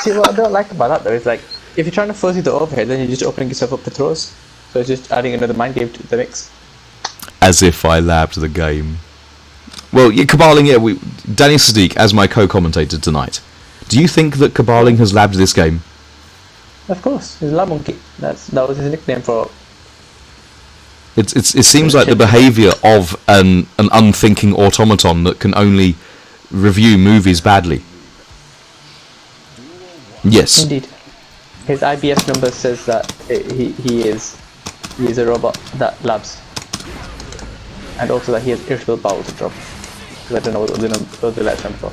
See, what I don't like about that though is like, if you're trying to fuzzy the overhead, then you're just opening yourself up to throws. So it's just adding another mind game to the mix. As if I labbed the game. Well, yeah, Kabaling, yeah, Danny Sadiq as my co-commentator tonight. Do you think that Kabaling has labbed this game? Of course, he's Lab Monkey. That was his nickname for. It seems like the behaviour of an unthinking automaton that can only review movies badly. Yes. Indeed. His IBS number says that he is a robot that labs. And also that he has irritable bowel syndrome. Because I don't know what the letter for.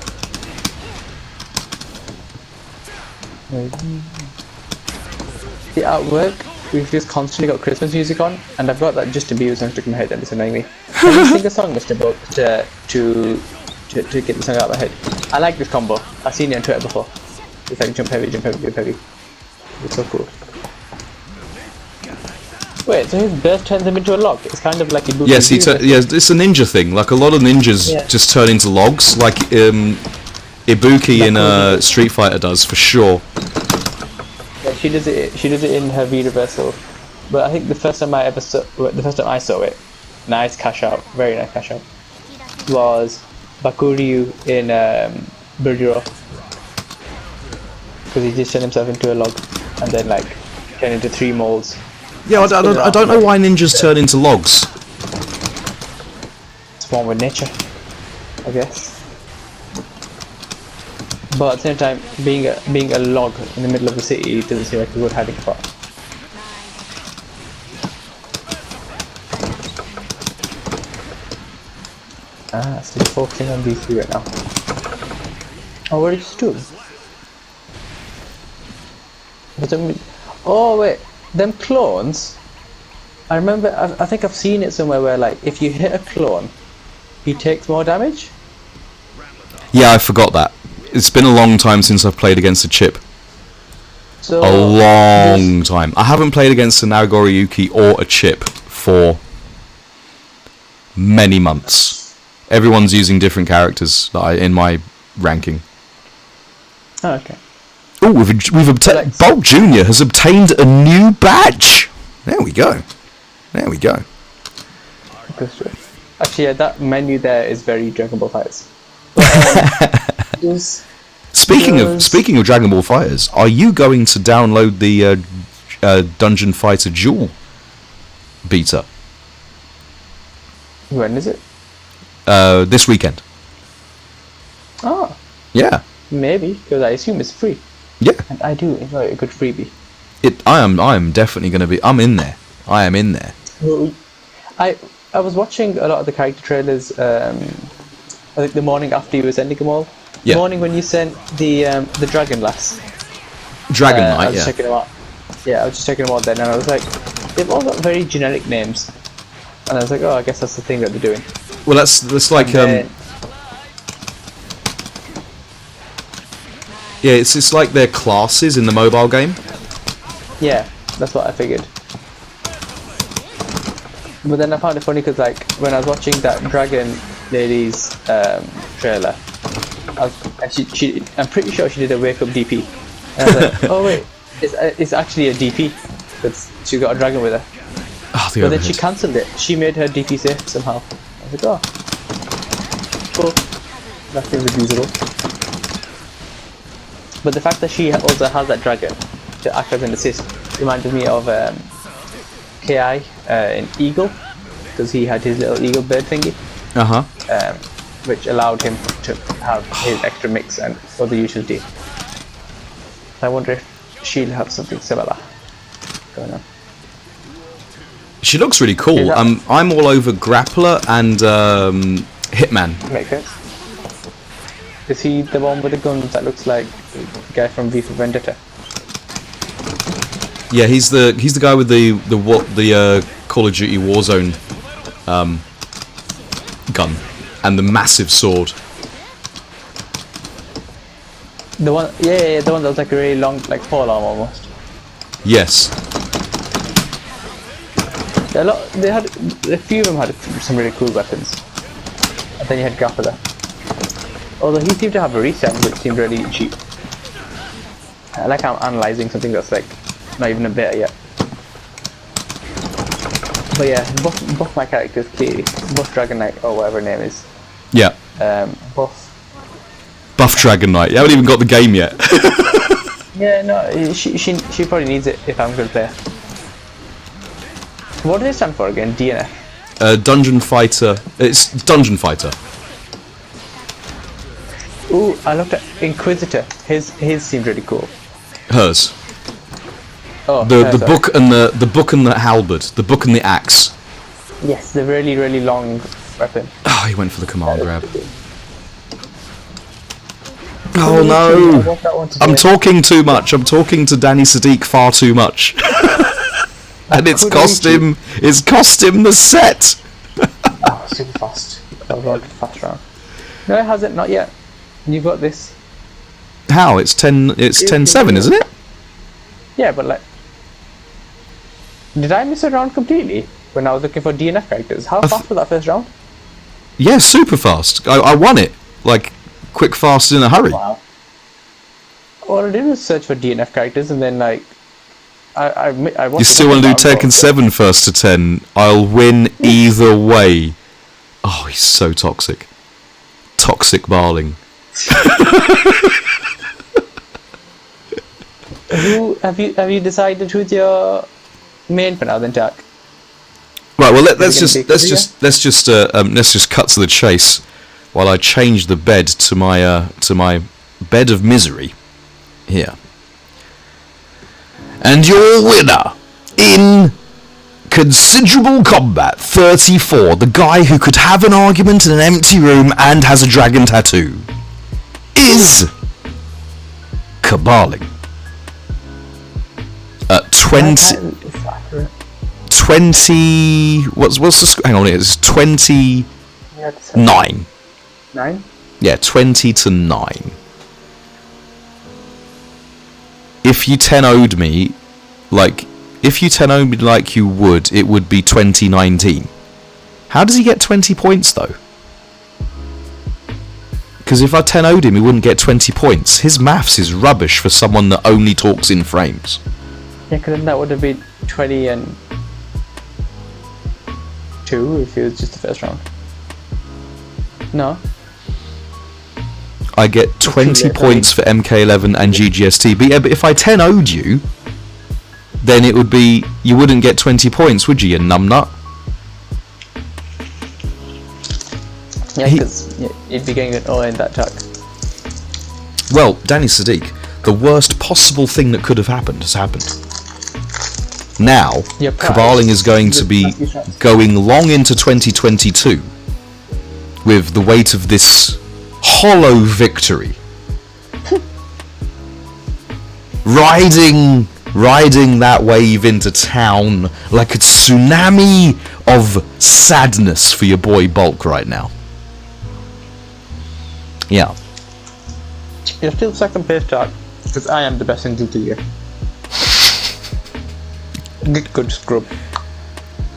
See, at work, we've just constantly got Christmas music on, and I've got that Justin Bieber song stuck in my head, and it's annoying me. Can you sing a song, Mr. Book, to get the song out of my head? I like this combo. I've seen it on Twitter before. It's like jump heavy, jump heavy, jump heavy. It's so cool. Wait, so his burst turns him into a log? It's kind of like Ibuki. Yes, it's a ninja thing. Like a lot of ninjas just turn into logs, like Ibuki in Street Fighter does, for sure. Yeah, she does it in her V reversal. But I think the first time I saw it, nice cash out, very nice cash out, was Bakuryu in Burjiro. Because he just turned himself into a log and then like turned into 3 molds. Yeah, I don't know why ninjas turn into logs. It's one with nature, I guess. But at the same time, being a log in the middle of the city doesn't seem like a good hiding spot. Still focusing on these 3 right now. Oh, where is Stu? Oh wait, them clones. I remember. I think I've seen it somewhere where like if you hit a clone, he takes more damage. Yeah, I forgot that. It's been a long time since I've played against a chip. So A long time. I haven't played against a Nagoriyuki or a chip for many months. Everyone's using different characters that in my ranking. Oh, okay. Oh, we've obtained. Bulk Junior has obtained a new badge. There we go. There we go. Actually, yeah, that menu there is very Dragon Ball Fights. Speaking of Dragon Ball Fighters, are you going to download the Dungeon Fighter Duel beta When is it? this weekend? Oh, Yeah, maybe, because I assume it's free. yeah. And I do enjoy a good freebie. I am definitely going to be. I'm in there. I am in there. I was watching a lot of the character trailers. I think the morning after you were sending them all. Yeah. The morning when you sent the Dragon Lass. Dragon I Knight. was Yeah. checking them out. Yeah, I was just checking them out then, and I was like, they've all got very generic names. And I was like, oh, I guess that's the thing that they're doing. Well, that's like And yeah. It's like their classes in the mobile game. yeah, that's what I figured. But then I found it funny because, like, when I was watching that Dragon Lady's trailer, I'm pretty sure she did a wake up DP. And I was like, oh wait, it's actually a DP. She got a dragon with her. Oh, the But then she overhead. cancelled it. She made her DP safe somehow. I was like, oh, cool. That seems abusable. But the fact that she also has that dragon to act as an assist reminded me of KI in Eagle, because he had his little eagle bird thingy, which allowed him to have his extra mix and other utility. I wonder if she'll have something similar going on. She looks really cool. Is that- I'm all over Grappler and Hitman. Makes sense. Is he the one with the guns that looks like the guy from V for Vendetta? Yeah, he's the guy with the Call of Duty Warzone gun and the massive sword. The one, yeah, the one that was like a really long, like forearm almost. Yes. A few of them had some really cool weapons. And then you had Grappler. Although he seemed to have a reset, which seemed really cheap. I like how I'm analysing something that's like not even a beta yet. But yeah, both my characters clearly, both Dragon Knight or whatever her name is, Yeah. both. Buff Dragon Knight. You haven't even got the game yet. Yeah, no, she probably needs it if I'm going to play. What does it stand for again? DNF. Dungeon Fighter. It's Dungeon Fighter. Ooh, I looked at Inquisitor. His seemed really cool. Hers. Oh, The sorry. book and the halberd. The book and the axe. Yes, the really, really long weapon. Oh, he went for the command grab. Oh, Oh no! I want that one to I'm do it. talking too much. I'm talking to Danny Sadiq far too much. And it's cost him the set. Oh, super fast. That was a fast round. No, it hasn't. Not yet. You got this. How? It's 10-7, isn't it? Yeah, but like, did I miss a round completely when I was looking for DNF characters? How fast was that first round? Yeah, super fast. I won it. Like, quick, fast, in a hurry. Wow. All I did was search for DNF characters, and then like, I You still want to do Tekken 7 first to 10? I'll win either way. Oh, he's so toxic. Toxic Barling. Have you decided who's your main for now then, Jack? Right. Well, let's gonna just cut to the chase while I change the bed to my bed of misery here. And your winner in considerable combat 34, the guy who could have an argument in an empty room and has a dragon tattoo, is Caballing. At 20 what's the hang on, it's 29. 9? Yeah, 20 to 9. If you 10-0'd me like you would, it would be 2019. How does he get 20 points though? Because if I 10-0'd him, he wouldn't get 20 points. His maths is rubbish for someone that only talks in frames. Yeah, because then that would have been 20 and 2 if it was just the first round. No. I get 20 points for MK11 and GGST. But yeah, but if I 10-0'd you, then it would be, you wouldn't get 20 points, would you numbnut? Yeah, because you'd be getting an O in that tag. Well, Danny Sadiq, the worst possible thing that could have happened has happened. Now, Your prize Caballing is going to is be lucky shots. going long into 2022 with the weight of this hollow victory. Riding that wave into town like a tsunami of sadness for your boy Bulk right now. Yeah. You're still second place, Jack, because I am the best in Guilty Gear. Good scrub.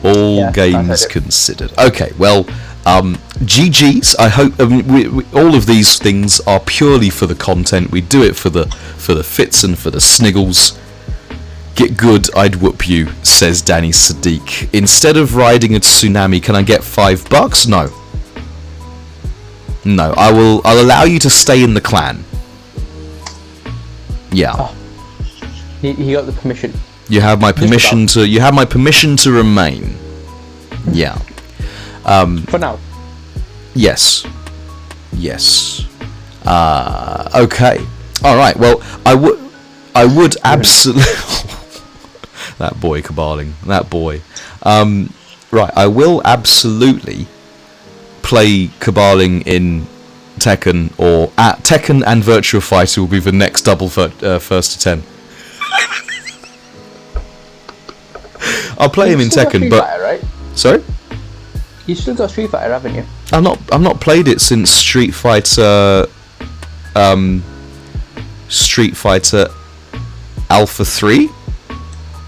All Yeah, games that's it. considered. Okay, well, GG's. I hope we, all of these things are purely for the content. We do it for the fits and for the sniggles. Get good, I'd whoop you, says Danny Sadiq. Instead of riding a tsunami, can I get $5? No. No, I'll allow you to stay in the clan. Yeah. Oh. He got the permission. You have my permission to. You have my permission to remain. Yeah. For now. Yes. Yes. Okay. All right. Well, I would absolutely. That boy Caballing. That boy. Right. I will absolutely play Caballing in Tekken, or at Tekken and Virtua Fighter will be the next double first to 10. I'll play him in still got Tekken, Street but Fighter, right? sorry, You still got Street Fighter, haven't you? I've not played it since Street Fighter Alpha 3.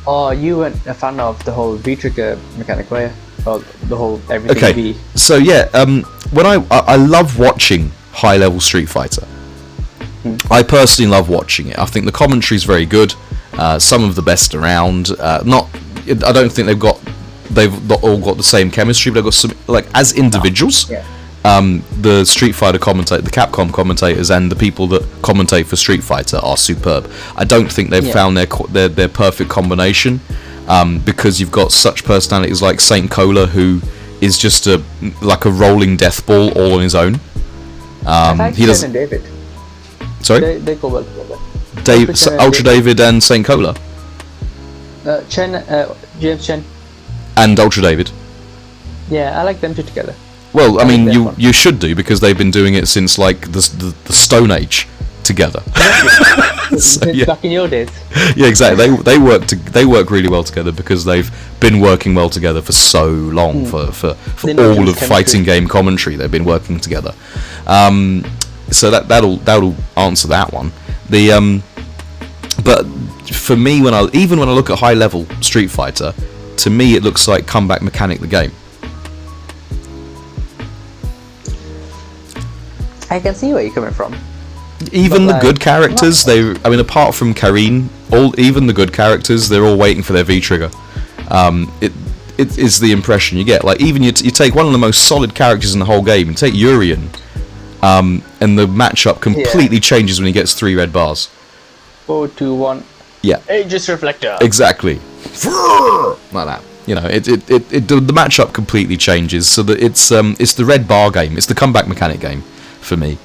Oh, you weren't a fan of the whole V-trigger mechanic, were you? Or the whole everything Okay, V. so yeah, when I love watching high level Street Fighter. I personally love watching it. I think the commentary is very good. Some of the best around. I don't think they've not all got the same chemistry, but they've got some, like, as individuals. Yeah. The Street Fighter commentator, the Capcom commentators, and the people that commentate for Street Fighter are superb. I don't think they've found their perfect combination, because you've got such personalities like Saint Cola, who is just a rolling death ball all on his own. He does. Chen and David. Sorry, They go well together. Ultra David and Saint Cola, James Chen. and Ultra David. Yeah, I like them two together. Well, I mean, they're you fun. you should do, because they've been doing it since like the Stone Age together. So, yeah. Back in your days. Yeah, exactly. They work really well together because they've been working well together for so long for They know all each of chemistry. fighting game commentary. They've been working together. So that'll answer that one. But for me, when I look at high level Street Fighter, to me it looks like Comeback Mechanic the game. I can see where you're coming from. Even But, the good like, characters, apart from Karine, even the good characters, they're all waiting for their V-trigger. It is the impression you get. Like, even you take one of the most solid characters in the whole game, you take Urien, and the matchup completely changes when he gets 3 red bars. 4, 2, 1. Yeah, Aegis Reflector. exactly. Like that. You know, the matchup completely changes, so that it's the red bar game. It's the comeback mechanic game for me.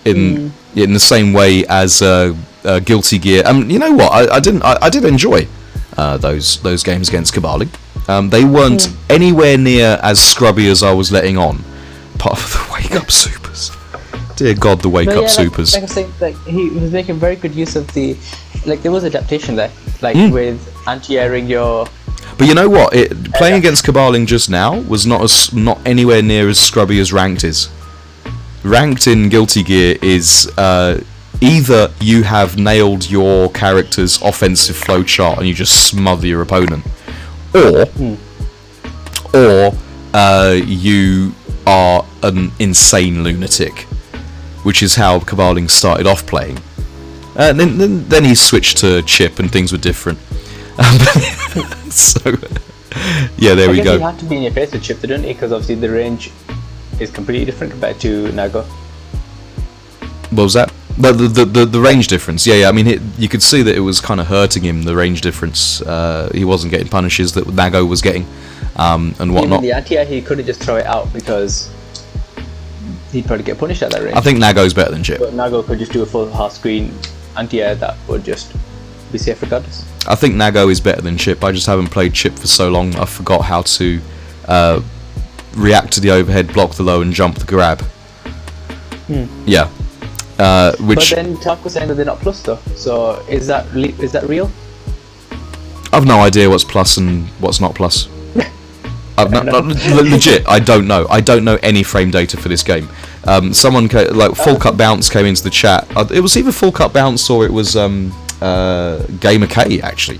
In the same way as Guilty Gear. You know what? I did enjoy those games against Caballing. They weren't anywhere near as scrubby as I was letting on. Part of the Wake Up Supers. Dear God, the Wake Up Supers. Like I was saying, he was making very good use of the, there was adaptation there, with anti-airing your. But you know what? Playing against Caballing just now was not anywhere near as scrubby as Ranked is. Ranked in Guilty Gear is either you have nailed your character's offensive flowchart and you just smother your opponent, or you are an insane lunatic, which is how Caballing started off playing. Then he switched to Chip and things were different. So yeah, there we go. You have to be in your face with Chip, don't you? Because obviously the range is completely different compared to Nago. What was that? The range difference. Yeah. I mean, you could see that it was kind of hurting him. The range difference. He wasn't getting punishes that Nago was getting, and whatnot. Even the anti-air, he couldn't just throw it out because he'd probably get punished at that range. I think Nago's better than Chip. But Nago could just do a full half screen anti-air that would just be safe regardless. I think Nago is better than Chip. I just haven't played Chip for so long. I forgot how to react to the overhead, block the low, and jump the grab. Yeah. Which But then Talk was saying that they're not plus though. So is that real? I've no idea what's plus and what's not plus. Legit, I don't know. I don't know any frame data for this game. Someone Full Cut Bounce came into the chat. It was either Full Cut Bounce or it was Gamer K actually.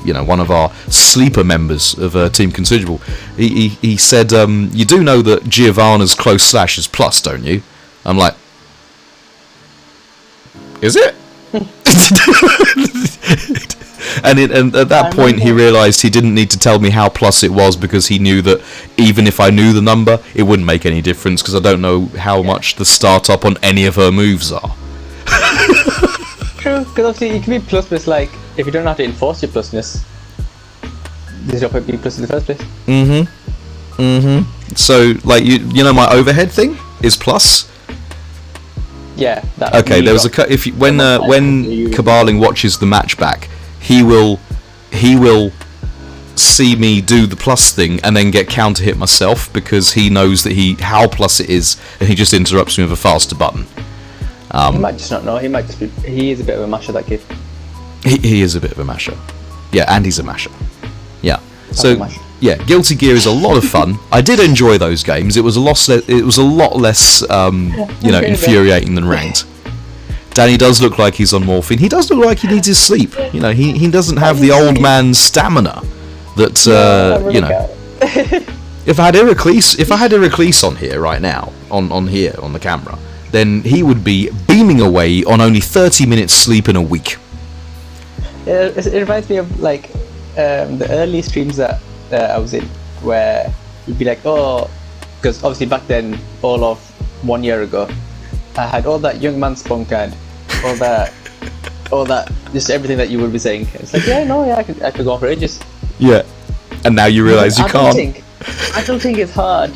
One of our sleeper members of Team Considerable. He said, "You do know that Giovanna's close slash is plus, don't you?" I'm like, is it? And at that point he realised he didn't need to tell me how plus it was, because he knew that even if I knew the number, it wouldn't make any difference, because I don't know how much the start up on any of her moves are. True, because obviously it can be plus, but it's like, if you don't have to enforce your plusness, there's no point being plus in the first place. So, like, you know my overhead thing is plus? Yeah. That Okay, there was when Cabaling watches the match back, he will see me do the plus thing and then get counter hit myself, because he knows that how plus it is, and he just interrupts me with a faster button. He might just not know. He might just be. He is a bit of a masher, that kid. He is a bit of a masher. Yeah, and he's a masher. Yeah. So masher. yeah, Guilty Gear is a lot of fun. I did enjoy those games. It was a lot less infuriating than Ranked. Danny does look like he's on morphine. He does look like he needs his sleep. He doesn't have the old man's stamina that If I had Heracles on here right now, on here on the camera, then he would be beaming away on only 30 minutes sleep in a week. It reminds me of like the early streams that I was in, where you'd be like, oh, because obviously back then, all of 1 year ago, I had all that young man spunk and all that, just everything that you would be saying. It's like, I could go on for ages. Yeah, and now you realise you can't. Adulting is hard.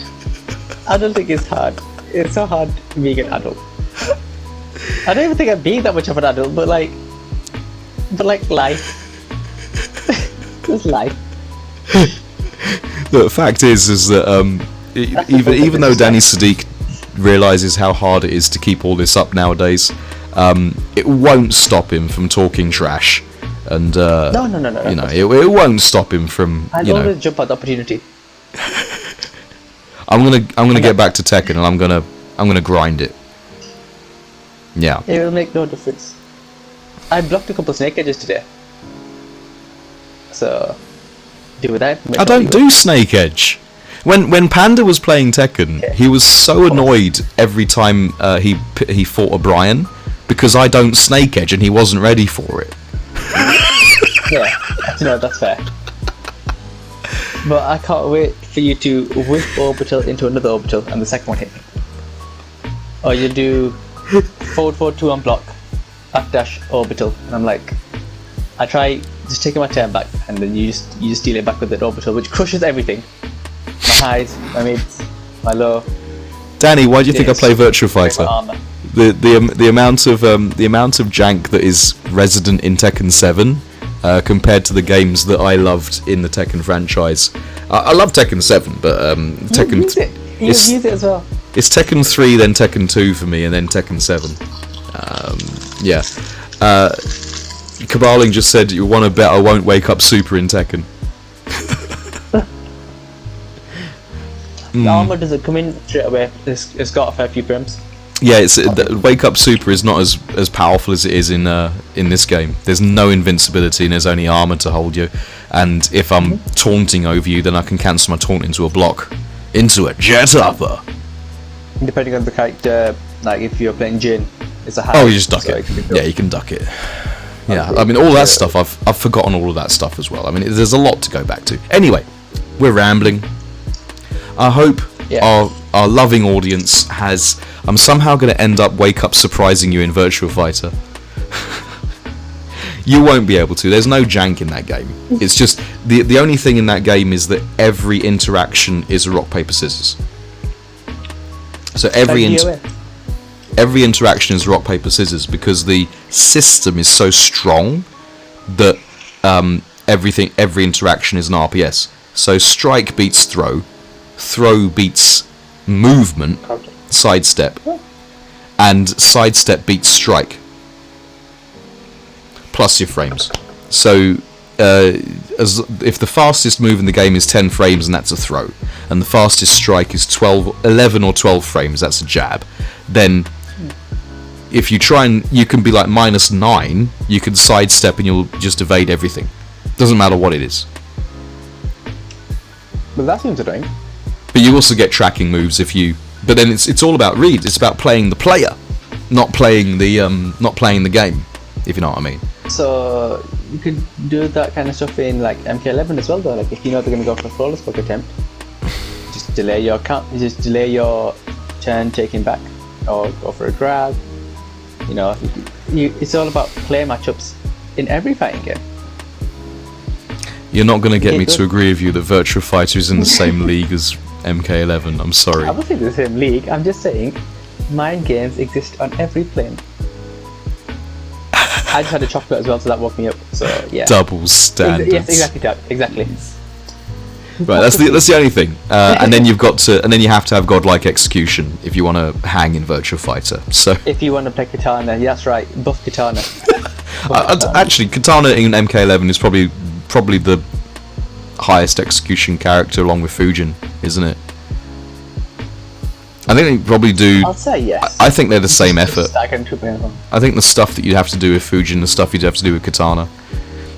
Adulting is hard. It's so hard being an adult. I don't even think I'm being that much of an adult, but like life. Just life. The fact is that even though Danny Sadiq realises how hard it is to keep all this up nowadays, it won't stop him from talking trash, and No. it won't stop him from I'll always jump at the opportunity. I'm gonna get back to Tekken, and I'm gonna grind it. Yeah. It will make no difference. I blocked a couple of snake edges today. So do with that. I don't do Snake Edge. When Panda was playing Tekken, he was so annoyed every time he fought O'Brien, because I don't Snake Edge and he wasn't ready for it. Yeah, no, that's fair. But I can't wait for you to whip orbital into another orbital and the second one hit me. Or you do forward 2 on block, backdash orbital, and I'm like, I try just taking my turn back, and then you just steal it back with the orbital, which crushes everything. My highs, my mids, my low. Danny, why do you think I play Virtua Fighter? Armor. The amount of jank that is resident in Tekken 7 compared to the games that I loved in the Tekken franchise. I love Tekken 7, but Tekken. You use it as well. It's Tekken 3, then Tekken 2 for me, and then Tekken 7. Yeah. Cabaling just said, you want to bet I won't wake up Super in Tekken. The armor doesn't come in straight away. It's got a fair few frames. Yeah, the Wake Up Super is not as powerful as it is in this game. There's no invincibility and there's only armor to hold you. And if I'm taunting over you, then I can cancel my taunt into a block, into a jet upper. Depending on the character, like if you're playing Jin, it's a high. Oh, you just duck it. Yeah, you can duck it. Yeah, I mean all that stuff. I've forgotten all of that stuff as well. I mean, there's a lot to go back to. Anyway, we're rambling. I hope Yeah. our loving audience has. I'm somehow going to wake up surprising you in Virtua Fighter. You won't be able to. There's no jank in that game. It's just the only thing in that game is that every interaction is a rock paper scissors. So every interaction is rock paper scissors because the system is so strong that every interaction is an RPS. So strike beats throw beats movement, sidestep, and sidestep beats strike. Plus your frames. So if the fastest move in the game is 10 frames and that's a throw, and the fastest strike is 11 or 12 frames, that's a jab, then if you try and you can be like -9, you can sidestep and you'll just evade everything. Doesn't matter what it is. Well, that seems annoying. But you also get tracking moves if you. But then it's all about reads. It's about playing the player, not playing the game. If you know what I mean. So you could do that kind of stuff in like MK11 as well, though. Like if you know they're going to go for a flawless poke attempt, just delay your turn taking back, or go for a grab. You know, it's all about player matchups in every fighting game. You're not going to get me to agree with you that Virtua Fighter is in the same league as MK11. I'm sorry. I'm not saying the same league. I'm just saying mind games exist on every plane. I just had a chocolate as well, so that woke me up. So yeah. Double standards. Yes, exactly, Doug. Exactly. Right, that's the only thing. And then you have to have godlike execution if you want to hang in Virtua Fighter. So if you want to play Katana, that's right, buff Katana. Actually, Katana in MK11 is probably the highest execution character along with Fujin, isn't it? I think they probably do. I'll say yes. I think they're the same effort. I think the stuff that you'd have to do with Fujin, the stuff you'd have to do with Katana,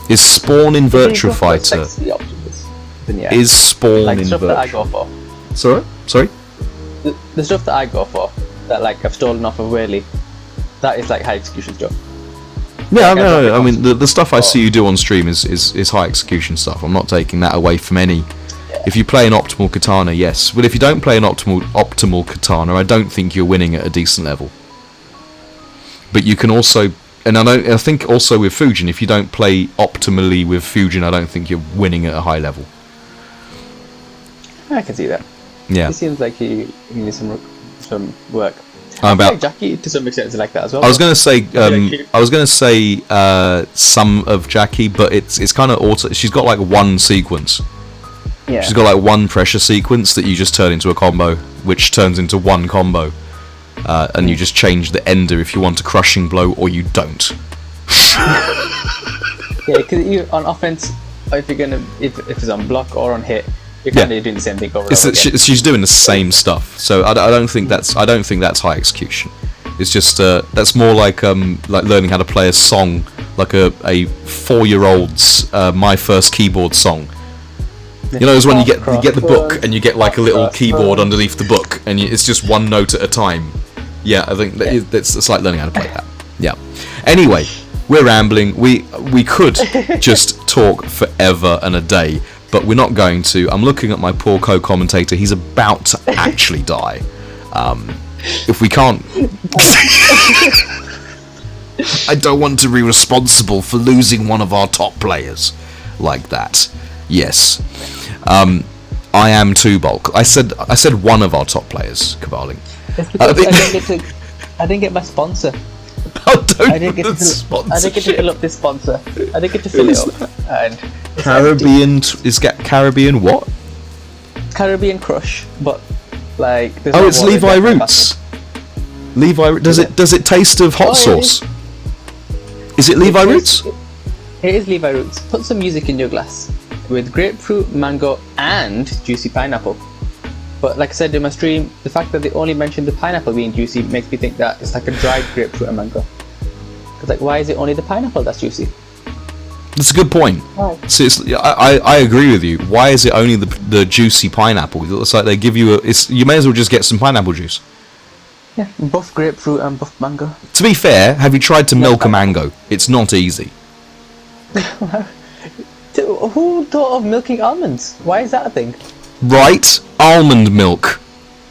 is Spawn in Virtua Fighter. Is Spawn like in stuff Virtua? That I go for. Sorry. The stuff that I go for, that like I've stolen off of Whaley, that is like high execution stuff. Yeah, no. I mean, the stuff I see you do on stream is high execution stuff. I'm not taking that away from any. If you play an optimal Katana, yes. But if you don't play an optimal Katana, I don't think you're winning at a decent level. But you can also, and I think also with Fujin, if you don't play optimally with Fujin, I don't think you're winning at a high level. I can see that. Yeah. It seems like he needs some work. About Jackie to some extent is like that as well. I was going to say some of Jackie, but it's kind of auto. She's got like one sequence. Yeah. She's got like one pressure sequence that you just turn into a combo, which turns into one combo, and you just change the ender if you want a crushing blow or you don't. Yeah, because you on offense, if it's on block or on hit, you're kind of doing the same thing over and over again. She's doing the same stuff, so I don't think that's high execution. It's just that's more like learning how to play a song, like a 4-year-old's My First Keyboard song. You know, it's when you get the book and you get like a little keyboard underneath the book, and it's just one note at a time. Yeah, I think it's like learning how to play that. Yeah. Anyway, we're rambling. We could just talk forever and a day, but we're not going to. I'm looking at my poor co-commentator. He's about to actually die. If we can't... I don't want to be responsible for losing one of our top players like that. Yes. I am too, Bulk. I said one of our top players, Caballing. I didn't get my sponsor. Oh, I didn't get to fill up this sponsor. I didn't get to fill it up. And Caribbean what? Caribbean Crush, but like. It's Levi Roots. Levi, does it taste of hot sauce? Is it Levi Roots? It is Levi Roots. Put some music in your glass with grapefruit, mango, and juicy pineapple. But like I said in my stream, the fact that they only mentioned the pineapple being juicy makes me think that it's like a dried grapefruit and mango. Because like, why is it only the pineapple that's juicy? That's a good point. Right. So I agree with you. Why is it only the juicy pineapple? It's like they give you you may as well just get some pineapple juice. Yeah, buff grapefruit and buff mango. To be fair, have you tried to milk a mango? It's not easy. Who thought of milking almonds? Why is that a thing? Right, almond milk.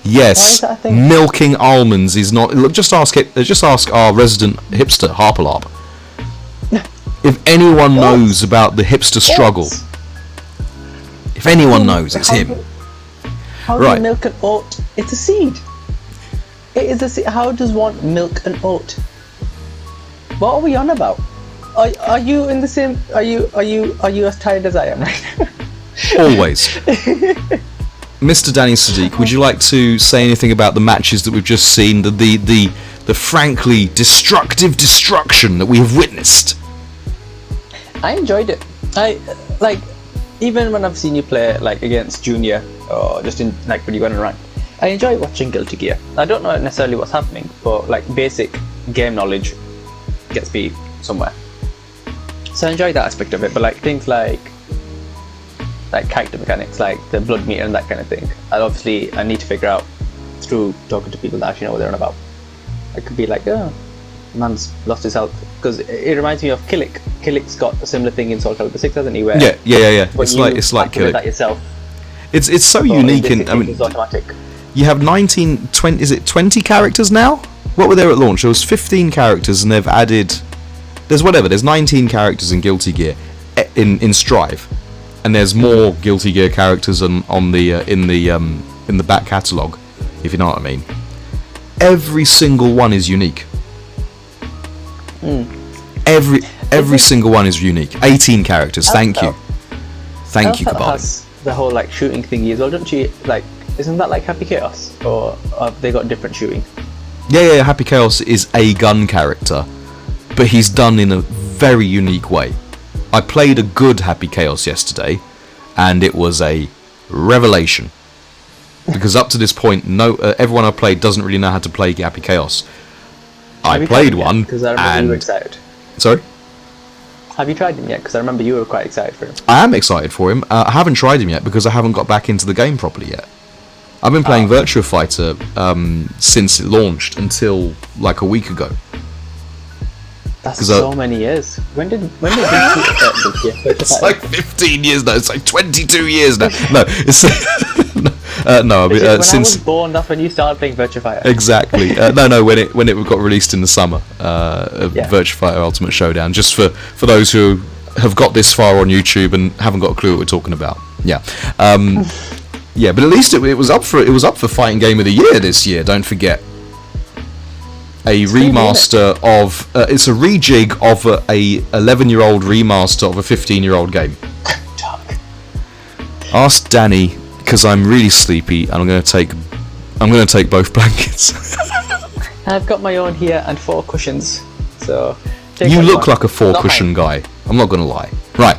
Yes, Why is that a thing? milking almonds is not. Look, just ask our resident hipster Harpalop. If anyone knows about the hipster struggle, Oats. if anyone knows, it's him. How do Right. you milk an oat? It's a seed. It is a seed. How does one milk an oat? What are we on about? Are you in the same? Are you as tired as I am right now? Always. Mr. Danny Sadiq, would you like to say anything about the matches that we've just seen? The frankly destructive destruction that we have witnessed. I enjoyed it. I like even when I've seen you play like against Junior or just in like when you went around. I enjoy watching Guilty Gear. I don't know necessarily what's happening, but like basic game knowledge gets me somewhere. So I enjoy that aspect of it. But like things like character mechanics, like the blood meter and that kind of thing, I need to figure out through talking to people that actually know what they're on about. I could be like, oh, man's lost his health, because it reminds me of Killick. Killick's got a similar thing in Soul Calibur 6, hasn't he? Where Yeah. when It's like activate Killick. that yourself. It's so But unique, in and this I case, mean, it's automatic. you have 19, 20, is it 20 characters now? What were there at launch? There was 15 characters, and they've added. There's 19 characters in Guilty Gear in Strive, and there's more Guilty Gear characters in the back catalogue, if you know what I mean. Every single one is unique. Every single one is unique. 18 characters. Thank you, Alpha Kabali. has the whole like shooting thingy as well, don't you? Like, isn't that like Happy Chaos, or have they got different shooting? Yeah. Happy Chaos is a gun character, but he's done in a very unique way. I played a good Happy Chaos yesterday, and it was a revelation. Because up to this point, everyone I played doesn't really know how to play Happy Chaos. I played one, because I remember you were and excited. sorry, Have you tried him yet? Because I remember you were quite excited for him. I am excited for him. I haven't tried him yet because I haven't got back into the game properly yet. I've been playing Virtua Fighter since it launched until like a week ago. That's so many years. When did It's like 15 years now. It's like 22 years now. No, it's no. I mean, when I since was born, that's when you started playing Virtua Fighter. exactly. No. When it got released in the summer, Virtua Fighter Ultimate Showdown. Just for those who have got this far on YouTube and haven't got a clue what we're talking about. Yeah. Yeah, but at least it was up for Fighting Game of the Year this year. Don't forget. A remaster of it's a rejig of a 11-year-old remaster of a 15-year-old game. Ask Danny, because I'm really sleepy and I'm going to take both blankets. I've got my own here and 4 cushions. So take You one look more. like a 4-cushion guy. I'm not going to lie. Right.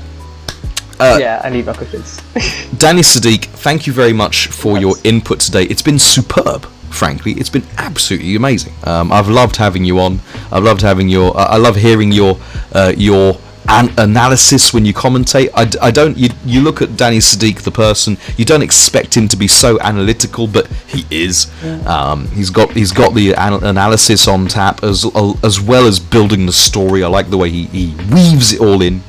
Yeah, I need my cushions. Danny Sadiq, thank you very much for your input today. It's been superb. Frankly, it's been absolutely amazing. I've loved having you on. I've loved having your. I love hearing your analysis when you commentate. I don't. You look at Danny Sadiq, the person. You don't expect him to be so analytical, but he is. Yeah. He's got the analysis on tap as well as building the story. I like the way he weaves it all in.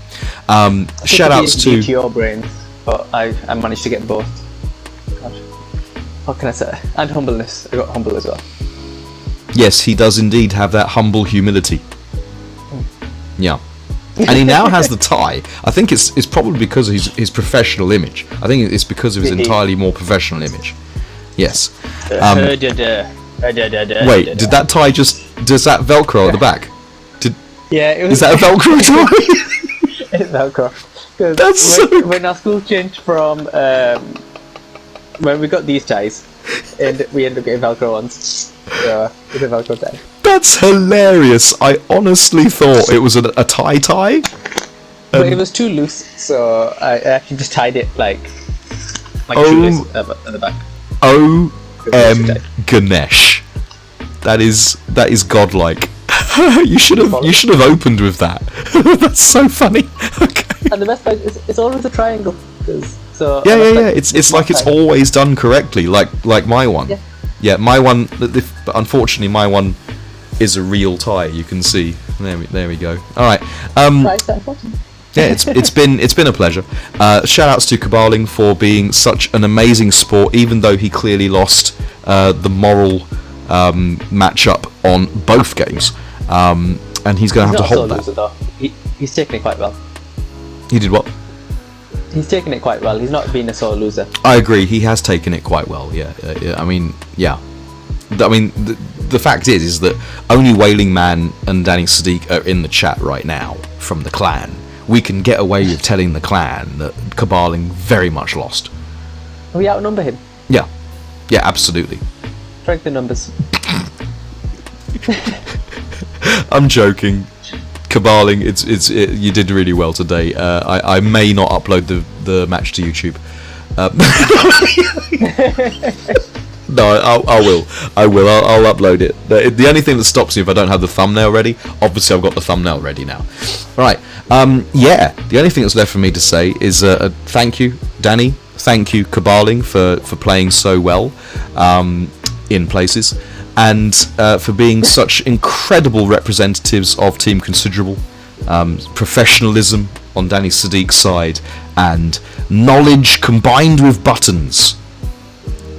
Shout outs to your brains, but I managed to get both. God. What can I say? And humbleness. I got humble as well. Yes, he does indeed have that humble humility. Yeah. And he now has the tie. I think it's probably because of his professional image. I think it's because of his entirely more professional image. Yes. Wait, did that tie does that Velcro at the back? Yeah, it was. Is that a Velcro tie? It's Velcro. That's when our school changed from when we got these ties, and we ended up getting Velcro ones. So it's a Velcro tie. That's hilarious. I honestly thought it was a tie. But it was too loose, so I actually just tied it like shoelace at the back. Ganesh. That is godlike. you should have opened with that. That's so funny. Okay. And the best part is it's always a triangle. So Yeah. It's like it's always done correctly, like my one. Yeah, my one. But unfortunately, my one is a real tie. You can see. There we go. All right. Yeah, it's been a pleasure. Shout outs to Kabaling for being such an amazing sport, even though he clearly lost the moral matchup on both games, and he's going to have to hold that. Loser, though. He's taken it quite well. He did what? He's taken it quite well. He's not been a sore loser. I agree. He has taken it quite well. Yeah. I mean, yeah. I mean, the fact is that only Wailing Man and Danny Sadiq are in the chat right now from the clan. We can get away with telling the clan that Kabaling very much lost. We outnumber him. Yeah. Yeah, absolutely. Strength in numbers. I'm joking. Kabaling, you did really well today. I may not upload the match to YouTube. No, I will. I'll upload it. The only thing that stops me if I don't have the thumbnail ready, obviously I've got the thumbnail ready now. Right. Yeah, the only thing that's left for me to say is thank you, Danny. Thank you, Kabaling, for playing so well in places, and for being such incredible representatives of Team Considerable, professionalism on Danny Sadiq's side, and knowledge combined with buttons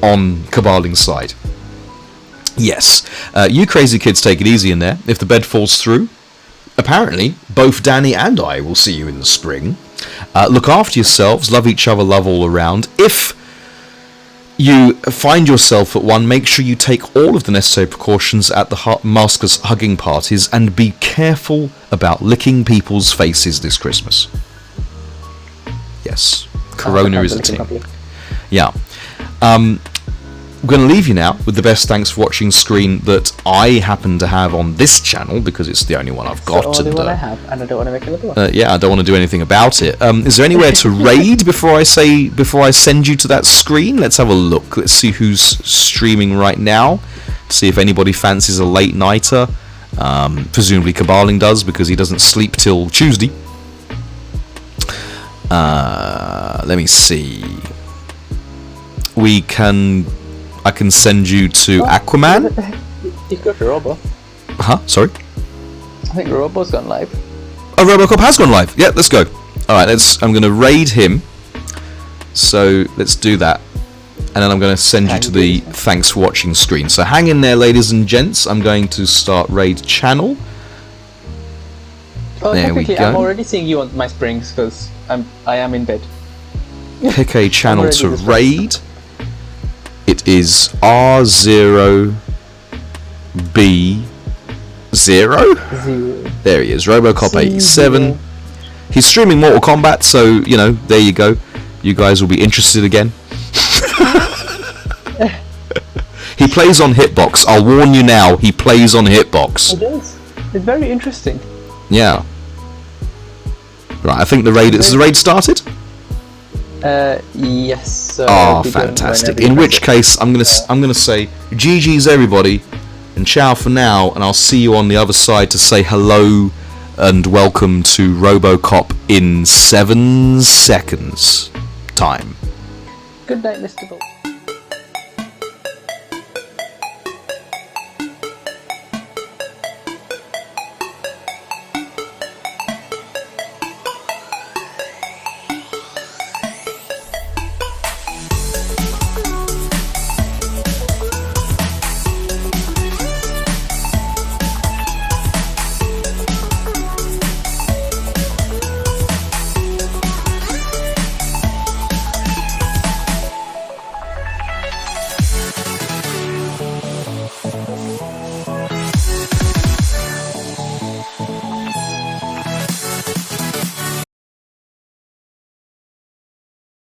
on Kabaling's side. Yes, you crazy kids take it easy in there. If the bed falls through, apparently both Danny and I will see you in the spring. Look after yourselves, love each other, love all around. If you find yourself at one, make sure you take all of the necessary precautions at the maskless hugging parties, and be careful about licking people's faces this Christmas. Yes, Corona is a thing. Yeah. I'm going to leave you now with the best thanks for watching screen that I happen to have on this channel, because it's the only one I've got. It's the only one I have, and I don't want to make another one. Yeah, I don't want to do anything about it. Is there anywhere to raid before I send you to that screen? Let's have a look. Let's see who's streaming right now. See if anybody fancies a late nighter. Presumably Kabaling does, because he doesn't sleep till Tuesday. Let me see. I can send you to Aquaman. You go to Robo. Huh? Sorry? I think Robo's gone live. Oh, Robocop has gone live. Yeah, let's go. Alright, I'm going to raid him. So, let's do that. And then I'm going to send you to the thanks for watching screen. So hang in there, ladies and gents. I'm going to start raid channel. Oh, there we go. I'm already seeing you on my springs, because I am in bed. Pick a channel to raid. It is R0B0. There he is, Robocop 87. He's streaming Mortal Kombat, so there you go. You guys will be interested again. He plays on Hitbox. I'll warn you now. He plays on Hitbox. It is. It's very interesting. Yeah. Right. I think the raid. Is the raid started? Yes. Fantastic. In which case, I'm gonna say GG's everybody, and ciao for now, and I'll see you on the other side to say hello and welcome to Robocop in 7 seconds time. Good night, Mr. Bolt.